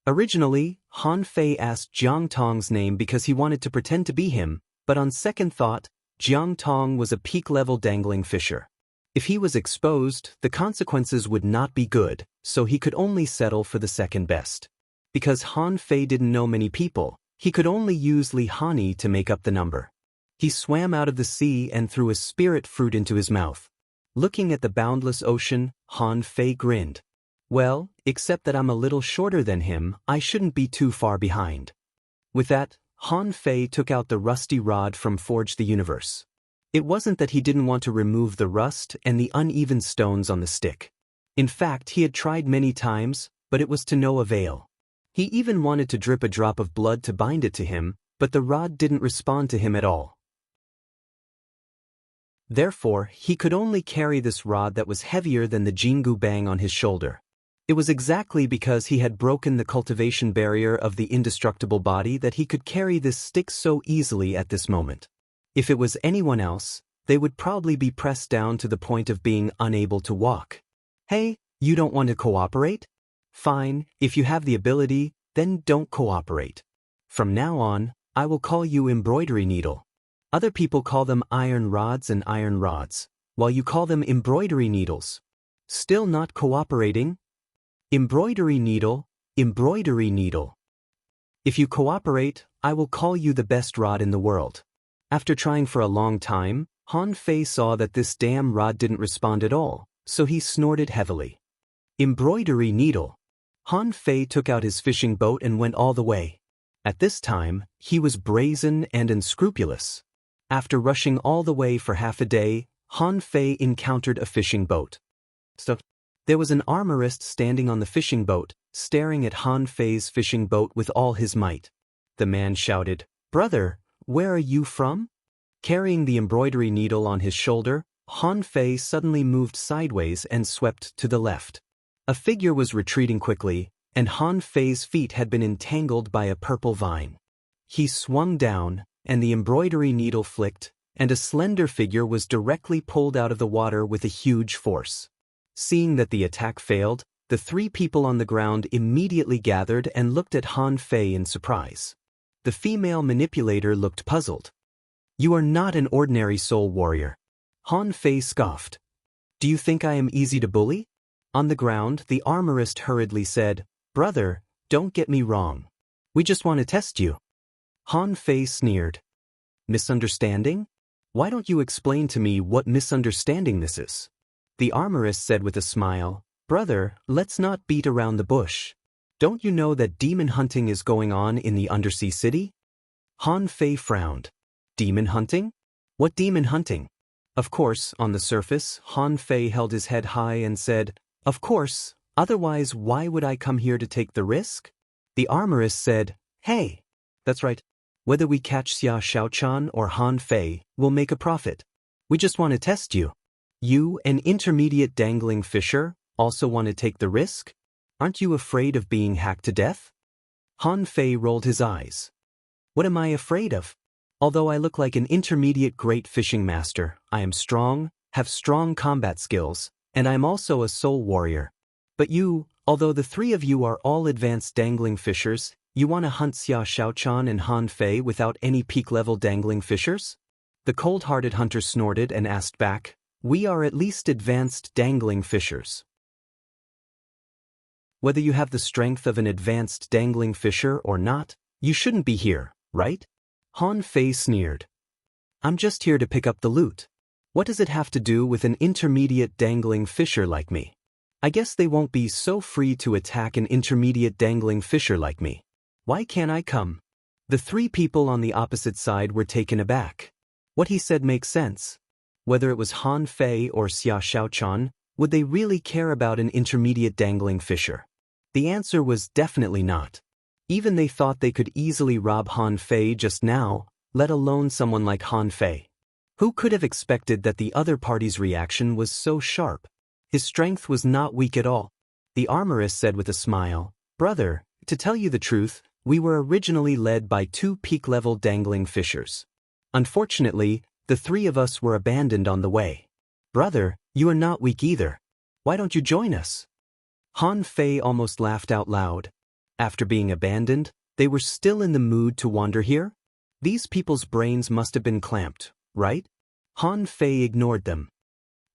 Originally, Han Fei asked Jiang Tong's name because he wanted to pretend to be him, but on second thought, Jiang Tong was a peak-level dangling fisher. If he was exposed, the consequences would not be good, so he could only settle for the second best. Because Han Fei didn't know many people, he could only use Li Hani to make up the number. He swam out of the sea and threw a spirit fruit into his mouth. Looking at the boundless ocean, Han Fei grinned. Well, except that I'm a little shorter than him, I shouldn't be too far behind. With that, Han Fei took out the rusty rod from Forge the Universe. It wasn't that he didn't want to remove the rust and the uneven stones on the stick. In fact, he had tried many times, but it was to no avail. He even wanted to drip a drop of blood to bind it to him, but the rod didn't respond to him at all. Therefore, he could only carry this rod that was heavier than the Jingu Bang on his shoulder. It was exactly because he had broken the cultivation barrier of the indestructible body that he could carry this stick so easily at this moment. If it was anyone else, they would probably be pressed down to the point of being unable to walk. Hey, you don't want to cooperate? Fine, if you have the ability, then don't cooperate. From now on, I will call you Embroidery Needle. Other people call them iron rods and iron rods, while you call them embroidery needles. Still not cooperating? Embroidery needle, embroidery needle. If you cooperate, I will call you the best rod in the world. After trying for a long time, Han Fei saw that this damn rod didn't respond at all, so he snorted heavily. Embroidery needle. Han Fei took out his fishing boat and went all the way. At this time, he was brazen and unscrupulous. After rushing all the way for half a day, Han Fei encountered a fishing boat. There was an armorist standing on the fishing boat, staring at Han Fei's fishing boat with all his might. The man shouted, "Brother, where are you from?" Carrying the embroidery needle on his shoulder, Han Fei suddenly moved sideways and swept to the left. A figure was retreating quickly, and Han Fei's feet had been entangled by a purple vine. He swung down, and the embroidery needle flicked, and a slender figure was directly pulled out of the water with a huge force. Seeing that the attack failed, the three people on the ground immediately gathered and looked at Han Fei in surprise. The female manipulator looked puzzled. "You are not an ordinary soul warrior." Han Fei scoffed. "Do you think I am easy to bully?" On the ground, the armorist hurriedly said, "Brother, don't get me wrong. We just want to test you." Han Fei sneered. "Misunderstanding? Why don't you explain to me what misunderstanding this is?" The armorist said with a smile, "Brother, let's not beat around the bush. Don't you know that demon hunting is going on in the undersea city?" Han Fei frowned. "Demon hunting? What demon hunting?" Of course, on the surface, Han Fei held his head high and said, "Of course, otherwise why would I come here to take the risk?" The armorist said, "Hey, that's right. Whether we catch Xia Shaochan or Han Fei, we'll make a profit. We just want to test you. You, an intermediate dangling fisher, also want to take the risk? Aren't you afraid of being hacked to death?" Han Fei rolled his eyes. "What am I afraid of? Although I look like an intermediate great fishing master, I am strong, have strong combat skills, and I am also a soul warrior. But you, although the three of you are all advanced dangling fishers, you want to hunt Xia Shaochan and Han Fei without any peak-level dangling fishers?" The cold-hearted hunter snorted and asked back, "We are at least advanced dangling fishers. Whether you have the strength of an advanced dangling fisher or not, you shouldn't be here, right?" Han Fei sneered. "I'm just here to pick up the loot. What does it have to do with an intermediate dangling fisher like me?" I guess they won't be so free to attack an intermediate dangling fisher like me. Why can't I come? The three people on the opposite side were taken aback. What he said makes sense. Whether it was Han Fei or Xia Xiaochan, would they really care about an intermediate dangling fisher? The answer was definitely not. Even they thought they could easily rob Han Fei just now, let alone someone like Han Fei. Who could have expected that the other party's reaction was so sharp? His strength was not weak at all. The armorist said with a smile, "Brother, to tell you the truth, we were originally led by 2 peak-level dangling fishers. Unfortunately, the 3 of us were abandoned on the way. Brother, you are not weak either. Why don't you join us?" Han Fei almost laughed out loud. After being abandoned, they were still in the mood to wander here? These people's brains must have been clamped, right? Han Fei ignored them.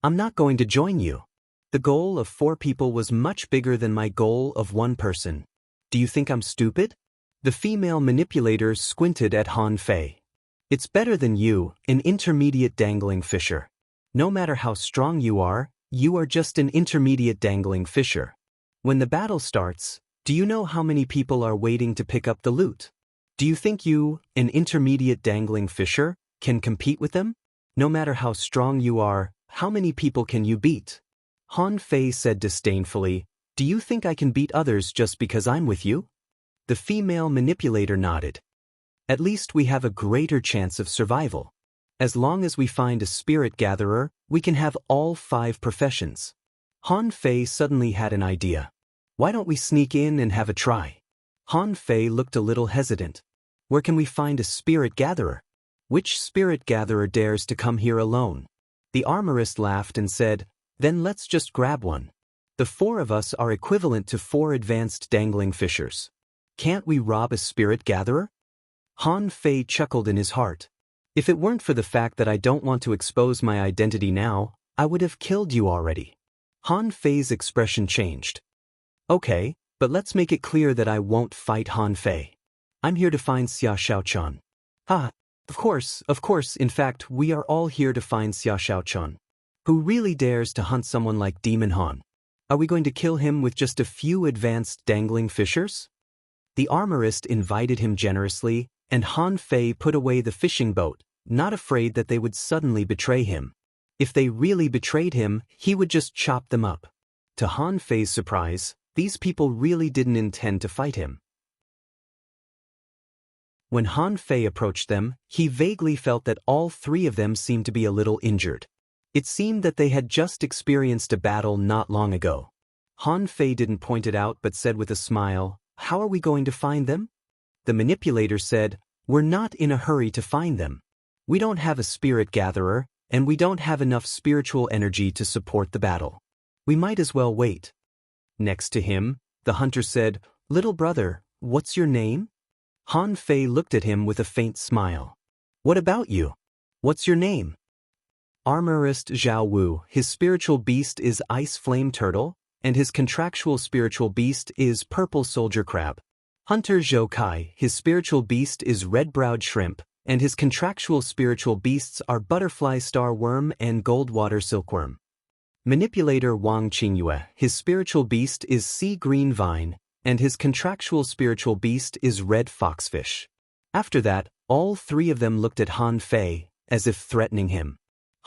"I'm not going to join you. The goal of 4 people was much bigger than my goal of 1 person. Do you think I'm stupid?" The female manipulator squinted at Han Fei. "It's better than you, an intermediate dangling fisher. No matter how strong you are just an intermediate dangling fisher. When the battle starts, do you know how many people are waiting to pick up the loot? Do you think you, an intermediate dangling fisher, can compete with them? No matter how strong you are, how many people can you beat?" Han Fei said disdainfully, "Do you think I can beat others just because I'm with you?" The female manipulator nodded. "At least we have a greater chance of survival. As long as we find a spirit gatherer, we can have all 5 professions." Han Fei suddenly had an idea. "Why don't we sneak in and have a try?" Han Fei looked a little hesitant. "Where can we find a spirit gatherer? Which spirit gatherer dares to come here alone?" The armorist laughed and said, "Then let's just grab one. The 4 of us are equivalent to 4 advanced dangling fishers. Can't we rob a spirit gatherer?" Han Fei chuckled in his heart. "If it weren't for the fact that I don't want to expose my identity now, I would have killed you already." Han Fei's expression changed. "Okay, but let's make it clear that I won't fight Han Fei. I'm here to find Xia Xiaochan." "Ah, of course, in fact, we are all here to find Xia Xiaochan. Who really dares to hunt someone like Demon Han? Are we going to kill him with just a few advanced dangling fishers?" The armorist invited him generously, and Han Fei put away the fishing boat, not afraid that they would suddenly betray him. If they really betrayed him, he would just chop them up. To Han Fei's surprise, these people really didn't intend to fight him. When Han Fei approached them, he vaguely felt that all 3 of them seemed to be a little injured. It seemed that they had just experienced a battle not long ago. Han Fei didn't point it out but said with a smile, "How are we going to find them?" The manipulator said, "We're not in a hurry to find them. We don't have a spirit gatherer, and we don't have enough spiritual energy to support the battle. We might as well wait." Next to him, the hunter said, "Little brother, what's your name?" Han Fei looked at him with a faint smile. "What about you? What's your name?" "Armorist Zhao Wu, his spiritual beast is Ice Flame Turtle, and his contractual spiritual beast is Purple Soldier Crab. Hunter Zhou Kai, his spiritual beast is Red-Browed Shrimp, and his contractual spiritual beasts are Butterfly Star Worm and Goldwater Silkworm. Manipulator Wang Qingyue, his spiritual beast is Sea Green Vine, and his contractual spiritual beast is Red Foxfish." After that, all 3 of them looked at Han Fei, as if threatening him.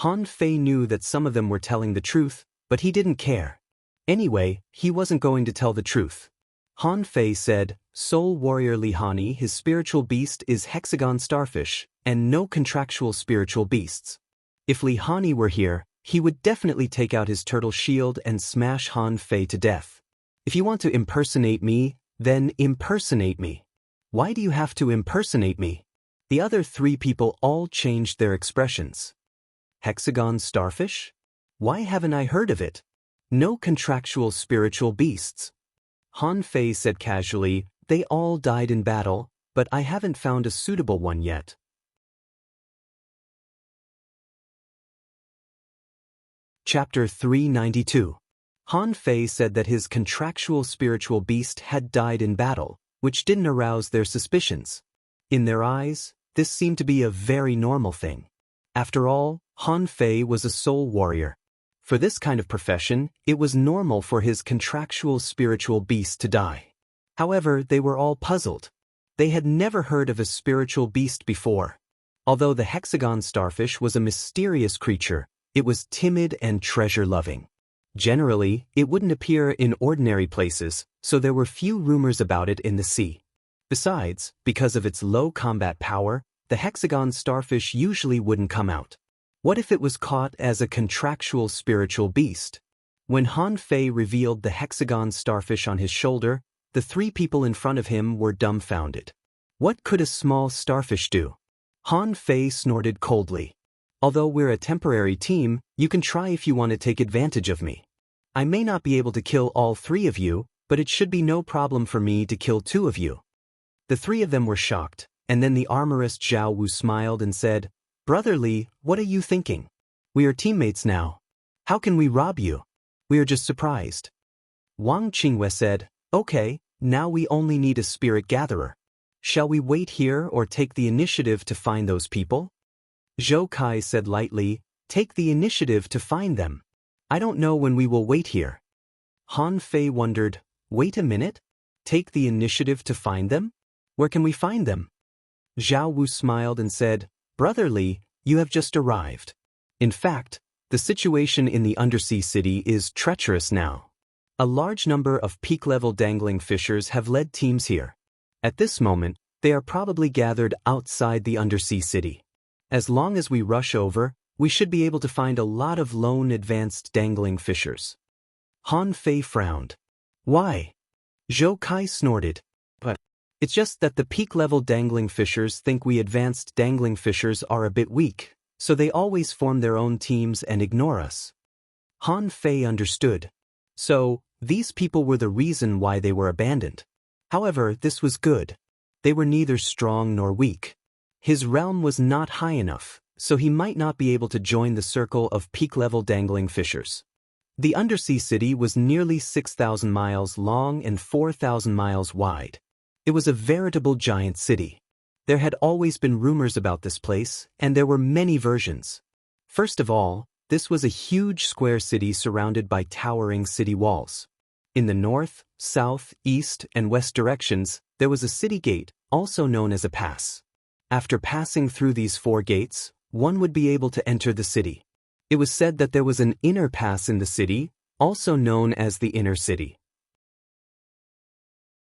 Han Fei knew that some of them were telling the truth, but he didn't care. Anyway, he wasn't going to tell the truth. Han Fei said, "Soul Warrior Li Hani, his spiritual beast is Hexagon Starfish, and no contractual spiritual beasts. If Li Hani were here, he would definitely take out his turtle shield and smash Han Fei to death. If you want to impersonate me, then impersonate me. Why do you have to impersonate me?" The other 3 people all changed their expressions. Hexagon Starfish? Why haven't I heard of it? No contractual spiritual beasts. Han Fei said casually, "They all died in battle, but I haven't found a suitable one yet." Chapter 392. Han Fei said that his contractual spiritual beast had died in battle, which didn't arouse their suspicions. In their eyes, this seemed to be a very normal thing. After all, Han Fei was a soul warrior. For this kind of profession, it was normal for his contractual spiritual beast to die. However, they were all puzzled. They had never heard of a spiritual beast before. Although the hexagon starfish was a mysterious creature, it was timid and treasure-loving. Generally, it wouldn't appear in ordinary places, so there were few rumors about it in the sea. Besides, because of its low combat power, the hexagon starfish usually wouldn't come out. What if it was caught as a contractual spiritual beast? When Han Fei revealed the hexagon starfish on his shoulder, the three people in front of him were dumbfounded. What could a small starfish do? Han Fei snorted coldly. Although we're a temporary team, you can try if you want to take advantage of me. I may not be able to kill all three of you, but it should be no problem for me to kill two of you. The three of them were shocked, and then the armorist Zhao Wu smiled and said, "Brother Li, what are you thinking? We are teammates now. How can we rob you? We are just surprised." Wang Qingwei said, "Okay, now we only need a spirit gatherer. Shall we wait here or take the initiative to find those people?" Zhou Kai said lightly, "Take the initiative to find them. I don't know when we will wait here." Han Fei wondered, "Wait a minute? Take the initiative to find them? Where can we find them?" Zhao Wu smiled and said, "Brother Li, you have just arrived. In fact, the situation in the undersea city is treacherous now. A large number of peak-level dangling fishers have led teams here. At this moment, they are probably gathered outside the undersea city. As long as we rush over, we should be able to find a lot of lone advanced dangling fishers." Han Fei frowned. "Why?" Zhou Kai snorted. "But it's just that the peak-level dangling fishers think we advanced dangling fishers are a bit weak, so they always form their own teams and ignore us." Han Fei understood. So, these people were the reason why they were abandoned. However, this was good. They were neither strong nor weak. His realm was not high enough, so he might not be able to join the circle of peak-level dangling fishers. The undersea city was nearly 6,000 miles long and 4,000 miles wide. It was a veritable giant city. There had always been rumors about this place, and there were many versions. First of all, this was a huge square city surrounded by towering city walls. In the north, south, east, and west directions, there was a city gate, also known as a pass. After passing through these four gates, one would be able to enter the city. It was said that there was an inner pass in the city, also known as the inner city.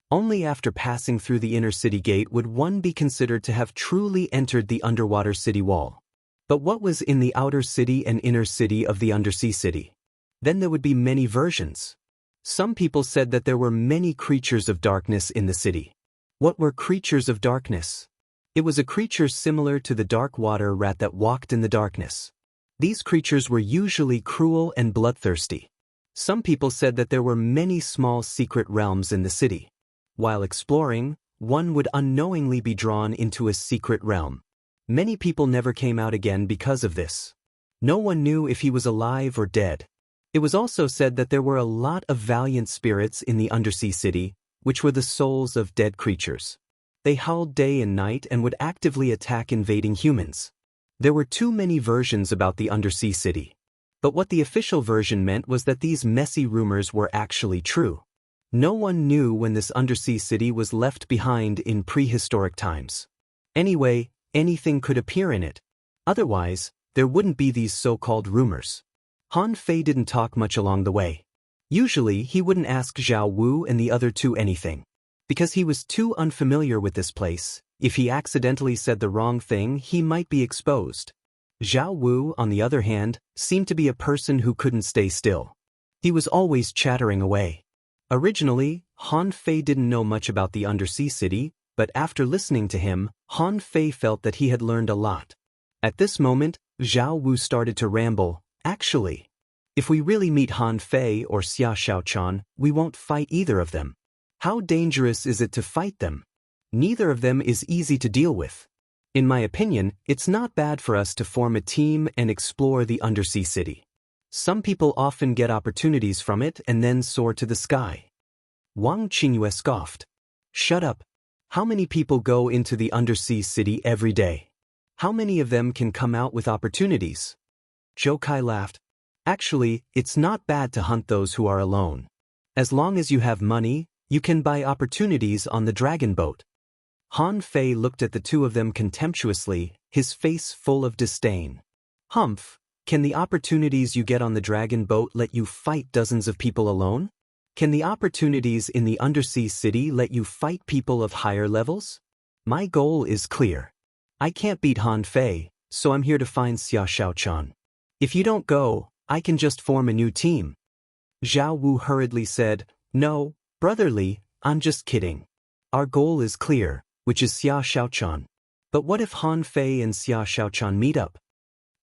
Only after passing through the inner city gate would one be considered to have truly entered the underwater city wall. But what was in the outer city and inner city of the undersea city? Then there would be many versions. Some people said that there were many creatures of darkness in the city. What were creatures of darkness? It was a creature similar to the dark water rat that walked in the darkness. These creatures were usually cruel and bloodthirsty. Some people said that there were many small secret realms in the city. While exploring, one would unknowingly be drawn into a secret realm. Many people never came out again because of this. No one knew if he was alive or dead. It was also said that there were a lot of valiant spirits in the undersea city, which were the souls of dead creatures. They howled day and night and would actively attack invading humans. There were too many versions about the undersea city. But what the official version meant was that these messy rumors were actually true. No one knew when this undersea city was left behind in prehistoric times. Anyway, anything could appear in it. Otherwise, there wouldn't be these so-called rumors. Han Fei didn't talk much along the way. Usually, he wouldn't ask Zhao Wu and the other two anything. Because he was too unfamiliar with this place, if he accidentally said the wrong thing, he might be exposed. Zhao Wu, on the other hand, seemed to be a person who couldn't stay still. He was always chattering away. Originally, Han Fei didn't know much about the undersea city, but after listening to him, Han Fei felt that he had learned a lot. At this moment, Zhao Wu started to ramble. Actually, if we really meet Han Fei or Xia Xiaochan, we won't fight either of them. How dangerous is it to fight them? Neither of them is easy to deal with. In my opinion, it's not bad for us to form a team and explore the undersea city. Some people often get opportunities from it and then soar to the sky. Wang Qingyue scoffed. Shut up. How many people go into the undersea city every day? How many of them can come out with opportunities? Zhou Kai laughed. Actually, it's not bad to hunt those who are alone. As long as you have money, you can buy opportunities on the dragon boat. Han Fei looked at the two of them contemptuously, his face full of disdain. Humph, can the opportunities you get on the dragon boat let you fight dozens of people alone? Can the opportunities in the undersea city let you fight people of higher levels? My goal is clear. I can't beat Han Fei, so I'm here to find Xia Shaochan. If you don't go, I can just form a new team. Zhao Wu hurriedly said, No, brotherly, I'm just kidding. Our goal is clear, which is Xia Shaochan. But what if Han Fei and Xia Shaochan meet up?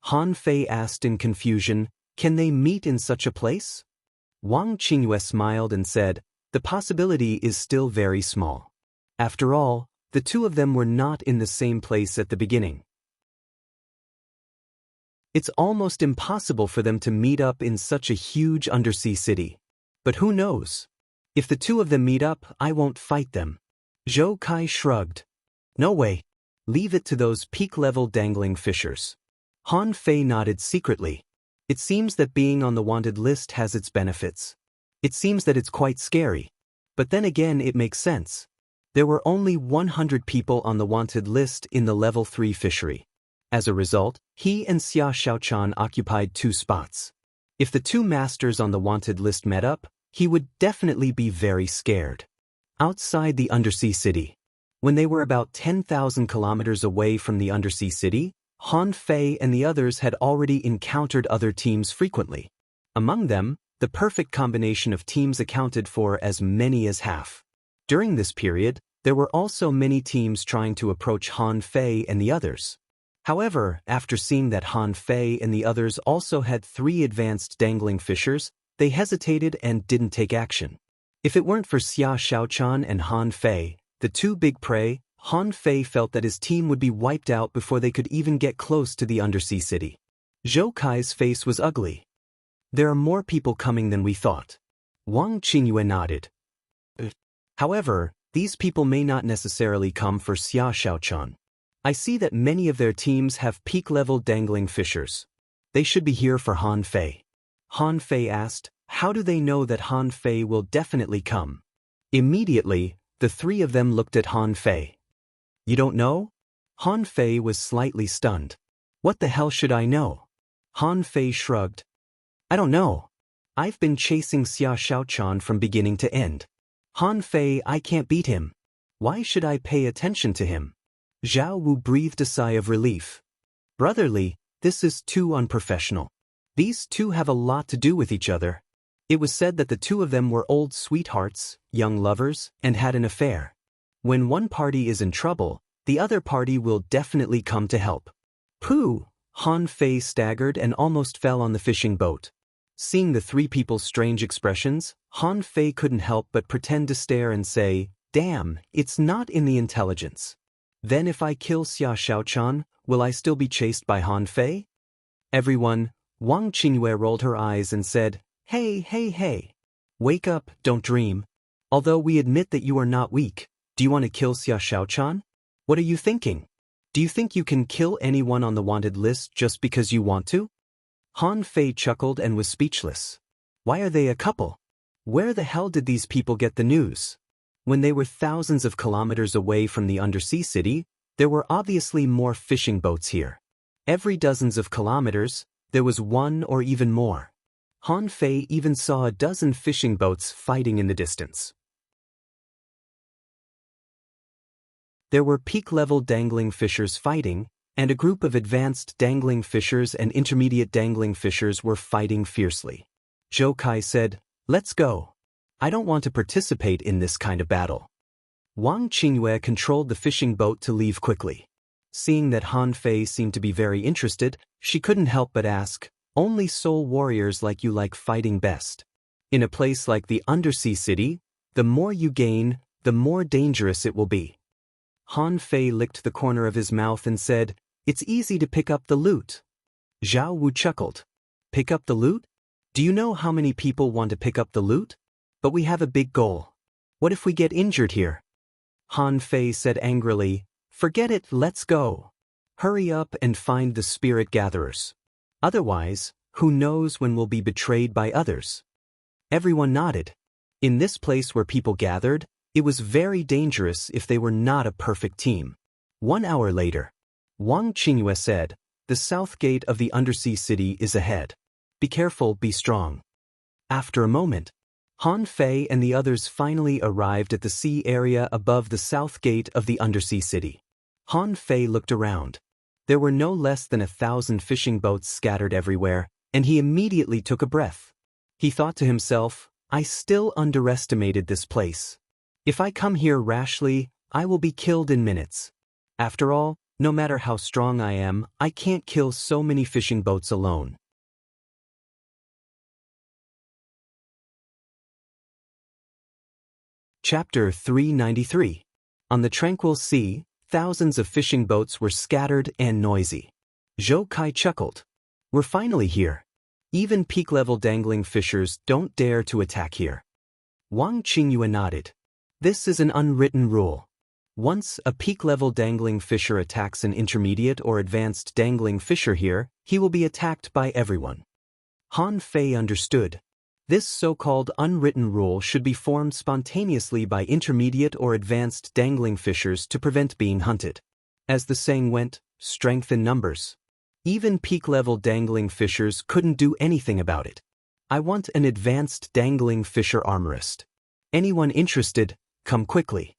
Han Fei asked in confusion, Can they meet in such a place? Wang Qingyue smiled and said, The possibility is still very small. After all, the two of them were not in the same place at the beginning. It's almost impossible for them to meet up in such a huge undersea city. But who knows? If the two of them meet up, I won't fight them. Zhou Kai shrugged. No way. Leave it to those peak-level dangling fishers. Han Fei nodded secretly. It seems that being on the wanted list has its benefits. It seems that it's quite scary. But then again, it makes sense. There were only 100 people on the wanted list in the level 3 fishery. As a result, he and Xia Shaochan occupied 2 spots. If the 2 masters on the wanted list met up, he would definitely be very scared. Outside the undersea city. When they were about 10,000 kilometers away from the undersea city, Han Fei and the others had already encountered other teams frequently. Among them, the perfect combination of teams accounted for as many as half. During this period, there were also many teams trying to approach Han Fei and the others. However, after seeing that Han Fei and the others also had 3 advanced dangling fishers, they hesitated and didn't take action. If it weren't for Xia Shaochan and Han Fei, the 2 big prey, Han Fei felt that his team would be wiped out before they could even get close to the undersea city. Zhou Kai's face was ugly. There are more people coming than we thought. Wang Qingyue nodded. However, these people may not necessarily come for Xia Shaochan. I see that many of their teams have peak-level dangling fishers. They should be here for Han Fei. Han Fei asked, How do they know that Han Fei will definitely come? Immediately, the 3 of them looked at Han Fei. You don't know? Han Fei was slightly stunned. What the hell should I know? Han Fei shrugged. I don't know. I've been chasing Xia Shaochan from beginning to end. Han Fei, I can't beat him. Why should I pay attention to him? Zhao Wu breathed a sigh of relief. Brotherly, this is too unprofessional. These 2 have a lot to do with each other. It was said that the 2 of them were old sweethearts, young lovers, and had an affair. When one party is in trouble, the other party will definitely come to help. Pooh! Han Fei staggered and almost fell on the fishing boat. Seeing the 3 people's strange expressions, Han Fei couldn't help but pretend to stare and say, Damn, it's not in the intelligence. Then if I kill Xia Shaochan, will I still be chased by Han Fei? Everyone, Wang Qingyue rolled her eyes and said, Hey. Wake up, don't dream. Although we admit that you are not weak, do you want to kill Xia Shaochan? What are you thinking? Do you think you can kill anyone on the wanted list just because you want to? Han Fei chuckled and was speechless. Why are they a couple? Where the hell did these people get the news? When they were thousands of kilometers away from the undersea city, there were obviously more fishing boats here. Every dozens of kilometers, there was 1 or even more. Han Fei even saw a dozen fishing boats fighting in the distance. There were peak-level dangling fishers fighting, and a group of advanced dangling fishers and intermediate dangling fishers were fighting fiercely. Zhou Kai said, Let's go. I don't want to participate in this kind of battle. Wang Qingyue controlled the fishing boat to leave quickly. Seeing that Han Fei seemed to be very interested, she couldn't help but ask, Only soul warriors like you like fighting best. In a place like the undersea city, the more you gain, the more dangerous it will be. Han Fei licked the corner of his mouth and said, It's easy to pick up the loot. Zhao Wu chuckled. Pick up the loot? Do you know how many people want to pick up the loot? But we have a big goal. What if we get injured here? Han Fei said angrily, Forget it, let's go. Hurry up and find the spirit gatherers. Otherwise, Who knows when we'll be betrayed by others? Everyone nodded. In this place where people gathered, it was very dangerous if they were not a perfect team. 1 hour later, Wang Qingyue said, "The south gate of the undersea city is ahead. Be careful, be strong." After a moment, Han Fei and the others finally arrived at the sea area above the south gate of the undersea city. Han Fei looked around. There were no less than 1,000 fishing boats scattered everywhere, and he immediately took a breath. He thought to himself, I still underestimated this place. If I come here rashly, I will be killed in minutes. After all, no matter how strong I am, I can't kill so many fishing boats alone. Chapter 393. On the tranquil sea, thousands of fishing boats were scattered and noisy. Zhou Kai chuckled. We're finally here. Even peak-level dangling fishers don't dare to attack here. Wang Qingyue nodded. This is an unwritten rule. Once a peak-level dangling fisher attacks an intermediate or advanced dangling fisher here, he will be attacked by everyone. Han Fei understood. This so-called unwritten rule should be formed spontaneously by intermediate or advanced dangling fishers to prevent being hunted. As the saying went, strength in numbers. Even peak-level dangling fishers couldn't do anything about it. I want an advanced dangling fisher armorist. Anyone interested, come quickly.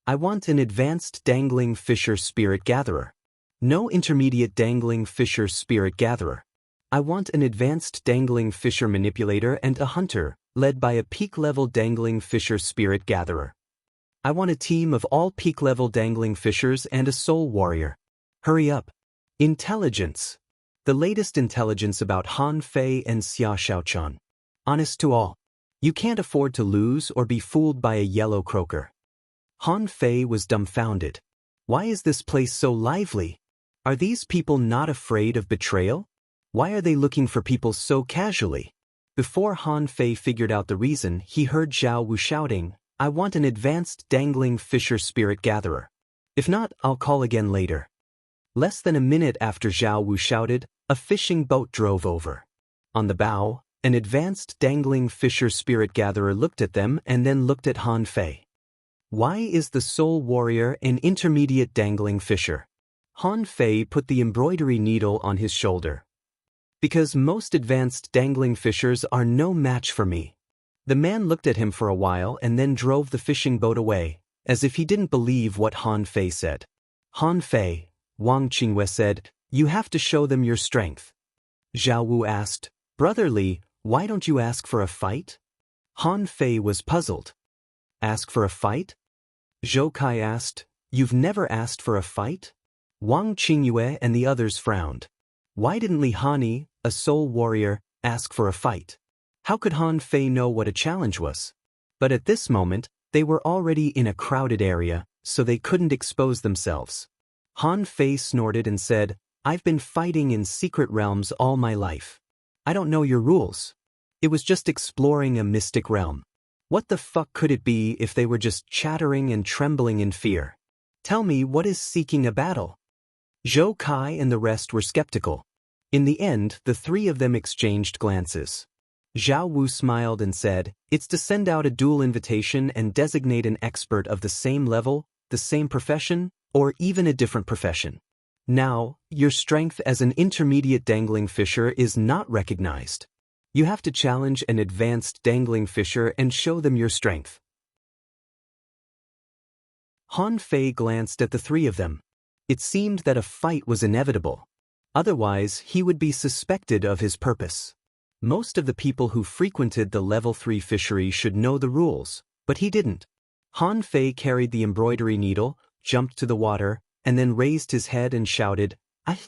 I want an advanced dangling fisher spirit gatherer. No intermediate dangling fisher spirit gatherer. I want an advanced dangling fisher manipulator and a hunter, led by a peak-level dangling fisher spirit gatherer. I want a team of all peak-level dangling fishers and a soul warrior. Hurry up. Intelligence. The latest intelligence about Han Fei and Xia Shaochan. Honest to all. You can't afford to lose or be fooled by a yellow croaker. Han Fei was dumbfounded. Why is this place so lively? Are these people not afraid of betrayal? Why are they looking for people so casually? Before Han Fei figured out the reason, he heard Zhao Wu shouting, I want an advanced dangling fisher spirit gatherer. If not, I'll call again later. Less than a minute after Zhao Wu shouted, a fishing boat drove over. On the bow, an advanced dangling fisher spirit gatherer looked at them and then looked at Han Fei. Why is the soul warrior an intermediate dangling fisher? Han Fei put the embroidery needle on his shoulder. Because most advanced dangling fishers are no match for me. The man looked at him for a while and then drove the fishing boat away, as if he didn't believe what Han Fei said. Han Fei, Wang Qingyue said, you have to show them your strength. Zhao Wu asked, Brother Li, why don't you ask for a fight? Han Fei was puzzled. Ask for a fight? Zhou Kai asked, you've never asked for a fight? Wang Qingyue and the others frowned. Why didn't Li Hani, a soul warrior, ask for a fight? How could Han Fei know what a challenge was? But at this moment, they were already in a crowded area, so they couldn't expose themselves. Han Fei snorted and said, I've been fighting in secret realms all my life. I don't know your rules. It was just exploring a mystic realm. What the fuck could it be if they were just chattering and trembling in fear? Tell me, what is seeking a battle? Zhou Kai and the rest were skeptical. In the end, the three of them exchanged glances. Zhao Wu smiled and said, it's to send out a dual invitation and designate an expert of the same level, the same profession, or even a different profession. Now, your strength as an intermediate dangling fisher is not recognized. You have to challenge an advanced dangling fisher and show them your strength. Han Fei glanced at the three of them. It seemed that a fight was inevitable. Otherwise, he would be suspected of his purpose. Most of the people who frequented the level 3 fishery should know the rules, but he didn't. Han Fei carried the embroidery needle, jumped to the water, and then raised his head and shouted,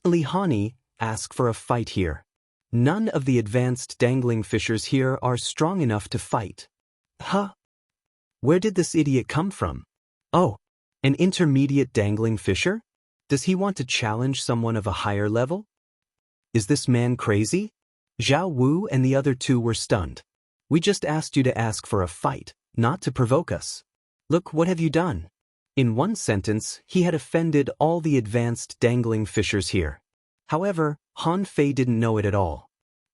Li Hani, ask for a fight here. None of the advanced dangling fishers here are strong enough to fight. Huh? Where did this idiot come from? Oh, an intermediate dangling fisher? Does he want to challenge someone of a higher level? Is this man crazy? Zhao Wu and the other two were stunned. We just asked you to ask for a fight, not to provoke us. Look, what have you done? In one sentence, he had offended all the advanced dangling fishers here. However, Han Fei didn't know it at all.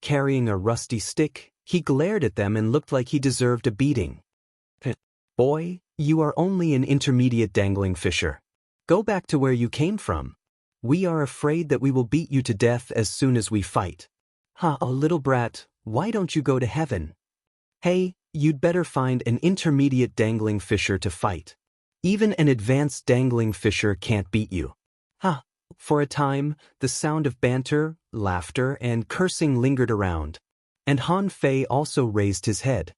carrying a rusty stick. He glared at them and looked like he deserved a beating. Boy, you are only an intermediate dangling fisher. Go back to where you came from. We are afraid that we will beat you to death as soon as we fight. Ha, oh, little brat, why don't you go to heaven? Hey, you'd better find an intermediate dangling fisher to fight. Even an advanced dangling fisher can't beat you. Ha! For a time, the sound of banter, laughter, and cursing lingered around, and Han Fei also raised his head.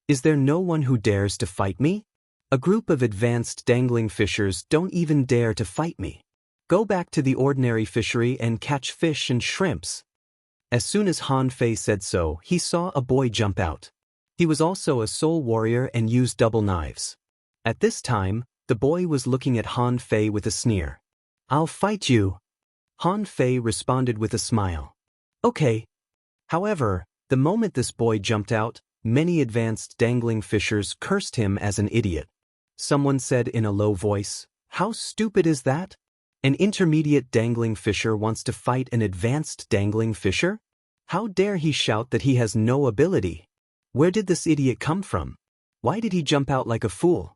Is there no one who dares to fight me? A group of advanced dangling fishers don't even dare to fight me. Go back to the ordinary fishery and catch fish and shrimps. As soon as Han Fei said so, he saw a boy jump out. He was also a soul warrior and used double knives. At this time, the boy was looking at Han Fei with a sneer. I'll fight you. Han Fei responded with a smile. Okay. However, the moment this boy jumped out, many advanced dangling fishers cursed him as an idiot. Someone said in a low voice, "How stupid is that? An intermediate dangling fisher wants to fight an advanced dangling fisher? How dare he shout that he has no ability? Where did this idiot come from? Why did he jump out like a fool?"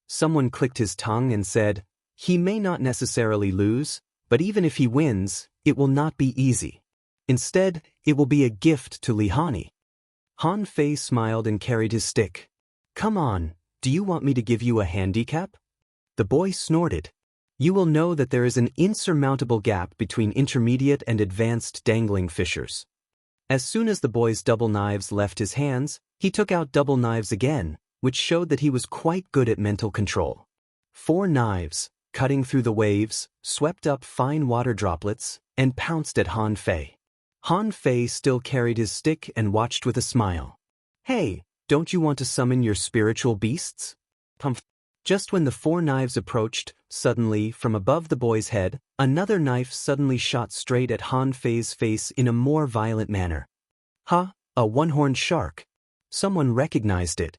Someone clicked his tongue and said, "He may not necessarily lose, but even if he wins, it will not be easy. Instead, it will be a gift to Li Hani." Han Fei smiled and carried his stick. "Come on, do you want me to give you a handicap?" The boy snorted. "You will know that there is an insurmountable gap between intermediate and advanced dangling fishers." As soon as the boy's double knives left his hands, he took out double knives again, which showed that he was quite good at mental control. 4 knives, cutting through the waves, swept up fine water droplets, and pounced at Han Fei. Han Fei still carried his stick and watched with a smile. "Hey, don't you want to summon your spiritual beasts?" Just when the 4 knives approached, suddenly, from above the boy's head, another knife suddenly shot straight at Han Fei's face in a more violent manner. Ha! A one-horned shark. Someone recognized it.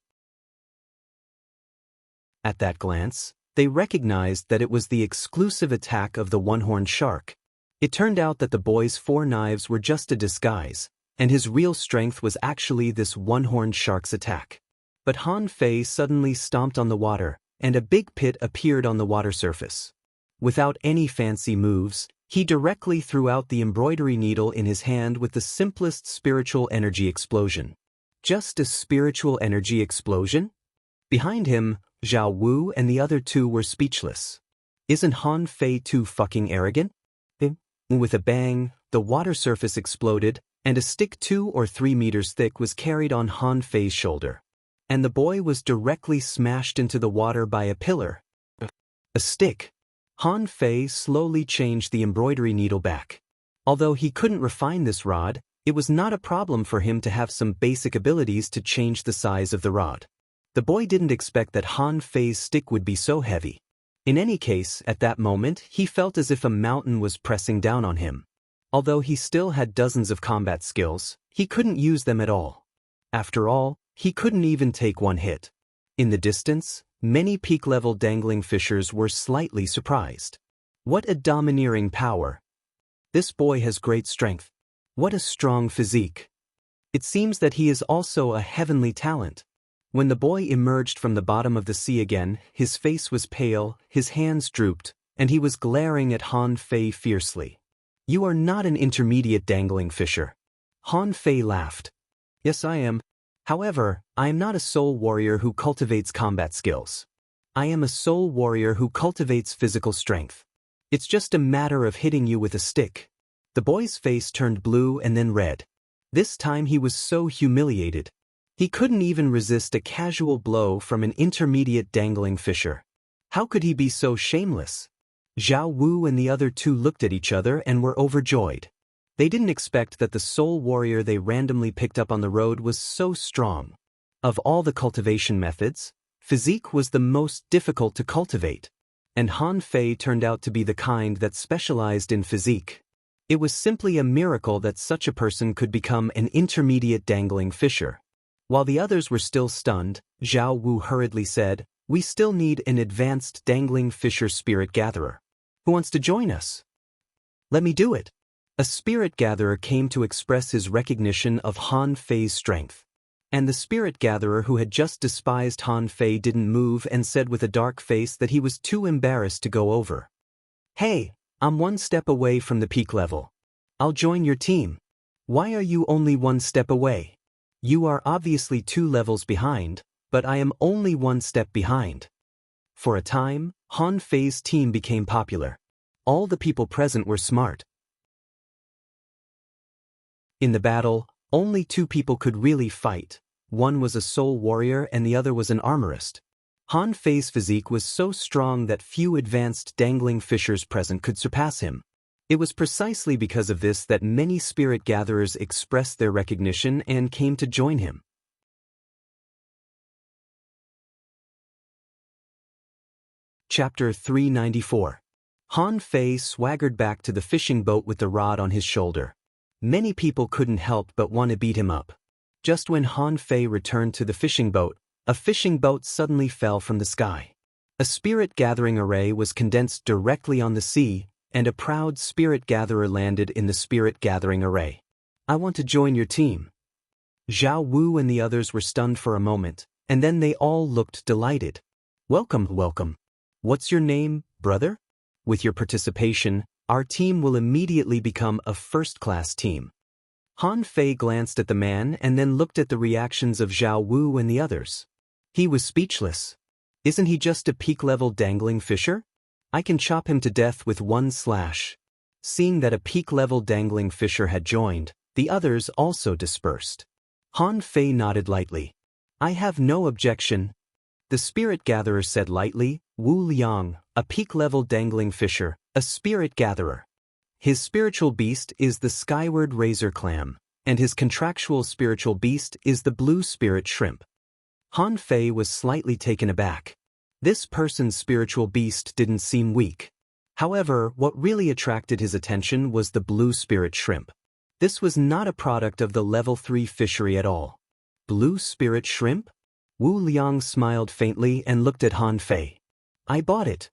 At that glance, they recognized that it was the exclusive attack of the one-horned shark. It turned out that the boy's 4 knives were just a disguise, and his real strength was actually this one-horned shark's attack. But Han Fei suddenly stomped on the water, and a big pit appeared on the water surface. Without any fancy moves, he directly threw out the embroidery needle in his hand with the simplest spiritual energy explosion. Just a spiritual energy explosion? Behind him, Zhao Wu and the other 2 were speechless. Isn't Han Fei too fucking arrogant? With a bang, the water surface exploded, and a stick 2 or 3 meters thick was carried on Han Fei's shoulder. And the boy was directly smashed into the water by a pillar. A stick. Han Fei slowly changed the embroidery needle back. Although he couldn't refine this rod, it was not a problem for him to have some basic abilities to change the size of the rod. The boy didn't expect that Han Fei's stick would be so heavy. In any case, at that moment, he felt as if a mountain was pressing down on him. Although he still had dozens of combat skills, he couldn't use them at all. After all, he couldn't even take one hit. In the distance, many peak-level dangling fishers were slightly surprised. What a domineering power. This boy has great strength. What a strong physique. It seems that he is also a heavenly talent. When the boy emerged from the bottom of the sea again, his face was pale, his hands drooped, and he was glaring at Han Fei fiercely. "You are not an intermediate dangling fisher." Han Fei laughed. "Yes, I am. However, I am not a soul warrior who cultivates combat skills. I am a soul warrior who cultivates physical strength. It's just a matter of hitting you with a stick." The boy's face turned blue and then red. This time he was so humiliated. He couldn't even resist a casual blow from an intermediate dangling fisher. How could he be so shameless? Zhao Wu and the other 2 looked at each other and were overjoyed. They didn't expect that the soul warrior they randomly picked up on the road was so strong. Of all the cultivation methods, physique was the most difficult to cultivate. And Han Fei turned out to be the kind that specialized in physique. It was simply a miracle that such a person could become an intermediate dangling fisher. While the others were still stunned, Zhao Wu hurriedly said, "We still need an advanced dangling fisher spirit gatherer. Who wants to join us?" "Let me do it." A spirit gatherer came to express his recognition of Han Fei's strength. And the spirit gatherer who had just despised Han Fei didn't move and said with a dark face that he was too embarrassed to go over. Hey, I'm one step away from the peak level. I'll join your team. Why are you only one step away? You are obviously 2 levels behind, but I am only 1 step behind. For a time, Han Fei's team became popular. All the people present were smart. In the battle, only 2 people could really fight. One was a soul warrior and the other was an armorist. Han Fei's physique was so strong that few advanced dangling fishers present could surpass him. It was precisely because of this that many spirit gatherers expressed their recognition and came to join him. Chapter 394. Han Fei swaggered back to the fishing boat with the rod on his shoulder. Many people couldn't help but want to beat him up. Just when Han Fei returned to the fishing boat, a fishing boat suddenly fell from the sky. A spirit gathering array was condensed directly on the sea, and a proud spirit gatherer landed in the spirit gathering array. I want to join your team. Zhao Wu and the others were stunned for a moment, and then they all looked delighted. Welcome, welcome. What's your name, brother? With your participation, our team will immediately become a first-class team. Han Fei glanced at the man and then looked at the reactions of Zhao Wu and the others. He was speechless. Isn't he just a peak-level dangling fisher? I can chop him to death with 1 slash. Seeing that a peak-level dangling fisher had joined, the others also dispersed. Han Fei nodded lightly. I have no objection. The spirit gatherer said lightly, Wu Liang, a peak-level dangling fisher, a spirit gatherer. His spiritual beast is the skyward razor clam, and his contractual spiritual beast is the blue spirit shrimp. Han Fei was slightly taken aback. This person's spiritual beast didn't seem weak. However, what really attracted his attention was the blue spirit shrimp. This was not a product of the level 3 fishery at all. Blue spirit shrimp? Wu Liang smiled faintly and looked at Han Fei. I bought it.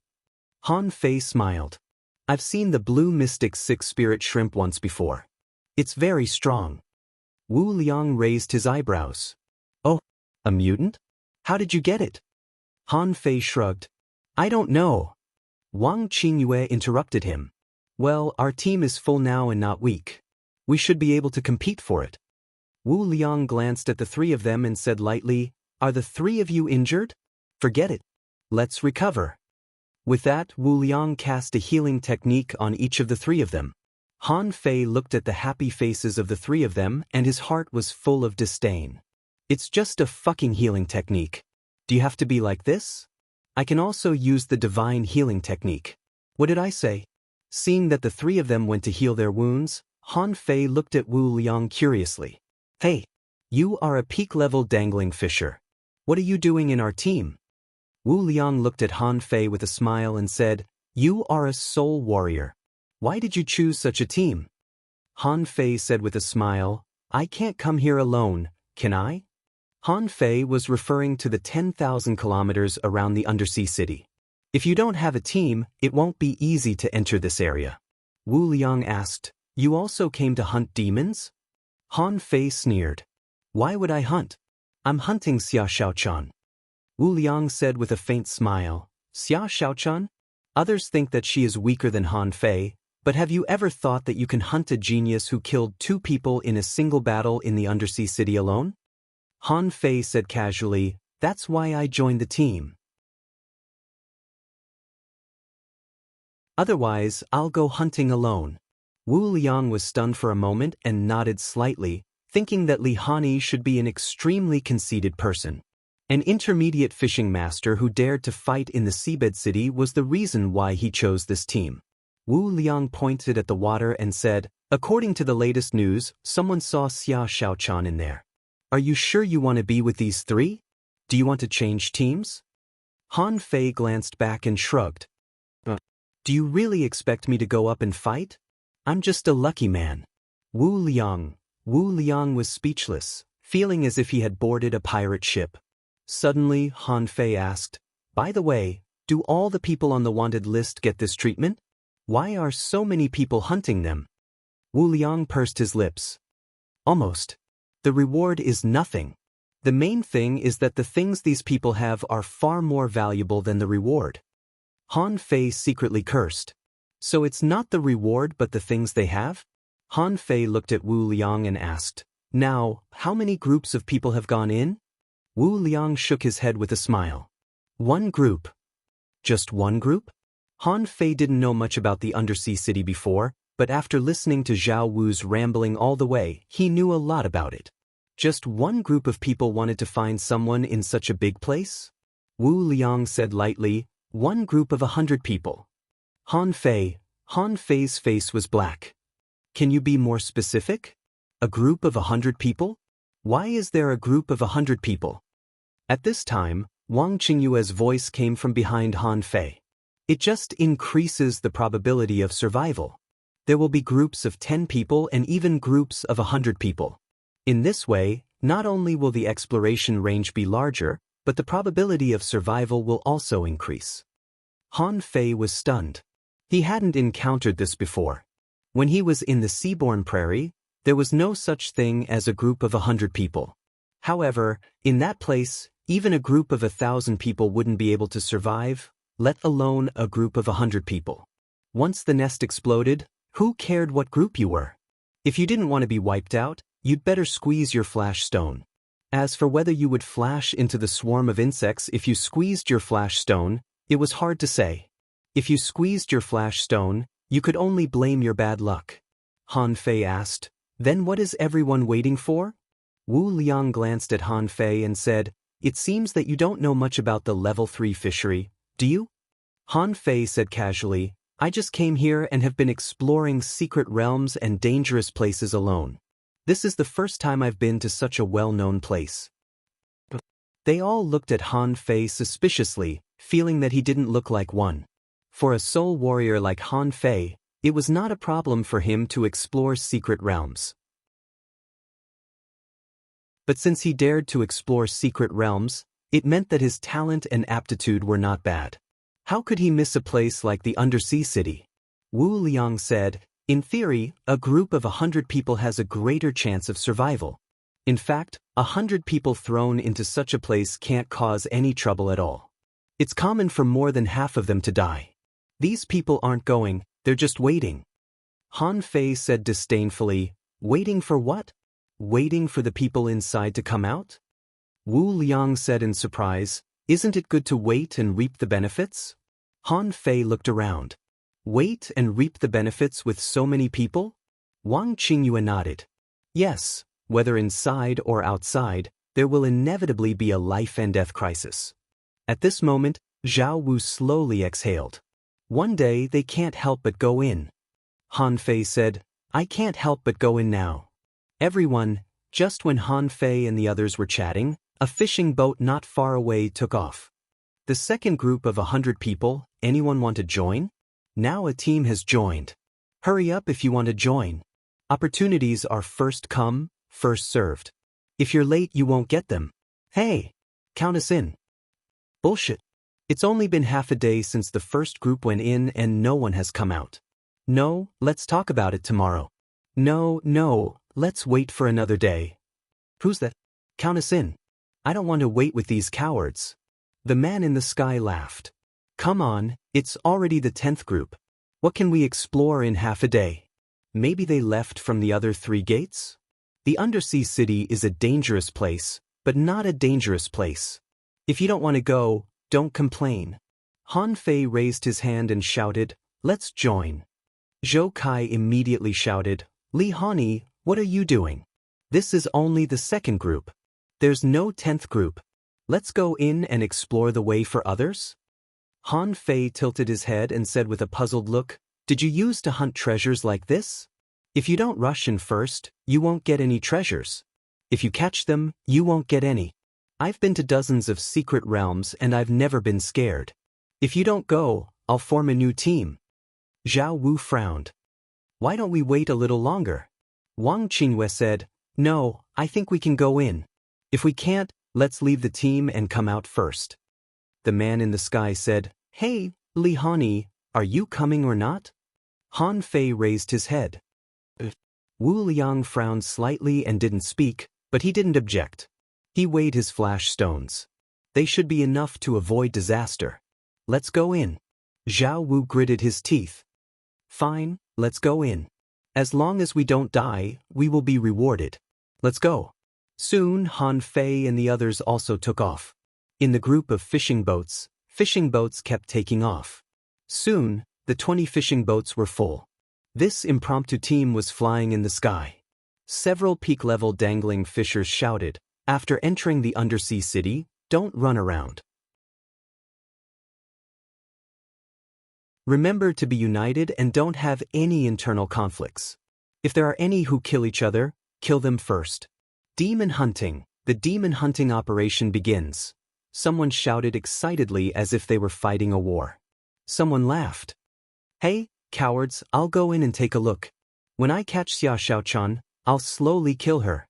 Han Fei smiled. I've seen the blue mystic 6 spirit shrimp once before. It's very strong. Wu Liang raised his eyebrows. Oh, a mutant? How did you get it? Han Fei shrugged. I don't know. Wang Qingyue interrupted him. Well, our team is full now and not weak. We should be able to compete for it. Wu Liang glanced at the 3 of them and said lightly, Are the 3 of you injured? Forget it. Let's recover. With that, Wu Liang cast a healing technique on each of the 3 of them. Han Fei looked at the happy faces of the 3 of them and his heart was full of disdain. It's just a fucking healing technique. Do you have to be like this? I can also use the divine healing technique. What did I say? Seeing that the 3 of them went to heal their wounds, Han Fei looked at Wu Liang curiously. Hey, you are a peak-level dangling fisher. What are you doing in our team? Wu Liang looked at Han Fei with a smile and said, You are a soul warrior. Why did you choose such a team? Han Fei said with a smile, I can't come here alone, can I? Han Fei was referring to the 10,000 kilometers around the undersea city. If you don't have a team, it won't be easy to enter this area. Wu Liang asked, You also came to hunt demons? Han Fei sneered. Why would I hunt? I'm hunting Xia Xiaochan. Wu Liang said with a faint smile, Xia Xiaochan? Others think that she is weaker than Han Fei, but have you ever thought that you can hunt a genius who killed 2 people in a single battle in the undersea city alone? Han Fei said casually, That's why I joined the team. Otherwise, I'll go hunting alone. Wu Liang was stunned for a moment and nodded slightly, thinking that Li Hani should be an extremely conceited person. An intermediate fishing master who dared to fight in the seabed city was the reason why he chose this team. Wu Liang pointed at the water and said, According to the latest news, someone saw Xia Xiaochan in there. Are you sure you want to be with these 3? Do you want to change teams? Han Fei glanced back and shrugged. Do you really expect me to go up and fight? I'm just a lucky man. Wu Liang was speechless, feeling as if he had boarded a pirate ship. Suddenly, Han Fei asked, By the way, do all the people on the wanted list get this treatment? Why are so many people hunting them? Wu Liang pursed his lips. Almost. The reward is nothing. The main thing is that the things these people have are far more valuable than the reward. Han Fei secretly cursed. So it's not the reward but the things they have? Han Fei looked at Wu Liang and asked, "Now, how many groups of people have gone in?" Wu Liang shook his head with a smile. One group. Just one group? Han Fei didn't know much about the undersea city before, but after listening to Zhao Wu's rambling all the way, he knew a lot about it. Just one group of people wanted to find someone in such a big place? Wu Liang said lightly, one group of 100 people. Han Fei's face was black. Can you be more specific? A group of 100 people? Why is there a group of 100 people? At this time, Wang Qingyue's voice came from behind Han Fei. It just increases the probability of survival. There will be groups of 10 people and even groups of 100 people. In this way, not only will the exploration range be larger, but the probability of survival will also increase. Han Fei was stunned. He hadn't encountered this before. When he was in the Seaborne Prairie, there was no such thing as a group of 100 people. However, in that place, even a group of 1,000 people wouldn't be able to survive, let alone a group of 100 people. Once the nest exploded, who cared what group you were? If you didn't want to be wiped out, you'd better squeeze your flash stone. As for whether you would flash into the swarm of insects if you squeezed your flash stone, it was hard to say. If you squeezed your flash stone, you could only blame your bad luck. Han Fei asked, then what is everyone waiting for? Wu Liang glanced at Han Fei and said, it seems that you don't know much about the level 3 fishery, do you? Han Fei said casually, I just came here and have been exploring secret realms and dangerous places alone. This is the first time I've been to such a well-known place. They all looked at Han Fei suspiciously, feeling that he didn't look like one. For a soul warrior like Han Fei, it was not a problem for him to explore secret realms. But since he dared to explore secret realms, it meant that his talent and aptitude were not bad. How could he miss a place like the undersea city? Wu Liang said, in theory, a group of 100 people has a greater chance of survival. In fact, 100 people thrown into such a place can't cause any trouble at all. It's common for more than half of them to die. These people aren't going, they're just waiting. Han Fei said disdainfully, waiting for what? Waiting for the people inside to come out? Wu Liang said in surprise, isn't it good to wait and reap the benefits? Han Fei looked around. Wait and reap the benefits with so many people? Wang Qingyue nodded. Yes, whether inside or outside, there will inevitably be a life and death crisis. At this moment, Zhao Wu slowly exhaled. One day they can't help but go in. Han Fei said, I can't help but go in now. Everyone, just when Han Fei and the others were chatting, a fishing boat not far away took off. The second group of 100 people, anyone want to join? Now a team has joined. Hurry up if you want to join. Opportunities are first come, first served. If you're late you won't get them. Hey, count us in. Bullshit. It's only been half a day since the first group went in and no one has come out. No, let's talk about it tomorrow. No, let's wait for another day. Who's that? Count us in. I don't want to wait with these cowards. The man in the sky laughed. Come on, it's already the 10th group. What can we explore in half a day? Maybe they left from the other 3 gates? The undersea city is a dangerous place, but not a dangerous place. If you don't want to go, don't complain. Han Fei raised his hand and shouted, let's join. Zhou Kai immediately shouted, Li Hani, what are you doing? This is only the 2nd group. There's no 10th group. Let's go in and explore the way for others? Han Fei tilted his head and said with a puzzled look, did you use to hunt treasures like this? If you don't rush in first, you won't get any treasures. If you catch them, you won't get any. I've been to dozens of secret realms and I've never been scared. If you don't go, I'll form a new team. Zhao Wu frowned. Why don't we wait a little longer? Wang Qingyue said, no, I think we can go in. If we can't, let's leave the team and come out first. The man in the sky said, hey, Li Hani, are you coming or not? Han Fei raised his head. Wu Liang frowned slightly and didn't speak, but he didn't object. He weighed his flash stones. They should be enough to avoid disaster. Let's go in. Zhao Wu gritted his teeth. Fine, let's go in. As long as we don't die, we will be rewarded. Let's go. Soon Han Fei and the others also took off. In the group of fishing boats kept taking off. Soon, the 20 fishing boats were full. This impromptu team was flying in the sky. Several peak-level dangling fishers shouted, after entering the undersea city, "Don't run around. Remember to be united and don't have any internal conflicts. If there are any who kill each other, kill them first. Demon hunting. The demon hunting operation begins." Someone shouted excitedly as if they were fighting a war. Someone laughed. "Hey, cowards, I'll go in and take a look. When I catch Xia Xiaochan, I'll slowly kill her."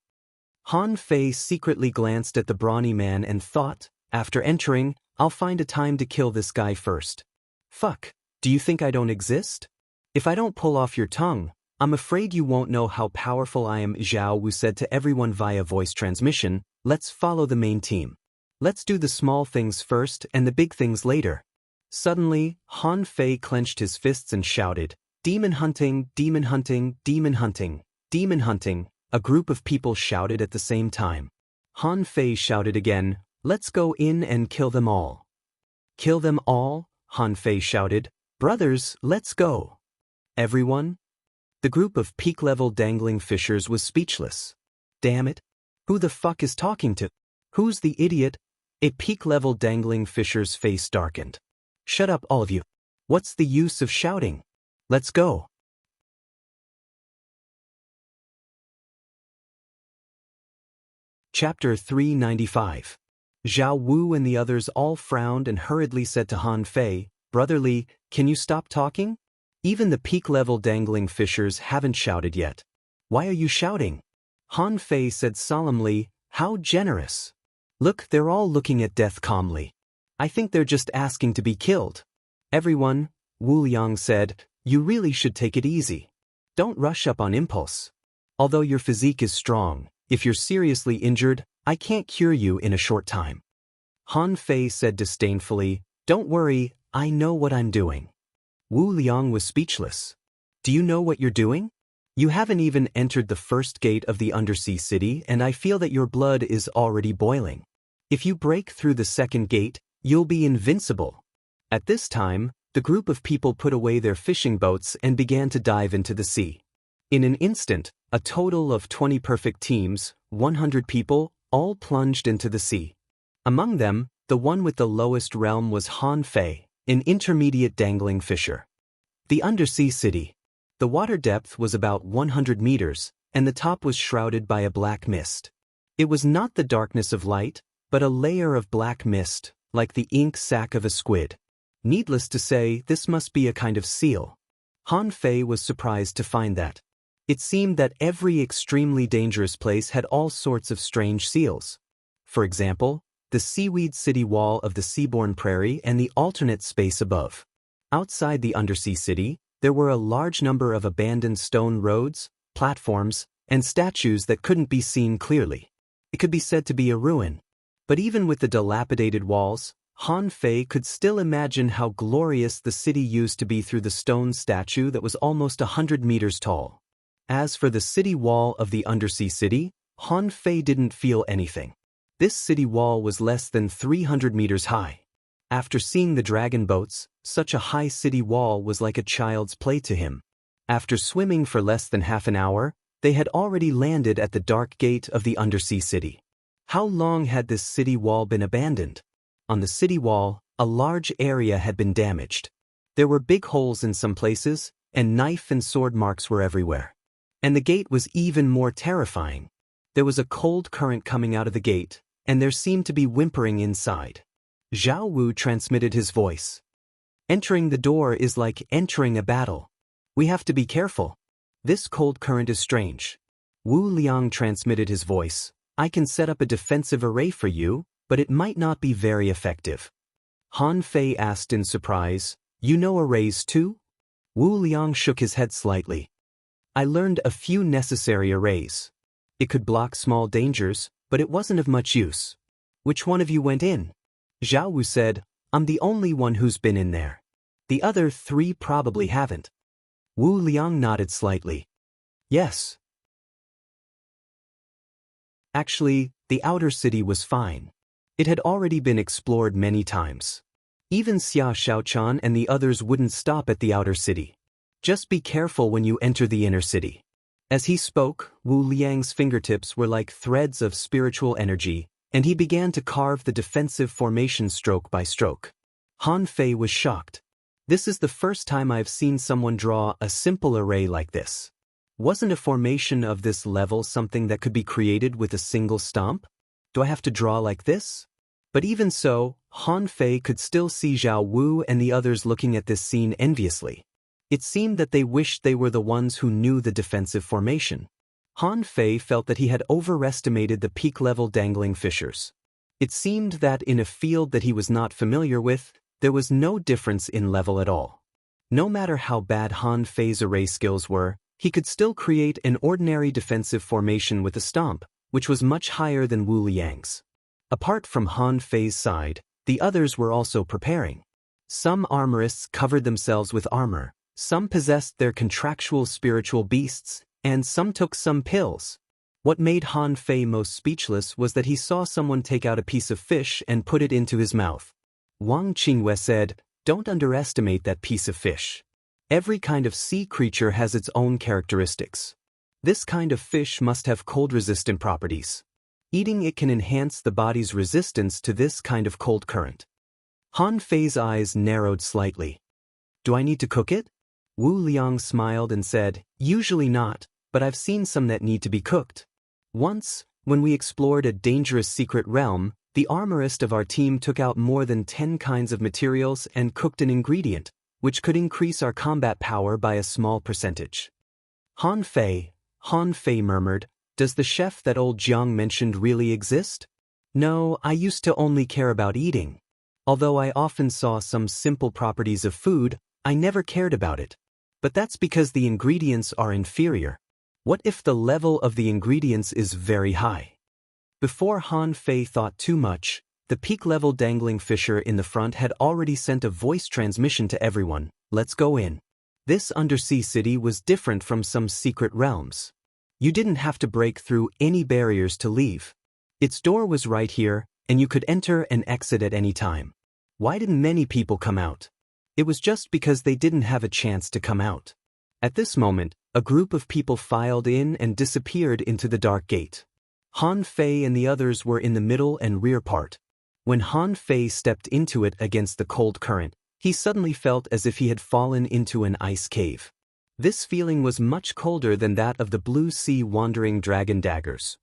Han Fei secretly glanced at the brawny man and thought, after entering, "I'll find a time to kill this guy first. Fuck, do you think I don't exist? If I don't pull off your tongue, I'm afraid you won't know how powerful I am." Zhao Wu said to everyone via voice transmission, "Let's follow the main team. Let's do the small things first and the big things later." Suddenly, Han Fei clenched his fists and shouted, "Demon hunting, demon hunting, demon hunting, demon hunting." A group of people shouted at the same time. Han Fei shouted again, "Let's go in and kill them all." "Kill them all?" Han Fei shouted. "Brothers, let's go." Everyone? The group of peak-level dangling fishers was speechless. Damn it. Who the fuck is talking to? Who's the idiot? A peak-level dangling fisher's face darkened. "Shut up, all of you. What's the use of shouting? Let's go." Chapter 395. Zhao Wu and the others all frowned and hurriedly said to Han Fei, "Brother Li, can you stop talking? Even the peak-level dangling fishers haven't shouted yet. Why are you shouting?" Han Fei said solemnly, "How generous. Look, they're all looking at death calmly. I think they're just asking to be killed." "Everyone," Wu Liang said, "you really should take it easy. Don't rush up on impulse. Although your physique is strong, if you're seriously injured, I can't cure you in a short time." Han Fei said disdainfully, "Don't worry, I know what I'm doing." Wu Liang was speechless. "Do you know what you're doing? You haven't even entered the first gate of the undersea city and I feel that your blood is already boiling. If you break through the second gate, you'll be invincible." At this time, the group of people put away their fishing boats and began to dive into the sea. In an instant, a total of 20 perfect teams, 100 people, all plunged into the sea. Among them, the one with the lowest realm was Han Fei, an intermediate dangling fisher. The undersea city. The water depth was about 100 meters, and the top was shrouded by a black mist. It was not the darkness of light, but a layer of black mist, like the ink sac of a squid. Needless to say, this must be a kind of seal. Han Fei was surprised to find that. It seemed that every extremely dangerous place had all sorts of strange seals. For example, the seaweed city wall of the seaborne prairie and the alternate space above. Outside the undersea city, there were a large number of abandoned stone roads, platforms, and statues that couldn't be seen clearly. It could be said to be a ruin. But even with the dilapidated walls, Han Fei could still imagine how glorious the city used to be through the stone statue that was almost 100 meters tall. As for the city wall of the undersea city, Han Fei didn't feel anything. This city wall was less than 300 meters high. After seeing the dragon boats, such a high city wall was like a child's play to him. After swimming for less than half an hour, they had already landed at the dark gate of the undersea city. How long had this city wall been abandoned? On the city wall, a large area had been damaged. There were big holes in some places, and knife and sword marks were everywhere. And the gate was even more terrifying. There was a cold current coming out of the gate, and there seemed to be whimpering inside. Zhao Wu transmitted his voice. "Entering the door is like entering a battle. We have to be careful. This cold current is strange." Wu Liang transmitted his voice. "I can set up a defensive array for you, but it might not be very effective." Han Fei asked in surprise, "You know arrays too?" Wu Liang shook his head slightly. I learned a few necessary arrays. It could block small dangers, but it wasn't of much use. Which one of you went in? Zhao Wu said, I'm the only one who's been in there. The other 3 probably haven't. Wu Liang nodded slightly. Yes. Actually, the outer city was fine. It had already been explored many times. Even Xia Xiaochan and the others wouldn't stop at the outer city. Just be careful when you enter the inner city. As he spoke, Wu Liang's fingertips were like threads of spiritual energy, and he began to carve the defensive formation stroke by stroke. Han Fei was shocked. This is the first time I've seen someone draw a simple array like this. Wasn't a formation of this level something that could be created with a single stomp? Do I have to draw like this? But even so, Han Fei could still see Zhao Wu and the others looking at this scene enviously. It seemed that they wished they were the ones who knew the defensive formation. Han Fei felt that he had overestimated the peak-level dangling fissures. It seemed that in a field that he was not familiar with, there was no difference in level at all. No matter how bad Han Fei's array skills were, he could still create an ordinary defensive formation with a stomp, which was much higher than Wu Liang's. Apart from Han Fei's side, the others were also preparing. Some armorists covered themselves with armor, some possessed their contractual spiritual beasts, and some took some pills. What made Han Fei most speechless was that he saw someone take out a piece of fish and put it into his mouth. Wang Qingyue said, "Don't underestimate that piece of fish. Every kind of sea creature has its own characteristics. This kind of fish must have cold-resistant properties. Eating it can enhance the body's resistance to this kind of cold current." Han Fei's eyes narrowed slightly. "Do I need to cook it?" Wu Liang smiled and said, "Usually not, but I've seen some that need to be cooked. Once, when we explored a dangerous secret realm, the armorist of our team took out more than 10 kinds of materials and cooked an ingredient, which could increase our combat power by a small percentage." Han Fei murmured, "Does the chef that old Jiang mentioned really exist?" "No, I used to only care about eating. Although I often saw some simple properties of food, I never cared about it. But that's because the ingredients are inferior. What if the level of the ingredients is very high?" Before Han Fei thought too much, the peak-level dangling fissure in the front had already sent a voice transmission to everyone, "Let's go in." This undersea city was different from some secret realms. You didn't have to break through any barriers to leave. Its door was right here, and you could enter and exit at any time. Why didn't many people come out? It was just because they didn't have a chance to come out. At this moment, a group of people filed in and disappeared into the dark gate. Han Fei and the others were in the middle and rear part. When Han Fei stepped into it against the cold current, he suddenly felt as if he had fallen into an ice cave. This feeling was much colder than that of the blue sea wandering dragon daggers.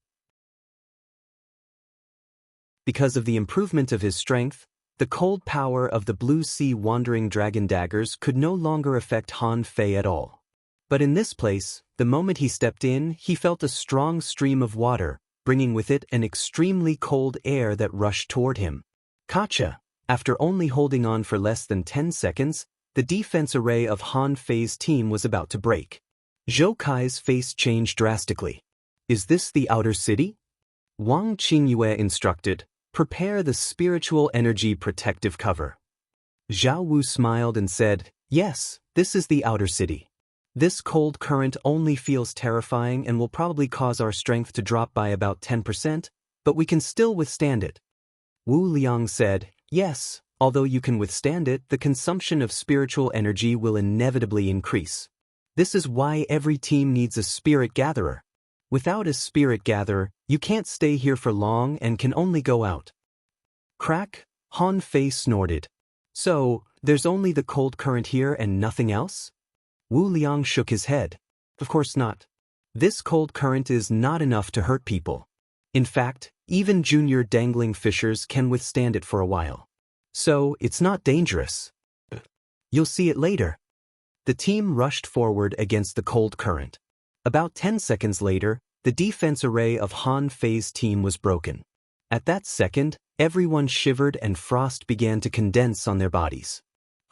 Because of the improvement of his strength, the cold power of the blue sea wandering dragon daggers could no longer affect Han Fei at all. But in this place, the moment he stepped in, he felt a strong stream of water, bringing with it an extremely cold air that rushed toward him. Gotcha! After only holding on for less than 10 seconds, the defense array of Han Fei's team was about to break. Zhou Kai's face changed drastically. "Is this the outer city?" Wang Qingyue instructed, "Prepare the spiritual energy protective cover." Zhao Wu smiled and said, "Yes, this is the outer city. This cold current only feels terrifying and will probably cause our strength to drop by about 10%, but we can still withstand it." Wu Liang said, "Yes, although you can withstand it, the consumption of spiritual energy will inevitably increase. This is why every team needs a spirit gatherer. Without a spirit gatherer, you can't stay here for long and can only go out." Crack, Han Fei snorted. "So, there's only the cold current here and nothing else?" Wu Liang shook his head. "Of course not. This cold current is not enough to hurt people. In fact, even junior dangling fissures can withstand it for a while. So, it's not dangerous. You'll see it later." The team rushed forward against the cold current. About 10 seconds later, the defense array of Han Fei's team was broken. At that second, everyone shivered and frost began to condense on their bodies.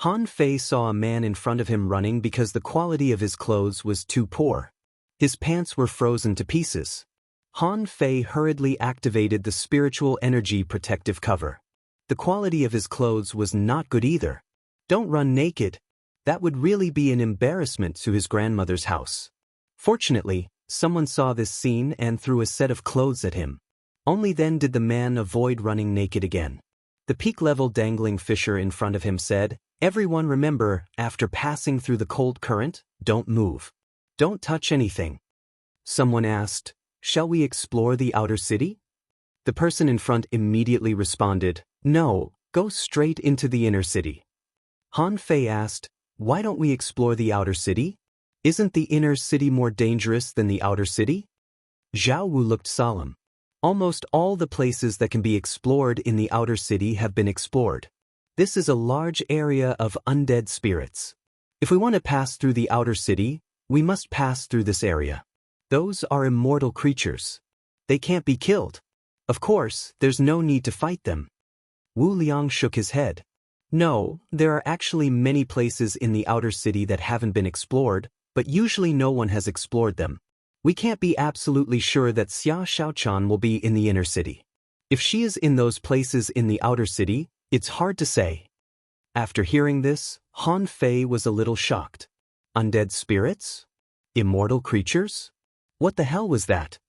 Han Fei saw a man in front of him running because the quality of his clothes was too poor. His pants were frozen to pieces. Han Fei hurriedly activated the spiritual energy protective cover. The quality of his clothes was not good either. Don't run naked. That would really be an embarrassment to his grandmother's house. Fortunately, someone saw this scene and threw a set of clothes at him. Only then did the man avoid running naked again. The peak-level dangling fisher in front of him said, "Everyone remember, after passing through the cold current, don't move. Don't touch anything." Someone asked, "Shall we explore the outer city?" The person in front immediately responded, "No, go straight into the inner city." Han Fei asked, "Why don't we explore the outer city? Isn't the inner city more dangerous than the outer city?" Zhao Wu looked solemn. Almost all the places that can be explored in the outer city have been explored. This is a large area of undead spirits. If we want to pass through the outer city, we must pass through this area. Those are immortal creatures. They can't be killed. Of course, there's no need to fight them. Wu Liang shook his head. No, there are actually many places in the outer city that haven't been explored, but usually no one has explored them. We can't be absolutely sure that Xia Xiaochan will be in the inner city. If she is in those places in the outer city, it's hard to say. After hearing this, Han Fei was a little shocked. Undead spirits? Immortal creatures? What the hell was that?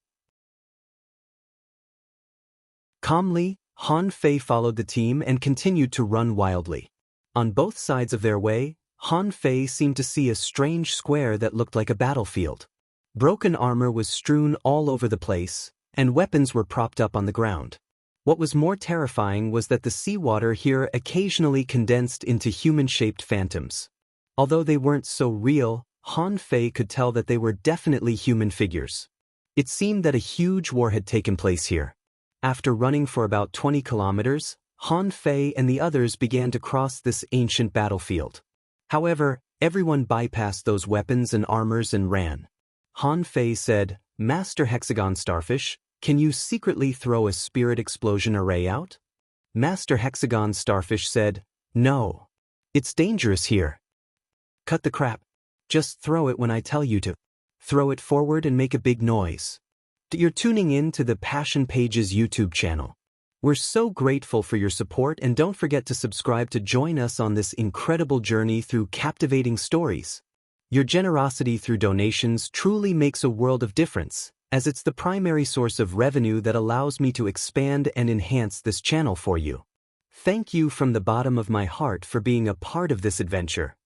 Calmly, Han Fei followed the team and continued to run wildly. On both sides of their way, Han Fei seemed to see a strange square that looked like a battlefield. Broken armor was strewn all over the place, and weapons were propped up on the ground. What was more terrifying was that the seawater here occasionally condensed into human-shaped phantoms. Although they weren't so real, Han Fei could tell that they were definitely human figures. It seemed that a huge war had taken place here. After running for about 20 kilometers, Han Fei and the others began to cross this ancient battlefield. However, everyone bypassed those weapons and armors and ran. Han Fei said, "Master Hexagon Starfish, can you secretly throw a spirit explosion array out?" Master Hexagon Starfish said, "No. It's dangerous here." "Cut the crap. Just throw it when I tell you to. Throw it forward and make a big noise." You're tuning in to the Passion Pages YouTube channel. We're so grateful for your support, and don't forget to subscribe to join us on this incredible journey through captivating stories. Your generosity through donations truly makes a world of difference, as it's the primary source of revenue that allows me to expand and enhance this channel for you. Thank you from the bottom of my heart for being a part of this adventure.